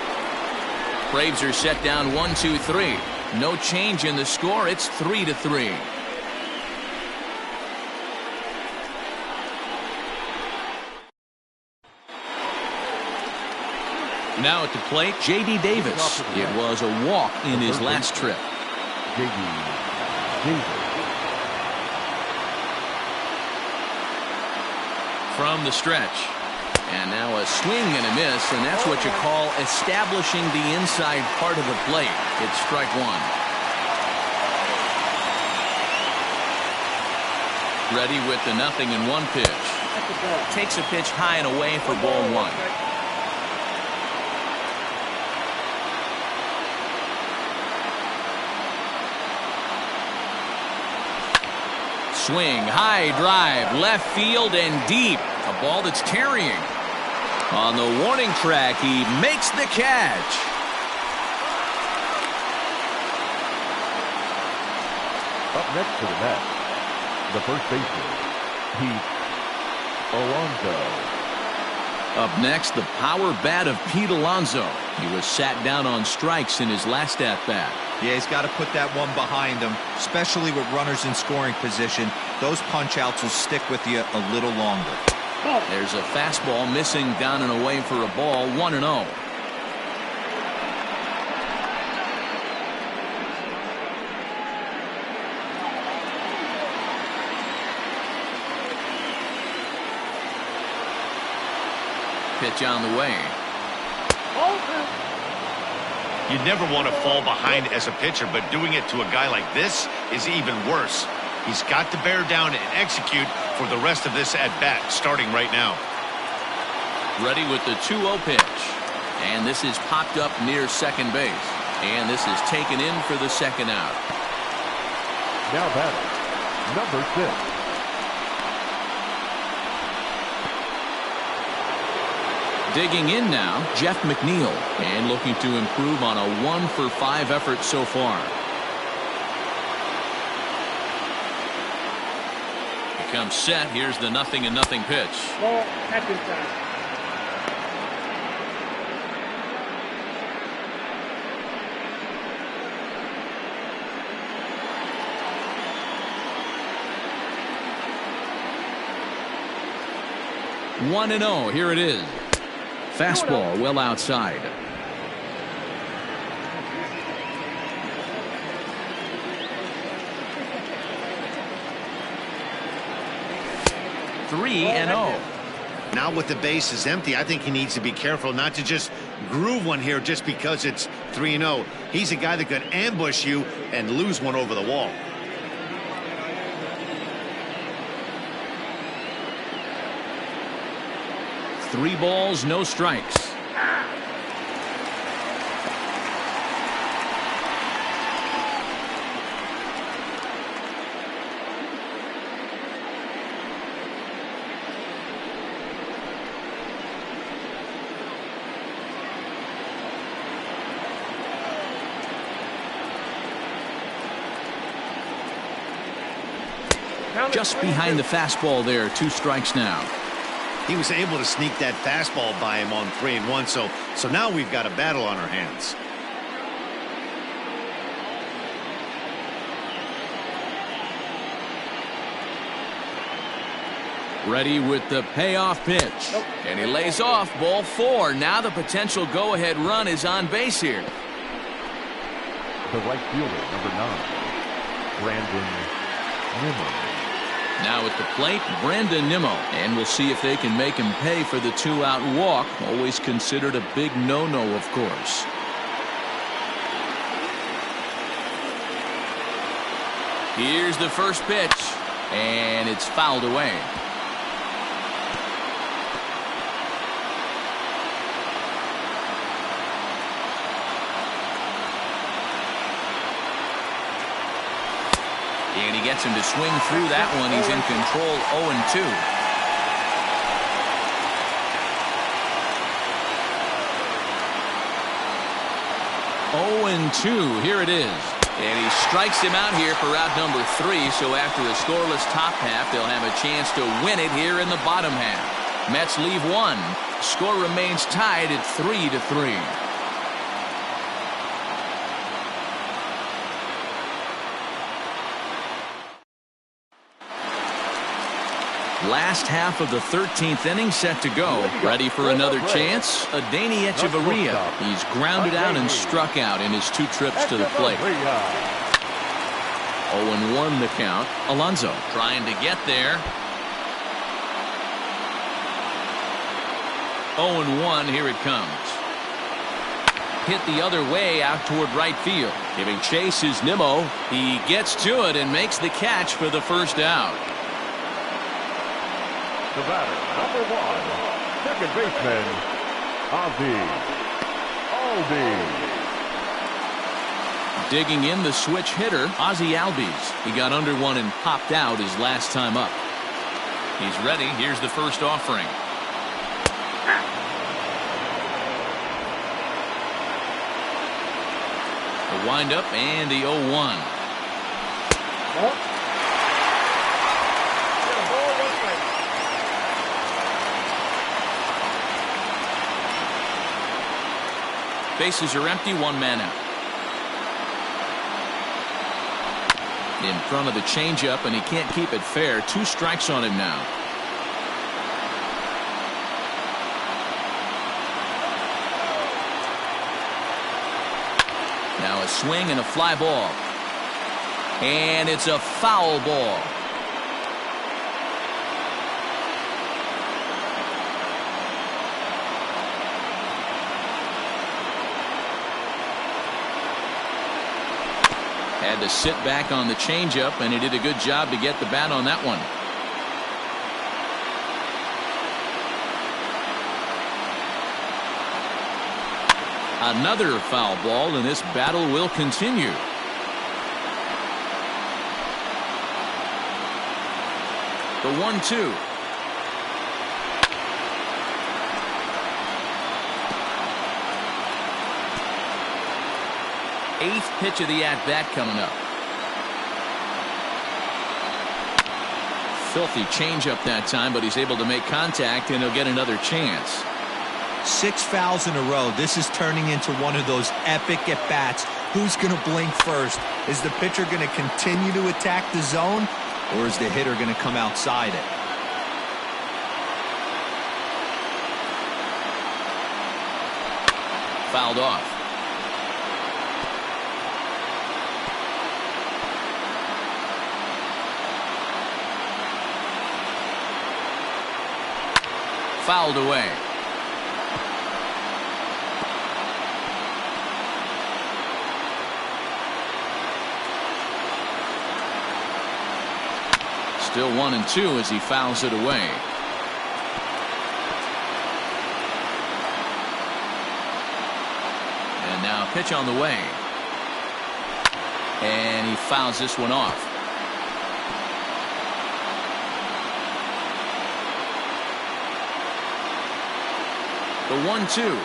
A: Braves are set down 1-2-3. No change in the score. It's 3-3. Now at the plate, J.D. Davis. It was a walk in his last trip.
E: J.D. Davis.
A: From the stretch. And now a swing and a miss, and that's what you call establishing the inside part of the plate. It's strike one. Ready with the 0-1 pitch. Takes a pitch high and away for ball one. Swing, high drive, left field and deep. A ball that's carrying. On the warning track, he makes the catch.
E: Up next to the bat, the first baseman, Pete Alonso.
A: Up next, the power bat of Pete Alonso. He was sat down on strikes in his last at-bat.
D: Yeah, he's got to put that one behind him, especially with runners in scoring position. Those punch-outs will stick with you a little longer.
A: There's a fastball missing down and away for a ball, 1-0. Pitch on the way.
B: You never want to fall behind as a pitcher, but doing it to a guy like this is even worse. He's got to bear down and execute for the rest of this at-bat, starting right now.
A: Ready with the 2-0 pitch. And this is popped up near second base. And this is taken in for the second out.
E: Now batting, number 6.
A: Digging in now, Jeff McNeil, and looking to improve on a 1-for-5 effort so far. Becomes set. Here's the 0-0 pitch.
C: Ball at this time.
A: One and 0. Here it is. Fastball well outside. Three and 0.
G: Now with the base is empty, I think he needs to be careful not to just groove one here just because it's 3-0. He's a guy that could ambush you and lose one over the wall.
A: Three balls, no strikes. Just behind the fastball there, 2 strikes now.
G: He was able to sneak that fastball by him on 3-1, so now we've got a battle on our hands.
A: Ready with the payoff pitch. And he lays off, ball 4. Now the potential go-ahead run is on base here.
E: The right fielder, number 9, Brandon Nimmo.
A: Now at the plate, Brandon Nimmo. And we'll see if they can make him pay for the 2-out walk. Always considered a big no-no, of course. Here's the first pitch. And it's fouled away. And he gets him to swing through that one. He's in control, 0-2. 0-2, here it is. And he strikes him out here for out number 3. So after a scoreless top half, they'll have a chance to win it here in the bottom half. Mets leave 1. Score remains tied at 3-3. Last half of the 13th inning set to go. Ready for another chance? Adeiny Echeverria. He's grounded out and struck out in his 2 trips to the plate. 0-1 the count. Alonso trying to get there. 0-1, here it comes. Hit the other way out toward right field. Giving chase is Nimmo. He gets to it and makes the catch for the first out.
E: The batter, number 1, second baseman, Ozzie Albies.
A: Digging in the switch hitter, Ozzie Albies. He got under one and popped out his last time up. He's ready. Here's the first offering. The windup and the 0-1. Bases are empty, 1 man out. In front of the changeup, and he can't keep it fair. 2 strikes on him now. Now a swing and a fly ball. And it's a foul ball. Had to sit back on the changeup, and he did a good job to get the bat on that one. Another foul ball, and this battle will continue. The 1-2. Eighth pitch of the at-bat coming up. Filthy changeup that time, but he's able to make contact, and he'll get another chance.
D: 6 fouls in a row. This is turning into one of those epic at-bats. Who's going to blink first? Is the pitcher going to continue to attack the zone, or is the hitter going to come outside it?
A: Fouled off. Fouled away. Still 1-2 as he fouls it away. And now pitch on the way. And he fouls this one off. The 1-2.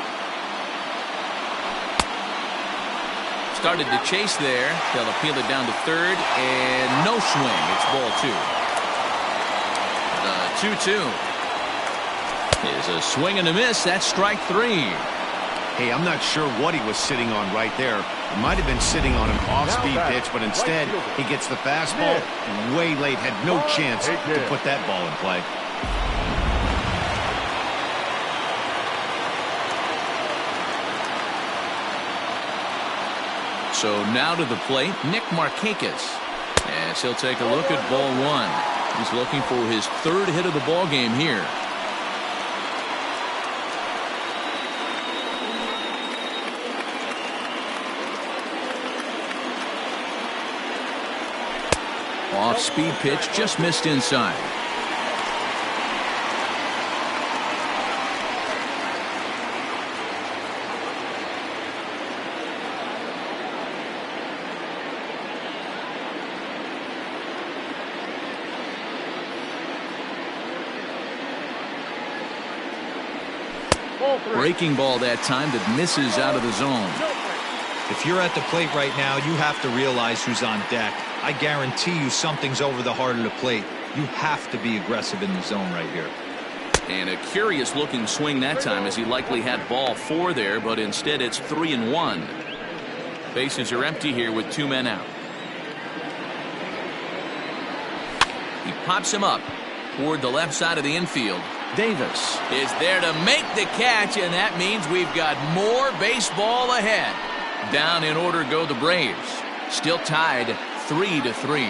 A: Started to chase there. They'll appeal it down to third, and no swing. It's ball 2. The 2-2 is a swing and a miss. That's strike 3.
B: Hey, I'm not sure what he was sitting on right there. He might have been sitting on an off-speed pitch, but instead he gets the fastball way late. Had no chance to put that ball in play. So now to the plate, Nick Markakis, as he'll take a look at ball 1.
A: He's looking for his third hit of the ball game here. Off-speed pitch, just missed inside. Breaking ball that time that misses out of the zone.
D: If you're at the plate right now, you have to realize who's on deck. I guarantee you something's over the heart of the plate. You have to be aggressive in the zone right here.
A: And a curious looking swing that time, as he likely had ball 4 there, but instead it's 3-1. Bases are empty here with 2 men out. He pops him up toward the left side of the infield. Davis is there to make the catch, and that means we've got more baseball ahead. Down in order go the Braves. Still tied 3-3.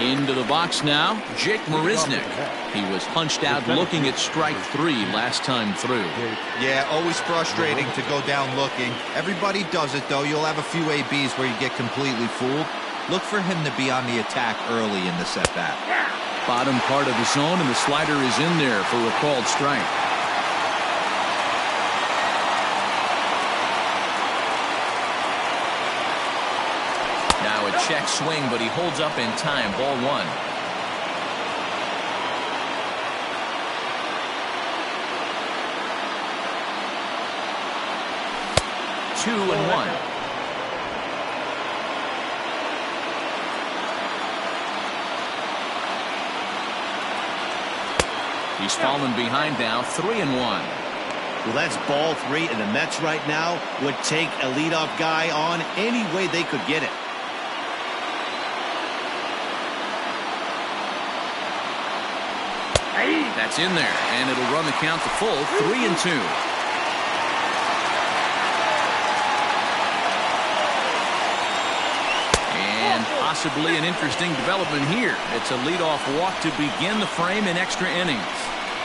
A: Into the box now, Jake Marisnick. He was punched out looking at strike 3 last time through.
D: Yeah, always frustrating to go down looking. Everybody does it, though. You'll have a few ABs where you get completely fooled. Look for him to be on the attack early in the at-bat.
A: Bottom part of the zone, and the slider is in there for a called strike. Now a check swing, but he holds up in time. Ball 1. Two and 1. He's fallen behind now, 3-1.
B: Well, that's ball 3, and the Mets right now would take a leadoff guy on any way they could get it.
A: That's in there, and it'll run the count to full, 3-2. And possibly an interesting development here. It's a leadoff walk to begin the frame in extra innings.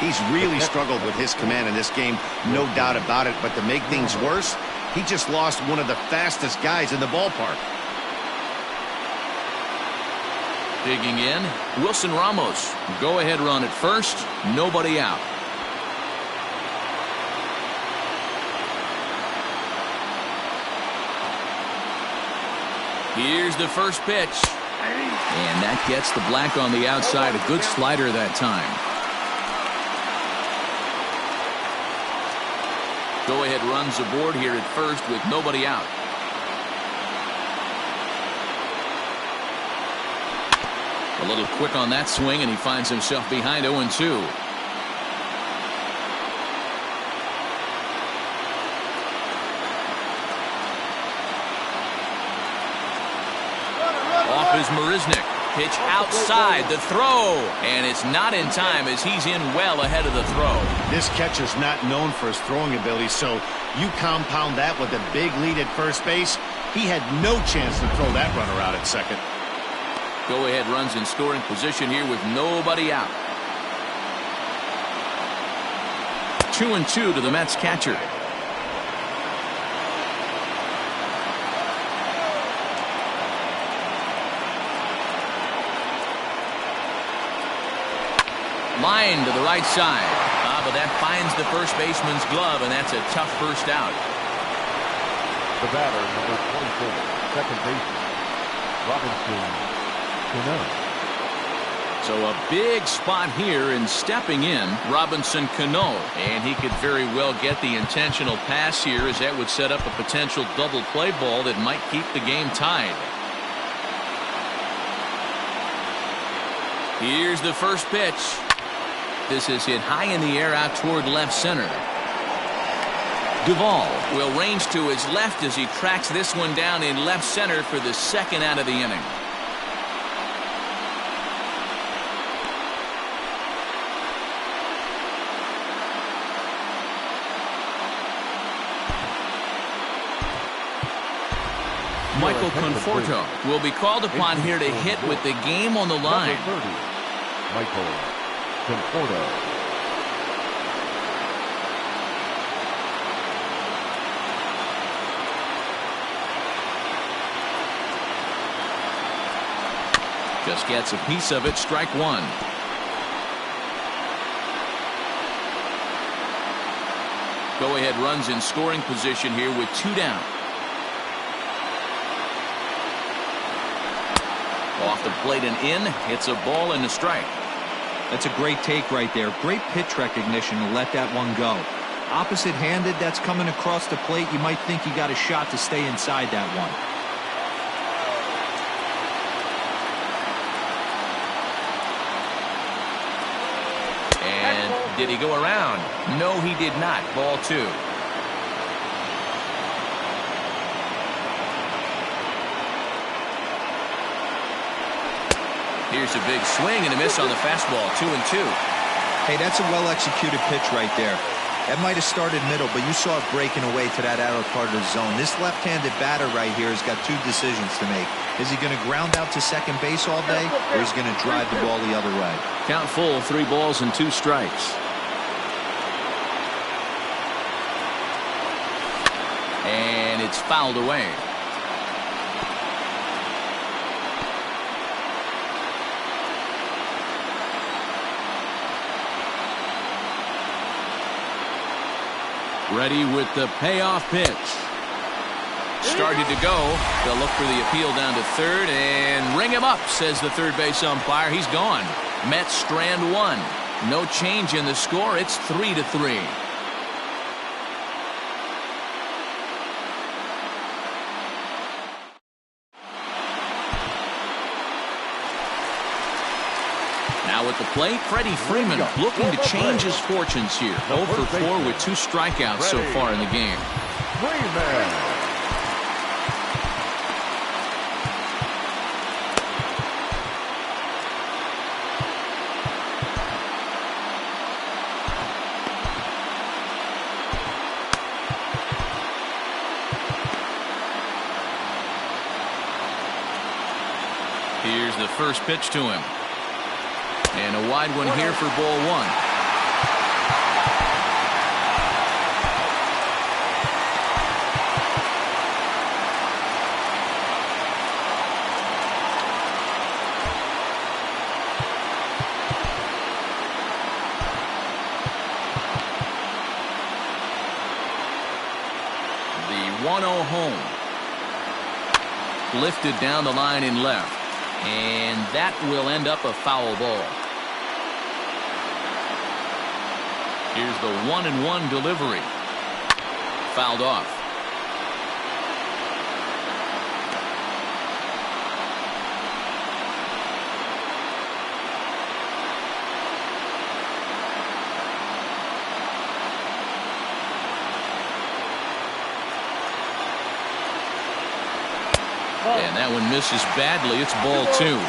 B: He's really struggled with his command in this game, no doubt about it. But to make things worse, he just lost one of the fastest guys in the ballpark.
A: Digging in, Wilson Ramos. Go ahead run at first, nobody out. Here's the first pitch. And that gets the black on the outside. A good slider that time. Go ahead runs aboard here at first with nobody out. A little quick on that swing, and he finds himself behind 0-2. Off is Marisnick. Pitch outside the throw, and it's not in time as he's in well ahead of the throw.
B: This catcher's not known for his throwing ability, so you compound that with a big lead at first base. He had no chance to throw that runner out at second.
A: Go ahead runs in scoring position here with nobody out. 2-2 to the Mets catcher. Line to the right side. But that finds the first baseman's glove, and that's a tough first out.
E: The batter, number 24, second baseman, Robinson Cano.
A: So a big spot here, and stepping in, Robinson Cano. And he could very well get the intentional pass here, as that would set up a potential double play ball that might keep the game tied. Here's the first pitch. This is hit high in the air out toward left center. Duvall will range to his left as he tracks this one down in left center for the second out of the inning. Michael Conforto will be called upon here to hit with the game on the line.
E: Number 30, Michael Conforto.
A: Just gets a piece of it, strike one. Go-ahead runs in scoring position here with 2 down. Off the plate and in, hits a ball and a strike.
D: That's a great take right there. Great pitch recognition to let that one go. Opposite-handed, that's coming across the plate. You might think you got a shot to stay inside that one.
A: And did he go around? No, he did not. Ball 2. Here's a big swing and a miss on the fastball. 2-2.
D: Hey, that's a well-executed pitch right there. That might have started middle, but you saw it breaking away to that outer part of the zone. This left-handed batter right here has got 2 decisions to make. Is he going to ground out to second base all day, or is he going to drive the ball the other way?
A: Count full, 3 balls and 2 strikes. And it's fouled away. Ready with the payoff pitch. Started to go. They'll look for the appeal down to third and ring him up, says the third base umpire. He's gone. Mets strand 1. No change in the score. It's 3-3. Now at the plate, Freddie Freeman looking to change his fortunes here. 0 for 4 with 2 strikeouts so far in the game.
E: Freeman.
A: Here's the first pitch to him. And a wide one here for ball 1. The 1-0 home. Lifted down the line in left. And that will end up a foul ball. Here's the 1-1 delivery. Fouled off. And that one misses badly. It's ball 2.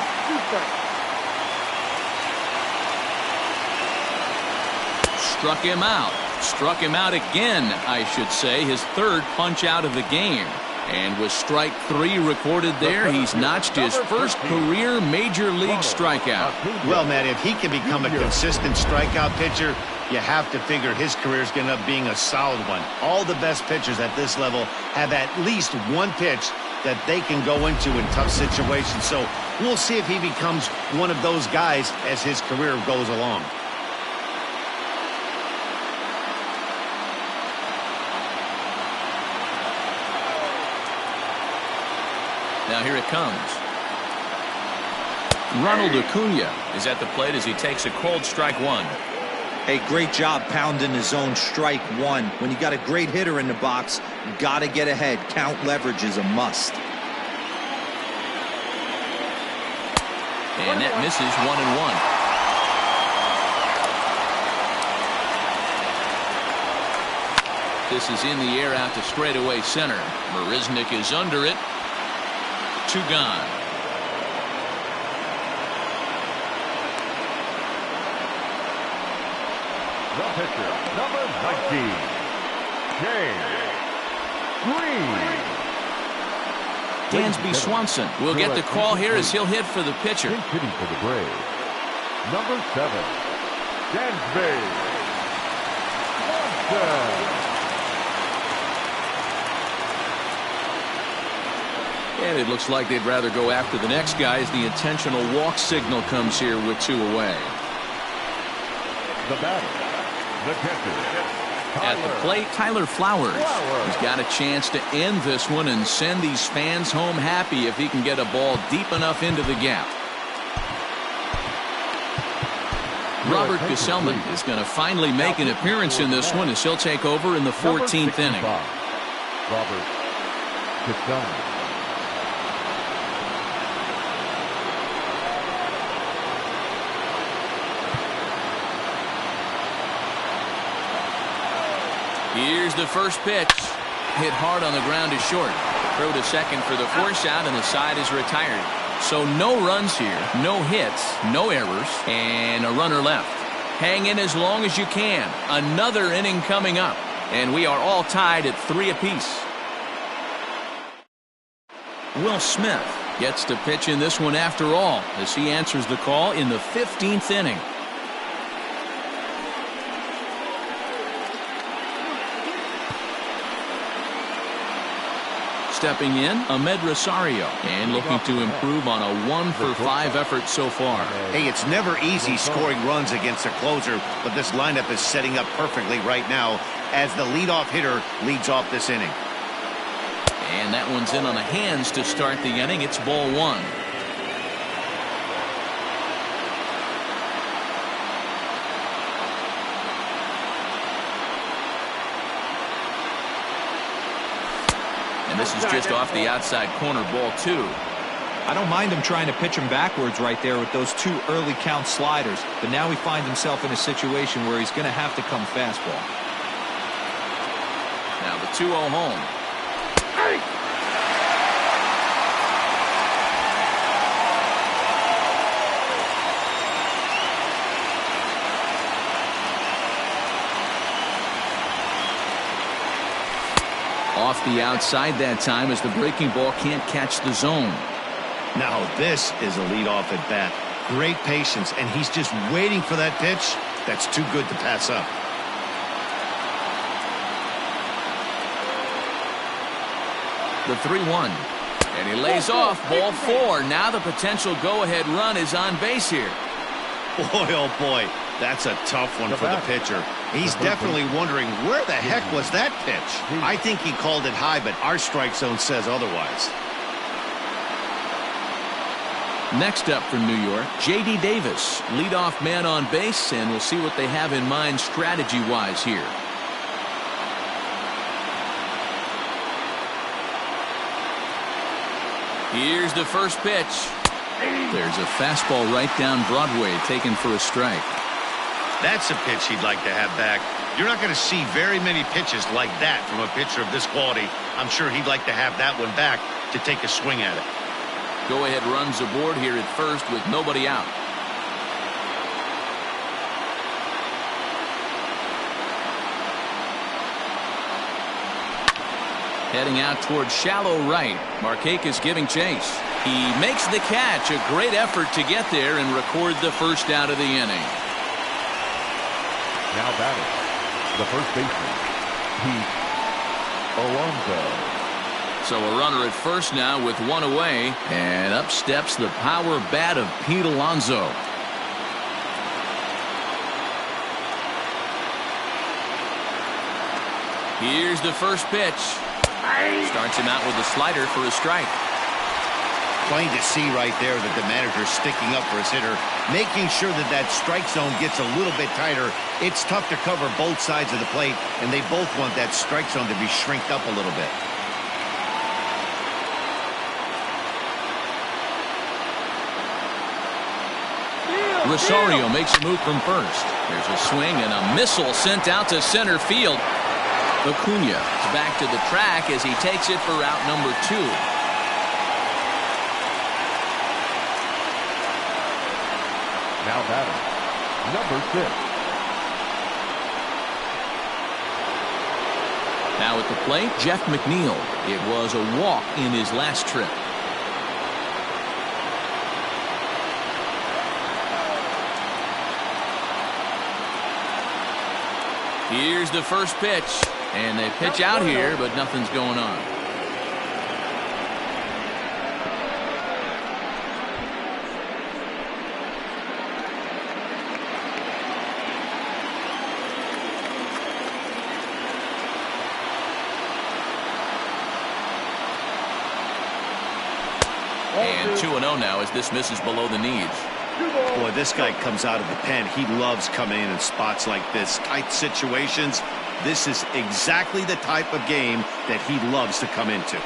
A: Struck him out. Struck him out again, I should say. His third punch out of the game. And with strike 3 recorded there, he's notched his first career major league strikeout.
G: Well, Matt, if he can become a consistent strikeout pitcher, you have to figure his career is going to end up being a solid one. All the best pitchers at this level have at least one pitch that they can go into in tough situations. So we'll see if he becomes one of those guys as his career goes along.
A: Now here it comes. Ronald Acuna is at the plate as he takes a called strike 1.
D: Hey, great job pounding the zone, strike 1. When you got a great hitter in the box, you got to get ahead. Count leverage is a must.
A: And that misses 1-1. This is in the air out to straightaway center. Marisnick is under it. 2 gone.
E: The pitcher, number 19, James Green.
A: Dansby Swanson will get the call here as he'll hit for the pitcher.
E: Hitting for the Braves, number 7, Dansby Swanson.
A: And it looks like they'd rather go after the next guy as the intentional walk signal comes here with 2 away.
E: The batter, the catcher.
A: At the plate, Tyler Flowers. He's got a chance to end this one and send these fans home happy if he can get a ball deep enough into the gap. Robert Gesellman is going to finally make an appearance in this one as he'll take over in the 14th inning.
E: Robert Gesellman.
A: Here's the first pitch. Hit hard on the ground is short. Throw to second for the force out, and the side is retired. So no runs here, no hits, no errors, and a runner left. Hang in as long as you can. Another inning coming up, and we are all tied at 3 apiece. Will Smith gets to pitch in this one after all as he answers the call in the 15th inning. Stepping in, Ahmed Rosario, and looking to improve on a 1-for-5 effort so far.
B: Hey, it's never easy scoring runs against a closer, but this lineup is setting up perfectly right now as the leadoff hitter leads off this inning.
A: And that one's in on the hands to start the inning. It's ball 1. This is just off the outside corner, ball 2.
D: I don't mind him trying to pitch him backwards right there with those 2 early count sliders, but now he finds himself in a situation where he's going to have to come fastball.
A: Now the 2-0 home. Off the outside that time as the breaking ball can't catch the zone.
B: Now this is a leadoff at bat. Great patience, and he's just waiting for that pitch. That's too good to pass up.
A: The 3-1. And he lays off ball 4. Now the potential go-ahead run is on base here.
B: Boy, oh boy, that's a tough one for the pitcher. He's definitely wondering where the heck was that pitch. I think he called it high, but our strike zone says otherwise.
A: Next up for New York, J.D. Davis, leadoff man on base, and we'll see what they have in mind strategy-wise here. Here's the first pitch. There's a fastball right down Broadway taken for a strike.
B: That's a pitch he'd like to have back. You're not going to see very many pitches like that from a pitcher of this quality. I'm sure he'd like to have that one back to take a swing at it.
A: Go-ahead runs aboard here at first with nobody out. Heading out towards shallow right. Markakis giving chase. He makes the catch. A great effort to get there and record the first out of the inning.
E: Now batting, the first baseman, Pete Alonso.
A: So a runner at first now with 1 away, and up steps the power bat of Pete Alonso. Here's the first pitch. Starts him out with a slider for a strike.
B: Plain to see right there that the manager's sticking up for his hitter, making sure that that strike zone gets a little bit tighter. It's tough to cover both sides of the plate, and they both want that strike zone to be shrinked up a little bit.
A: Rosario makes a move from first. There's a swing and a missile sent out to center field. Acuna is back to the track as he takes it for route number 2.
E: Now batting, number 6.
A: Now at the plate, Jeff McNeil. It was a walk in his last trip. Here's the first pitch. And they pitch out here, but nothing's going on. And 2-0 now as this misses below the knees.
B: Boy, this guy comes out of the pen. He loves coming in spots like this. Tight situations. This is exactly the type of game that he loves to come into.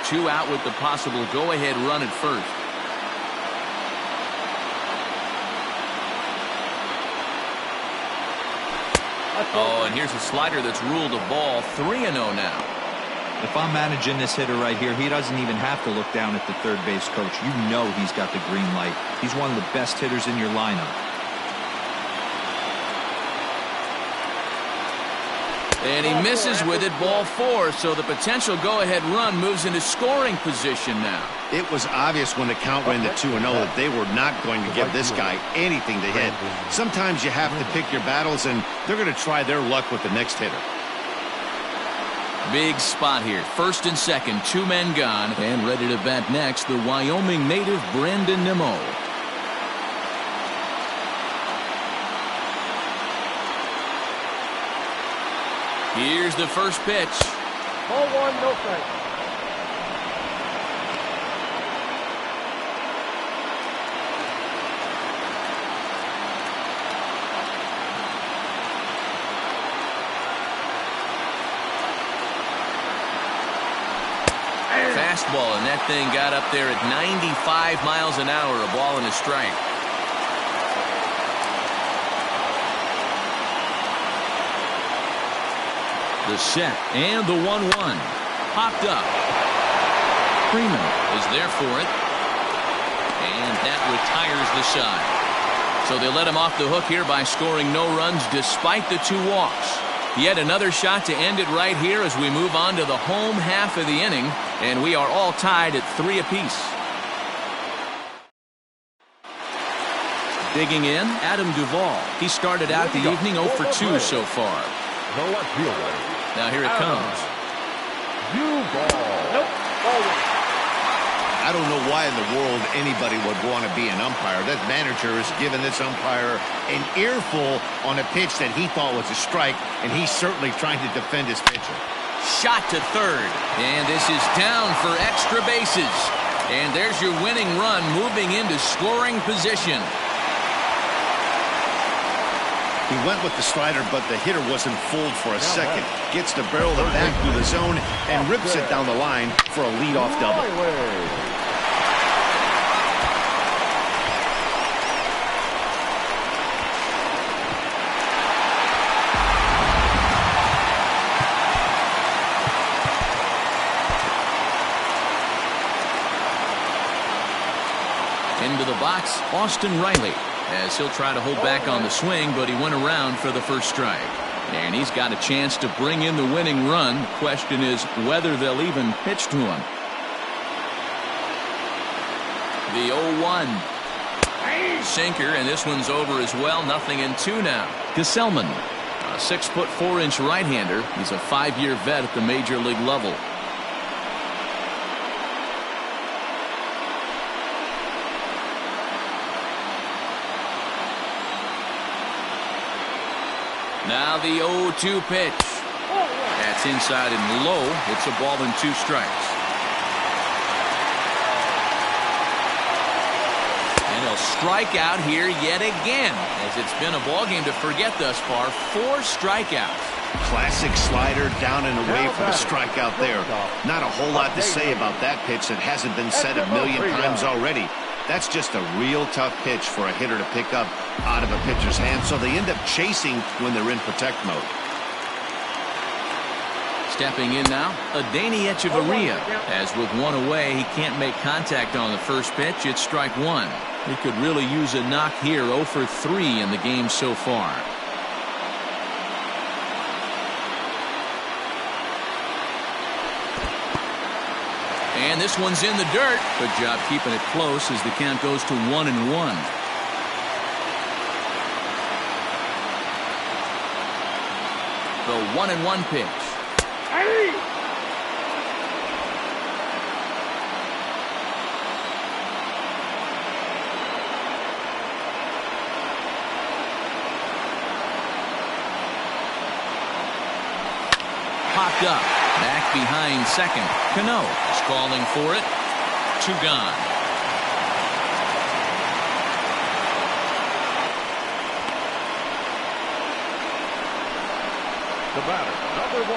A: Two out with the possible go-ahead run at first. Oh, and here's a slider that's ruled a ball. 3-0 now.
D: If I'm managing this hitter right here, he doesn't even have to look down at the third base coach. You know he's got the green light. He's one of the best hitters in your lineup.
A: And he misses with it, ball 4, so the potential go-ahead run moves into scoring position now.
B: It was obvious when the count ran to 2-0 that they were not going to give this guy anything to hit. Sometimes you have to pick your battles, and they're going to try their luck with the next hitter.
A: Big spot here. First and second, 2 men gone. And ready to bat next, the Wyoming native Brandon Nimmo. Here's the first pitch.
C: Ball 1, no strike.
A: Fastball, and that thing got up there at 95 miles an hour, a ball and a strike. The set and the 1-1. Popped up. Freeman is there for it. And that retires the side. So they let him off the hook here by scoring no runs despite the 2 walks. Yet another shot to end it right here as we move on to the home half of the inning. And we are all tied at 3 apiece. Digging in, Adam Duvall. He started out the evening 0 for 2 so far.
E: The left fielder.
A: Now here it comes.
C: Nope. Ball 1.
B: I don't know why in the world anybody would want to be an umpire. That manager has given this umpire an earful on a pitch that he thought was a strike, and he's certainly trying to defend his pitcher.
A: Shot to third, and this is down for extra bases. And there's your winning run moving into scoring position.
B: He went with the slider, but the hitter wasn't fooled for a second. Gets the barrel of the bat through the zone and rips it down the line for a leadoff double.
A: Into the box, Austin Riley, as he'll try to hold back on the swing, but he went around for the first strike. And he's got a chance to bring in the winning run. The question is whether they'll even pitch to him. The 0-1. Sinker, and this one's over as well. 0-2 now. Gesellman, a 6'4" right-hander. He's a 5-year vet at the major league level. Now the 0-2 pitch. That's inside and low. It's a ball and 2 strikes. And he'll strike out here yet again, as it's been a ball game to forget thus far. 4 strikeouts.
B: Classic slider down and away for the strikeout there. Not a whole lot to say about that pitch that hasn't been said a million times already. That's just a real tough pitch for a hitter to pick up out of a pitcher's hand, so they end up chasing when they're in protect mode.
A: Stepping in now, Adeiny Echeverria. As with 1 away, he can't make contact on the first pitch. It's strike 1. He could really use a knock here. 0 for 3 in the game so far. And this one's in the dirt. Good job keeping it close as the count goes to 1-1. The 1-1 pitch.
C: Hey!
A: Popped up. Back behind second. Cano is calling for it. 2 gone.
E: The batter, number 1,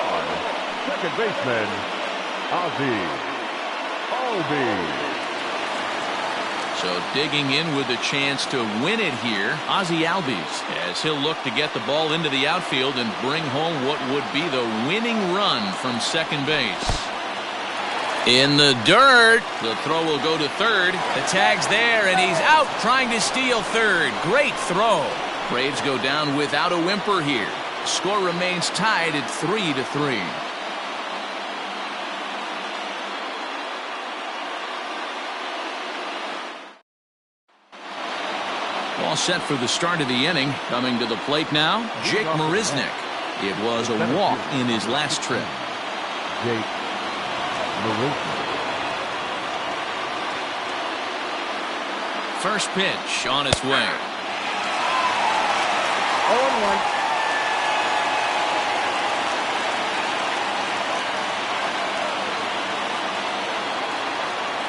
E: second baseman, Ozzie Albies.
A: So digging in with a chance to win it here, Ozzie Albies, as he'll look to get the ball into the outfield and bring home what would be the winning run from second base. In the dirt, the throw will go to third. The tag's there, and he's out trying to steal third. Great throw. Braves go down without a whimper here. Score remains tied at 3-3. All set for the start of the inning. Coming to the plate now, Jake Marisnick. It was a walk in his last trip.
E: Jake Marisnick.
A: First pitch on its way.
C: 0-1.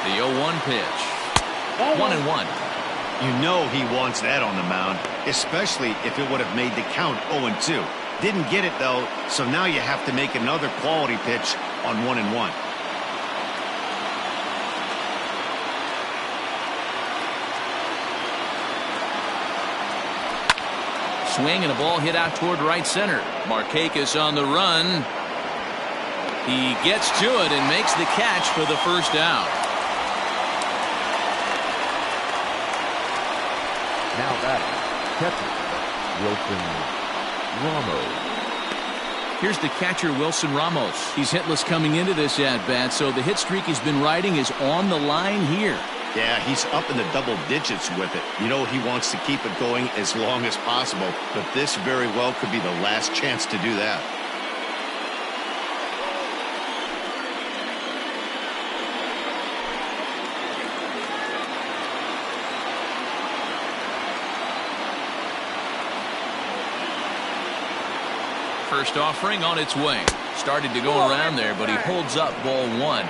A: The 0-1 pitch. 1-1.
B: You know he wants that on the mound, especially if it would have made the count 0-2. Didn't get it, though, so now you have to make another quality pitch on 1-1.
A: Swing and a ball hit out toward right center. Markakis on the run. He gets to it and makes the catch for the first out.
E: Now batting, catcher, Wilson Ramos.
A: Here's the catcher, Wilson Ramos. He's hitless coming into this at-bat, so the hit streak he's been riding is on the line here.
B: Yeah, he's up in the double digits with it. You know he wants to keep it going as long as possible, but this very well could be the last chance to do that.
A: First offering on its way. Started to go around there, but he holds up ball 1.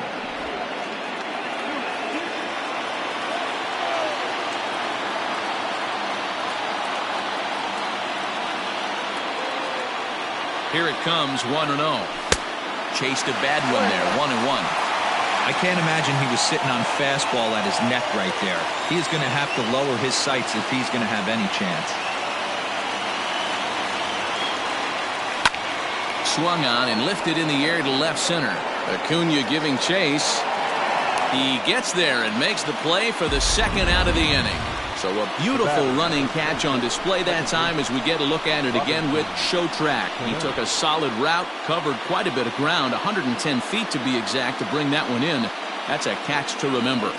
A: Here it comes, 1-0. Chased a bad one there, 1-1.
D: I can't imagine he was sitting on fastball at his neck right there. He's going to have to lower his sights if he's going to have any chance.
A: Swung on and lifted in the air to left center. Acuna giving chase. He gets there and makes the play for the second out of the inning. So a beautiful running catch on display that time as we get a look at it again with Show Track. He took a solid route, covered quite a bit of ground, 110 feet to be exact, to bring that one in. That's a catch to remember.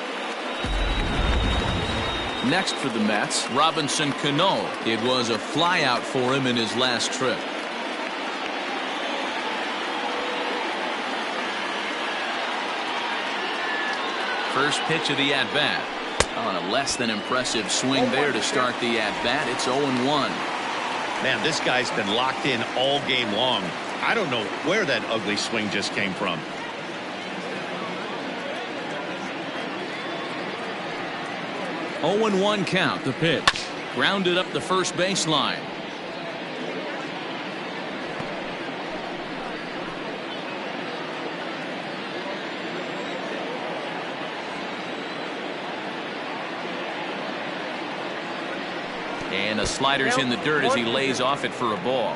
A: Next for the Mets, Robinson Cano. It was a flyout for him in his last trip. First pitch of the at-bat. On a less than impressive swing there to start the at-bat. It's 0-1.
B: Man, this guy's been locked in all game long. I don't know where that ugly swing just came from.
A: Oh, 0-1 count, the pitch. Grounded up the first baseline. And the slider's in the dirt as he lays off it for a ball.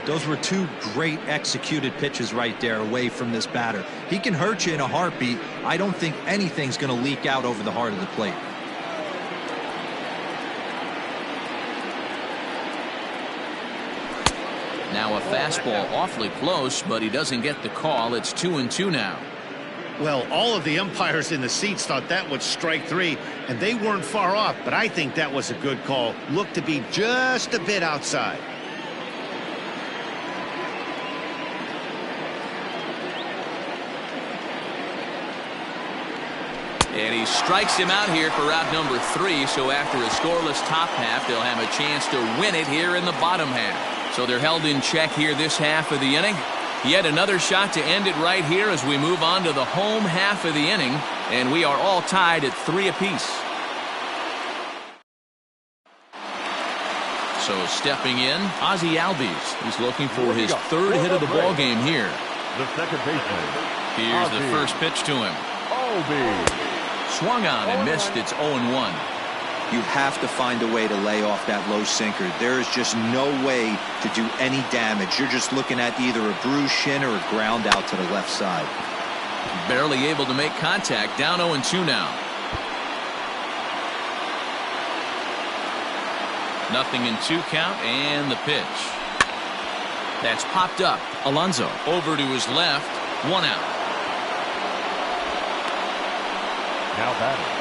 D: Those were two great executed pitches right there away from this batter. He can hurt you in a heartbeat. I don't think anything's going to leak out over the heart of the plate.
A: Now a fastball awfully close, but he doesn't get the call. It's 2-2 now.
B: Well, all of the umpires in the seats thought that was strike 3, and they weren't far off, but I think that was a good call. Looked to be just a bit outside.
A: And he strikes him out here for out number 3. So after a scoreless top half, they'll have a chance to win it here in the bottom half. So they're held in check here this half of the inning. Yet another shot to end it right here as we move on to the home half of the inning. And we are all tied at 3 apiece. So stepping in, Ozzie Albies. He's looking for his 3rd hit of the ball game here.
E: The second baseman.
A: Here's the first pitch to him.
E: Albies.
A: Swung on and missed. It's 0-1.
D: You have to find a way to lay off that low sinker. There is just no way to do any damage. You're just looking at either a bruised shin or a ground out to the left side.
A: Barely able to make contact. Down 0-2 now. Nothing in 2 count, and the pitch. That's popped up. Alonso over to his left. 1 out.
E: Now batting,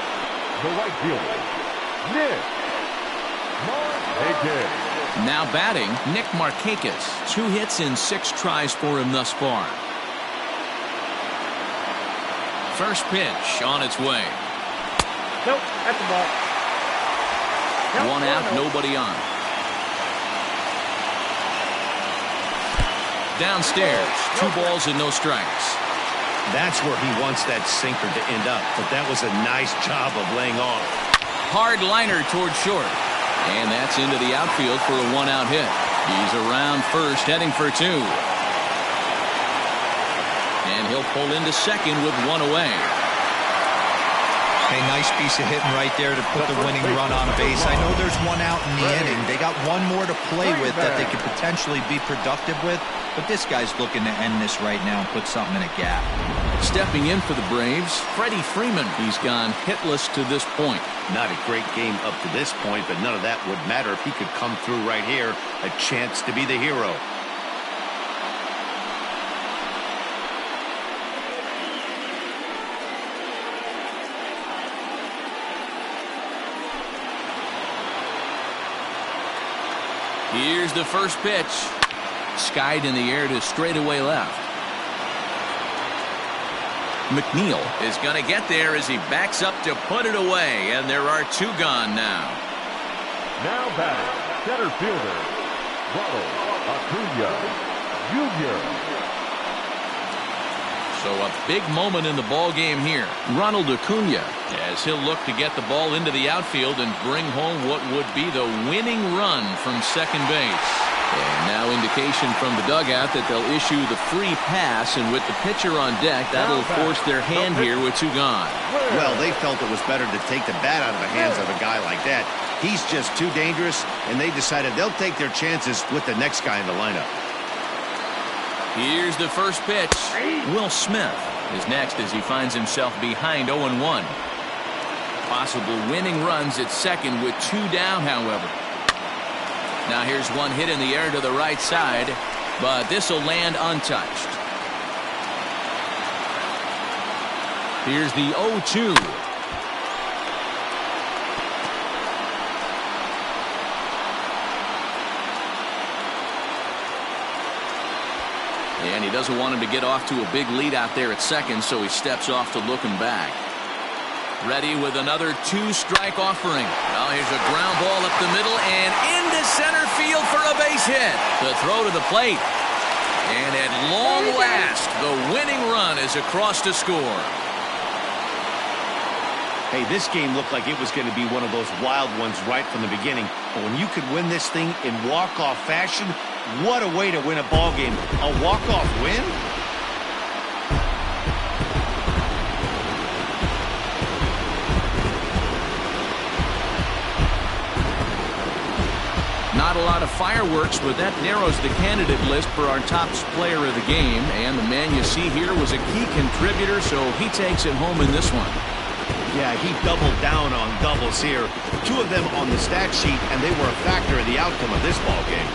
E: the right fielder, Nick Markakis.
A: Now batting, Nick Markakis. 2 hits in 6 tries for him thus far. First pitch on its way.
C: Nope, that's the ball. Nope,
A: 1 out, nobody on. Downstairs, 2 balls and no strikes.
B: That's where he wants that sinker to end up, but that was a nice job of laying off.
A: Hard liner towards short. And that's into the outfield for a 1-out hit. He's around first, heading for 2. And he'll pull into second with 1 away.
D: Hey, nice piece of hitting right there to put the winning run on base. I know there's 1 out in the inning. They got 1 more to play with that they could potentially be productive with. But this guy's looking to end this right now and put something in a gap.
A: Stepping in for the Braves, Freddie Freeman. He's gone hitless to this point.
B: Not a great game up to this point, but none of that would matter if he could come through right here. A chance to be the hero.
A: Here's the first pitch. Skied in the air to straightaway left. McNeil is going to get there as he backs up to put it away, and there are 2 gone now.
E: Now batting, center fielder, Ronald Acuna Jr.
A: So a big moment in the ball game here. Ronald Acuna, as he'll look to get the ball into the outfield and bring home what would be the winning run from second base. And now indication from the dugout that they'll issue the free pass, and with the pitcher on deck, that'll force their hand here with 2 gone.
B: Well, they felt it was better to take the bat out of the hands of a guy like that. He's just too dangerous, and they decided they'll take their chances with the next guy in the lineup.
A: Here's the first pitch. Will Smith is next as he finds himself behind 0-1. Possible winning runs at second with 2 down, however. Now here's 1 hit in the air to the right side, but this will land untouched. Here's the 0-2. And he doesn't want him to get off to a big lead out there at second, so he steps off to look him back. Ready with another 2-strike offering. Well, here's a ground ball up the middle and into center field for a base hit. The throw to the plate. And at long last, the winning run is across to score.
B: Hey, this game looked like it was going to be one of those wild ones right from the beginning. But when you could win this thing in walk-off fashion, what a way to win a ball game. A walk-off win?
A: Not a lot of fireworks, but that narrows the candidate list for our top player of the game. And the man you see here was a key contributor, so he takes it home in this one.
B: Yeah, he doubled down on doubles here. 2 of them on the stat sheet, and they were a factor in the outcome of this ball game.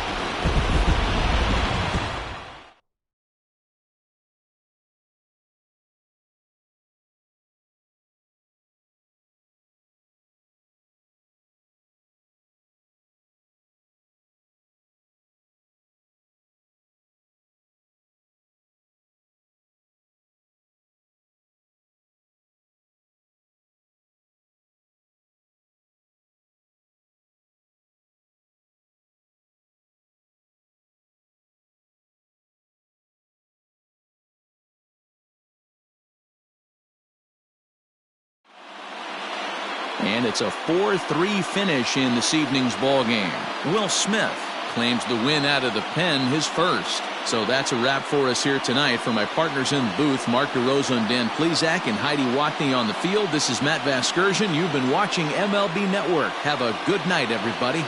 A: And it's a 4-3 finish in this evening's ball game. Will Smith claims the win out of the pen, his first. So that's a wrap for us here tonight. For my partners in the booth, Mark DeRosa and Dan Plezak and Heidi Watney on the field, this is Matt Vasgersian. You've been watching MLB Network. Have a good night, everybody.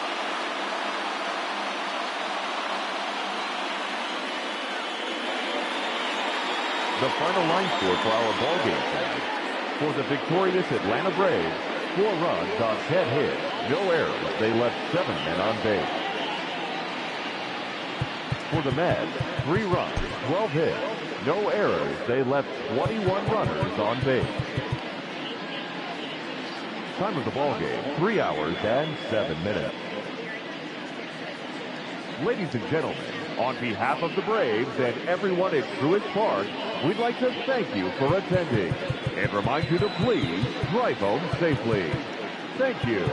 E: The final line score for our ball game tonight. For the victorious Atlanta Braves, 4 runs on 10 hits, no errors. They left 7 men on base. For the Mets, 3 runs, 12 hits, no errors. They left 21 runners on base. Time of the ball game, 3 hours and 7 minutes. Ladies and gentlemen, on behalf of the Braves and everyone at Truist Park, we'd like to thank you for attending and remind you to please drive home safely. Thank you.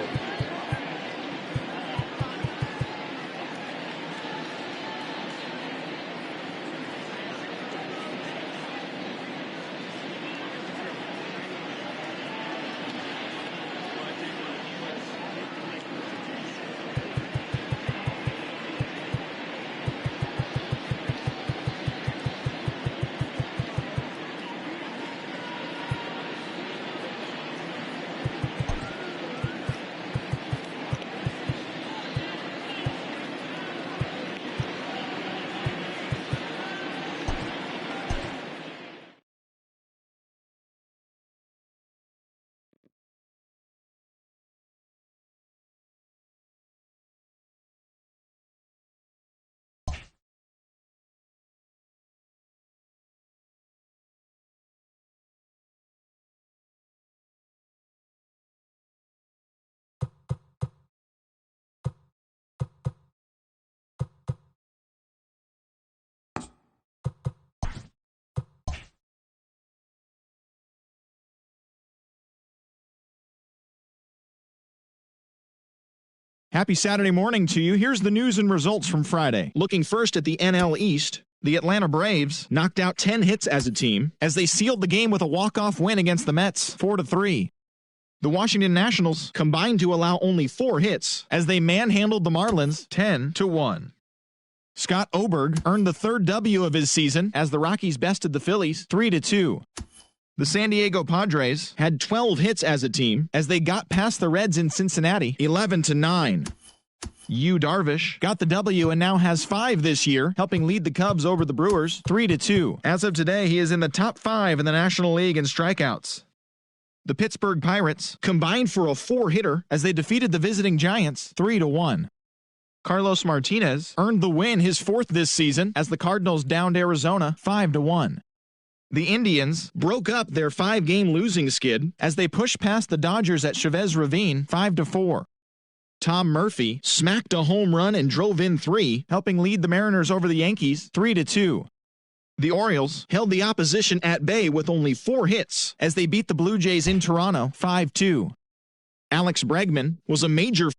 H: Happy Saturday morning to you. Here's the news and results from Friday. Looking first at the NL East, the Atlanta Braves knocked out 10 hits as a team as they sealed the game with a walk-off win against the Mets, 4-3. The Washington Nationals combined to allow only 4 hits as they manhandled the Marlins 10-1. Scott Oberg earned the 3rd W of his season as the Rockies bested the Phillies 3-2. The San Diego Padres had 12 hits as a team as they got past the Reds in Cincinnati 11-9. Yu Darvish got the W and now has 5 this year, helping lead the Cubs over the Brewers 3-2. As of today, he is in the top 5 in the National League in strikeouts. The Pittsburgh Pirates combined for a 4-hitter as they defeated the visiting Giants 3-1. Carlos Martinez earned the win, his 4th this season, as the Cardinals downed Arizona 5-1. The Indians broke up their 5-game losing skid as they pushed past the Dodgers at Chavez Ravine 5-4. Tom Murphy smacked a home run and drove in 3, helping lead the Mariners over the Yankees 3-2. The Orioles held the opposition at bay with only 4 hits as they beat the Blue Jays in Toronto 5-2. Alex Bregman was a major